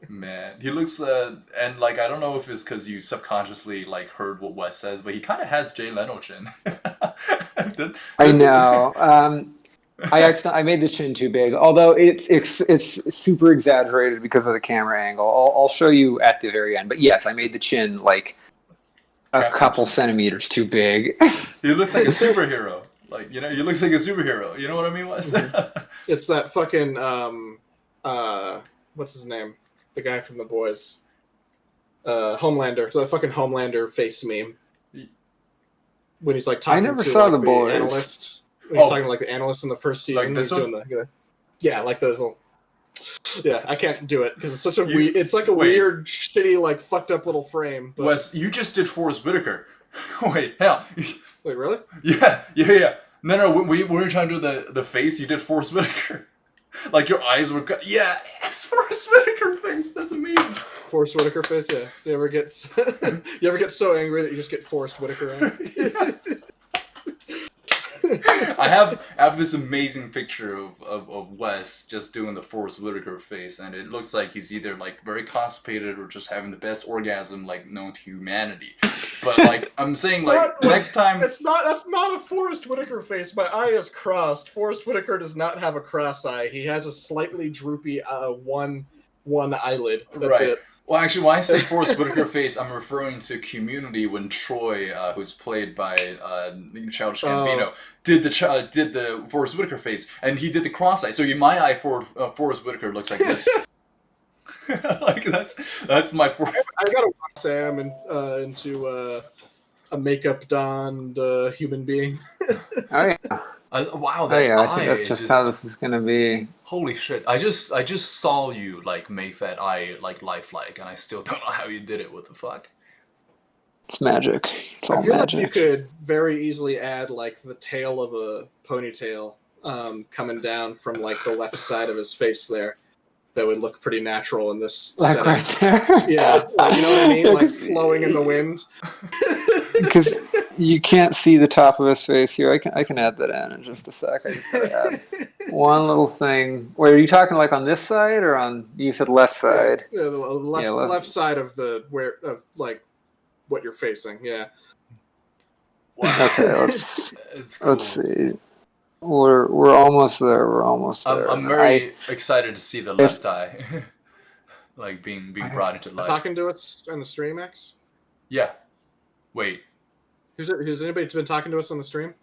man. He looks and like I don't know if it's because you subconsciously like heard what Wes says, but he kind of has Jay Leno chin.
I know. I made the chin too big, although it's super exaggerated because of the camera angle. I'll show you at the very end. But yes, I made the chin like a couple centimeters too big.
He looks like a superhero. Like, you know, he looks like a superhero. You know what I mean, Wes?
It's that fucking what's his name? The guy from The Boys. Homelander. It's that fucking Homelander face meme. When he's like talking
I never
to
saw
like,
The
the
Boys.
analyst. When he's talking to like the analyst in the first season.
Like this
he's
one?
doing yeah, like those little. Yeah, I can't do it because it's such a weird. It's like a weird, shitty, like fucked up little frame. But...
Wes, you just did Forrest Whitaker. Wait, hell.
Wait, really?
Yeah. No. When we were trying to do the face, you did Forrest Whitaker. Like your eyes were. Yeah, it's Forrest Whitaker face. That's amazing.
Forrest Whitaker face. Yeah. You ever get so angry that you just get Forrest Whitaker on?
I have this amazing picture of Wes just doing the Forrest Whitaker face, and it looks like he's either like very constipated or just having the best orgasm like known to humanity. But like I'm saying, like next time,
that's not a Forrest Whitaker face. My eye is crossed. Forrest Whitaker does not have a cross eye. He has a slightly droopy one eyelid. That's it.
Well, actually, when I say Forrest Whitaker face, I'm referring to Community when Troy, who's played by Childish Gambino, did the Forrest Whitaker face, and he did the cross eye. So my eye for Forrest Whitaker looks like this. Like that's my Forrest.
I gotta walk Sam into a makeup donned human being.
Oh yeah.
Wow, that
I
eye
think that's just how this is gonna be.
Holy shit! I just saw you like make that eye like lifelike, and I still don't know how you did it. What the fuck?
It's magic. It's all
I feel
magic.
like you could very easily add like the tail of a ponytail coming down from like the left side of his face there. That would look pretty natural in this
like
setting.
right there.
Yeah, like, you know what I mean? Like flowing in the wind.
Because you can't see the top of his face here. I can add that in just a sec. I just gotta add one little thing. Wait, are you talking like on this side or on? You said left side.
Yeah, the left side of like what you're facing. Yeah.
Wow.
Okay, let's see. We're almost there. We're almost there.
I'm very excited to see the left eye, like being brought into life.
Talking to us on the stream, X.
Yeah. Wait.
Has anybody been talking to us on the stream?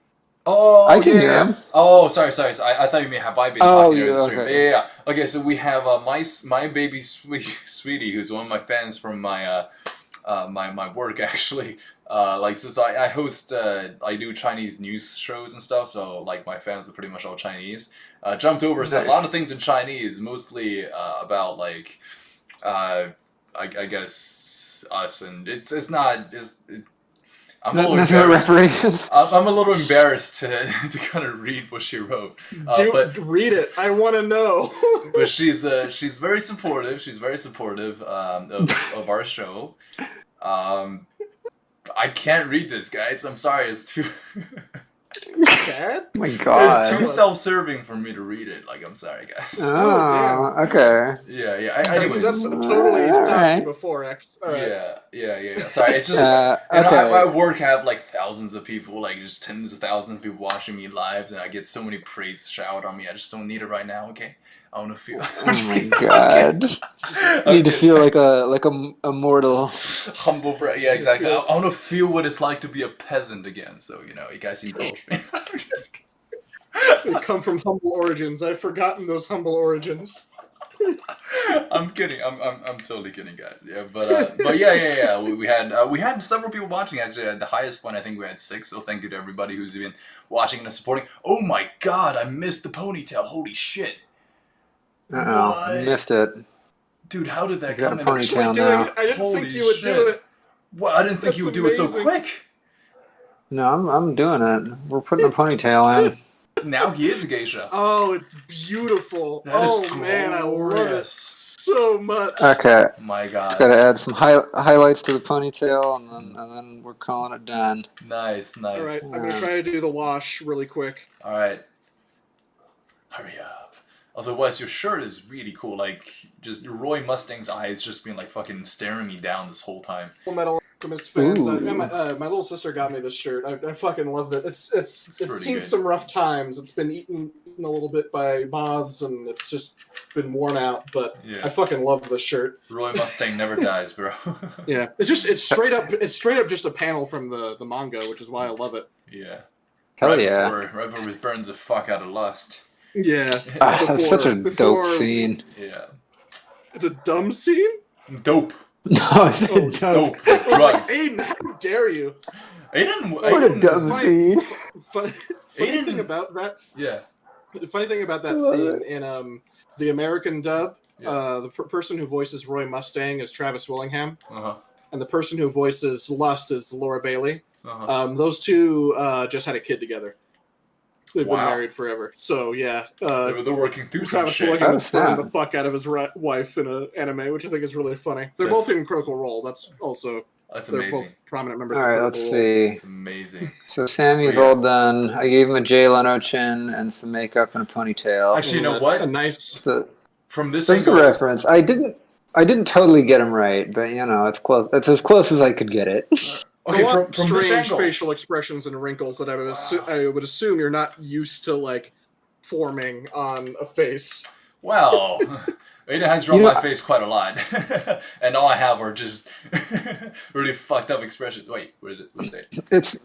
Oh,
I can hear him.
Oh, sorry. I thought you mean have I been talking to the stream?
Okay.
Yeah. Okay, so we have my baby sweetie, who's one of my fans from my my work actually. Like since I host I do Chinese news shows and stuff, so like my fans are pretty much all Chinese. Jumped over a lot of things in Chinese, mostly about like I guess us, and it's not. I'm a little embarrassed. I'm a little embarrassed to kind of read what she wrote. But
read it. I want to know.
But she's very supportive. She's very supportive of our show. I can't read this, guys. I'm sorry. It's too.
Bad?
Oh my god.
It's too self-serving for me to read it. Like, I'm sorry, guys.
Oh, okay.
Yeah.
Anyways, that's totally talked before, X. All right.
Yeah. Sorry, it's just
okay.
I work have like thousands of people, like just tens of thousands of people watching me live, and I get so many praise showered on me. I just don't need it right now. Okay, I want to feel.
Oh my god! You need to feel like a mortal,
humble. Yeah, exactly. I want to feel what it's like to be a peasant again. So you guys indulge me.
We come from humble origins. I've forgotten those humble origins.
I'm kidding. I'm totally kidding, guys. Yeah, but yeah. We had several people watching. Actually, at the highest point, I think we had 6. So thank you to everybody who's even watching and supporting. Oh my god, I missed the ponytail. Holy shit!
You missed it.
Dude, how did that
you
come
got a ponytail now.
I didn't think you would do it.
Well, I didn't think you would do it so quick.
No, I'm doing it. We're putting a ponytail in.
Now he is a geisha.
Oh, it's beautiful.
That is
man, I love it. so much.
Okay.
My God.
Just gotta add some highlights to the ponytail, and then we're calling it done.
Nice.
All right, I'm gonna try to do the wash really quick.
All right. Hurry up. Also, Wes, your shirt is really cool. Like, just Roy Mustang's eyes just been like fucking staring me down this whole time.
Full Metal Alchemist fans.
Ooh.
My little sister got me this shirt. I fucking love it. It's
pretty
seen
good.
some rough times. It's been eaten a little bit by moths, and it's just been worn out. But
Yeah.
I fucking love this shirt.
Roy Mustang never dies, bro.
Yeah, it's straight up just a panel from the manga, which is why I love it.
Yeah.
Hell
right
yeah.
Right before he burns the fuck out of Lust.
Yeah,
That's such a dope scene.
Yeah.
It's a dumb scene.
Dope.
No, it's a dope.
Dope. Like
I was like,
drugs.
Aiden, how dare you?
What a dumb scene.
Funny
Aiden-
thing about that.
Yeah.
The funny thing about that
Love
scene in the American dub,
Yeah.
the person who voices Roy Mustang is Travis Willingham,
Uh-huh.
and the person who voices Lust is Laura Bailey.
Uh-huh.
Those two just had a kid together. They've
Wow.
been married forever. So yeah,
They're working through some
Travis
shit.
Willingham
Oh,
is throwing
snap.
the fuck out of his wife in an anime, which I think is really funny. They're
That's-
both in Critical Role. That's also
That's
they're
amazing.
both prominent members.
All
of
right,
Critical
let's
Role.
see.
It's amazing.
So Sammy's
Oh, yeah.
all done. I gave him a Jay Leno chin and some makeup and a ponytail.
Actually, you know
A
what?
nice.
So,
From this
there's a
angle,
reference. I didn't totally get him right, but you know, it's close. It's as close as I could get it.
okay,
a lot
from this
strange
angle,
facial expressions and wrinkles that I would assume you're not used to like forming on a face.
well, Aiden has drawn
You know,
my face quite a lot, and all I have are just really fucked up expressions. Wait, where's it?
It's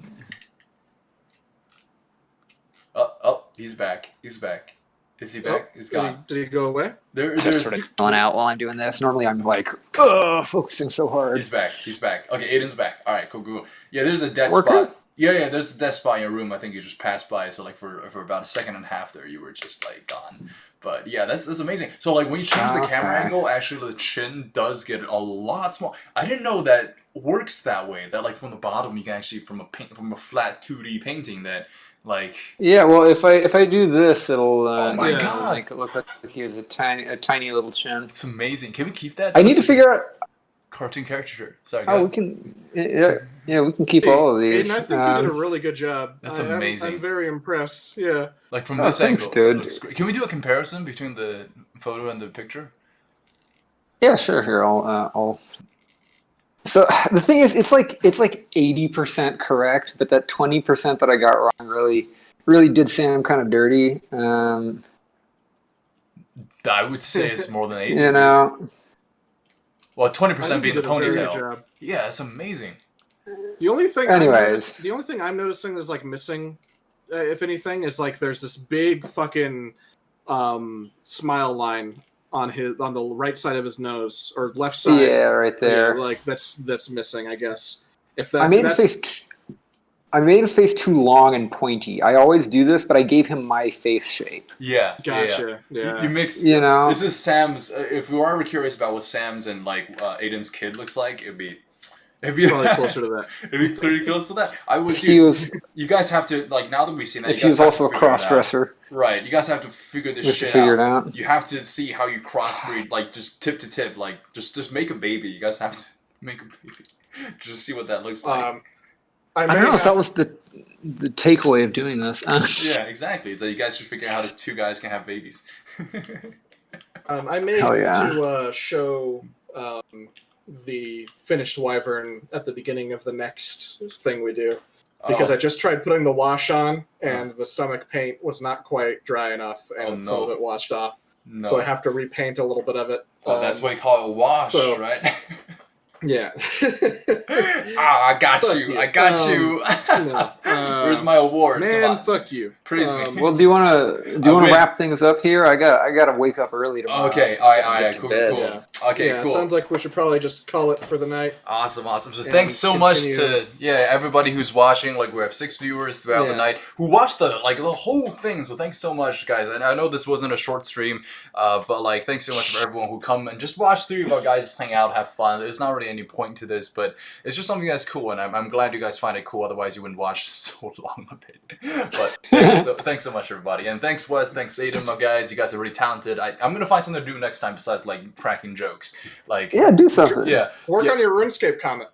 Oh, he's back. He's back. Is he back? He's gone.
Did he go away?
just
There's.
sort of chilling out while I'm doing this. Normally, I'm like, focusing so hard.
He's back. He's back. Okay, Aiden's back. All right, cool. Yeah, there's a dead
Working?
spot. Yeah, there's a dead spot in your room. I think you just passed by. So like for about a second and a half there, you were just like gone. But yeah, that's amazing. So like when you change the camera
Okay.
angle, actually the chin does get a lot small. I didn't know that works that way. That like from the bottom you can actually from a flat 2D painting that like
Yeah, well, if I do this, it'll
Oh my
Yeah.
God.
make it look like he has a tiny little chin.
it's amazing. Can we keep that?
I need to figure out.
cartoon caricature. Sorry,
Oh,
go
we can. Yeah, we can keep all of these.
Aiden, I think you did a really good job.
That's
I'm
amazing.
very impressed. Yeah.
like from
Oh,
this
thanks,
angle.
dude.
It looks great. Can we do a comparison between the photo and the picture?
Yeah, sure. Here, I'll. So the thing is, it's like 80% correct, but that 20% that I got wrong really did Sam kind of dirty.
I would say it's more than 80.
You know.
Well,
I
20%
think
being
you
the
did a very good
ponytail.
job.
Yeah, it's amazing.
The only thing,
Anyways.
the only thing I'm noticing is like missing, if anything, is like there's this big fucking smile line on the right side of his nose or left side.
Yeah, right there.
Yeah, like that's missing, I guess. If that
I made his face. I made his face too long and pointy. I always do this, but I gave him my face shape.
Yeah.
Gotcha.
Yeah.
Yeah.
You mix.
You know.
This is Sam's. If we were ever curious about what Sam's and like Aiden's kid looks like, it'd be
Probably closer to that.
It'd be pretty close to that. I would.
If he was,
You guys have to like now that we've seen that.
if
you
he was
guys have
also a
to figure it out.
cross dresser,
Right. You guys have to figure this
we have to
shit
figure it
out.
out.
You have to see how you crossbreed, like just tip to tip, like just make a baby. You guys have to make a baby. Just see what that looks like.
I don't know if that was the takeaway of doing this.
Yeah, exactly. So you guys should figure out how the two guys can have babies.
I may
Hell
have
yeah.
to show the finished wyvern at the beginning of the next thing we do because
Oh.
I just tried putting the wash on and the stomach paint was not quite dry enough and some of
no.
it washed off.
No.
So I have to repaint a little bit of it.
Oh, that's what you call it a wash,
so-
right?
Yeah.
I got
Fuck
you.
you.
I got you.
No,
Where's my award? Come
Man,
on.
fuck you.
Praise me.
Well, do you want to
win.
wrap things up here? I got to wake up early tomorrow.
Okay,
so
all
I
right,
can
all
get
right,
to
cool,
bed.
cool.
Yeah.
Okay,
Yeah,
cool.
sounds like we should probably just call it for the night.
Awesome. So
And
thanks so much
continue.
to everybody who's watching. Like we have 6 viewers throughout the
Yeah.
night who watched the whole thing. So thanks so much, guys. And I know this wasn't a short stream, but like thanks so much for everyone who come and just watch 3 of our guys hang out, have fun. There's not really any point to this, but it's just something that's cool, and I'm glad you guys find it cool. Otherwise, you wouldn't watch so long of it. But thanks so much, everybody, and thanks Wes, thanks Aiden, my guys. You guys are really talented. I'm gonna find something to do next time besides like cracking jokes. Like
do something.
Yeah,
work on your RuneScape comic.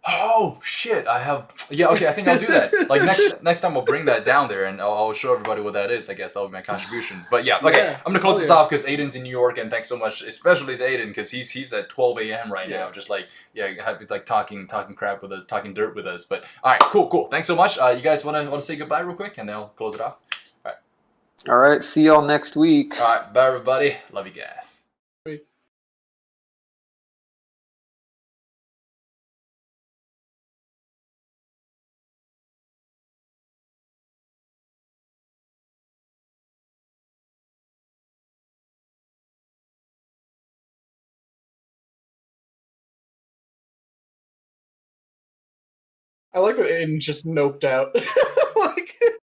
Oh shit! I have. Yeah, okay. I think I'll do that. Like next time, I'll bring that down there and I'll show everybody what that is. I guess that'll be my contribution. But yeah, okay.
Yeah.
I'm gonna close this off because Aiden's in New York, and thanks so much, especially to Aiden because he's at 12 a.m. right now, just like talking crap with us, talking dirt with us. But all right, cool. Thanks so much. You guys wanna say goodbye real quick, and then I'll close it off.
All right. See y'all next week.
All right, bye everybody. Love you guys.
I like that Aiden just noped out. Like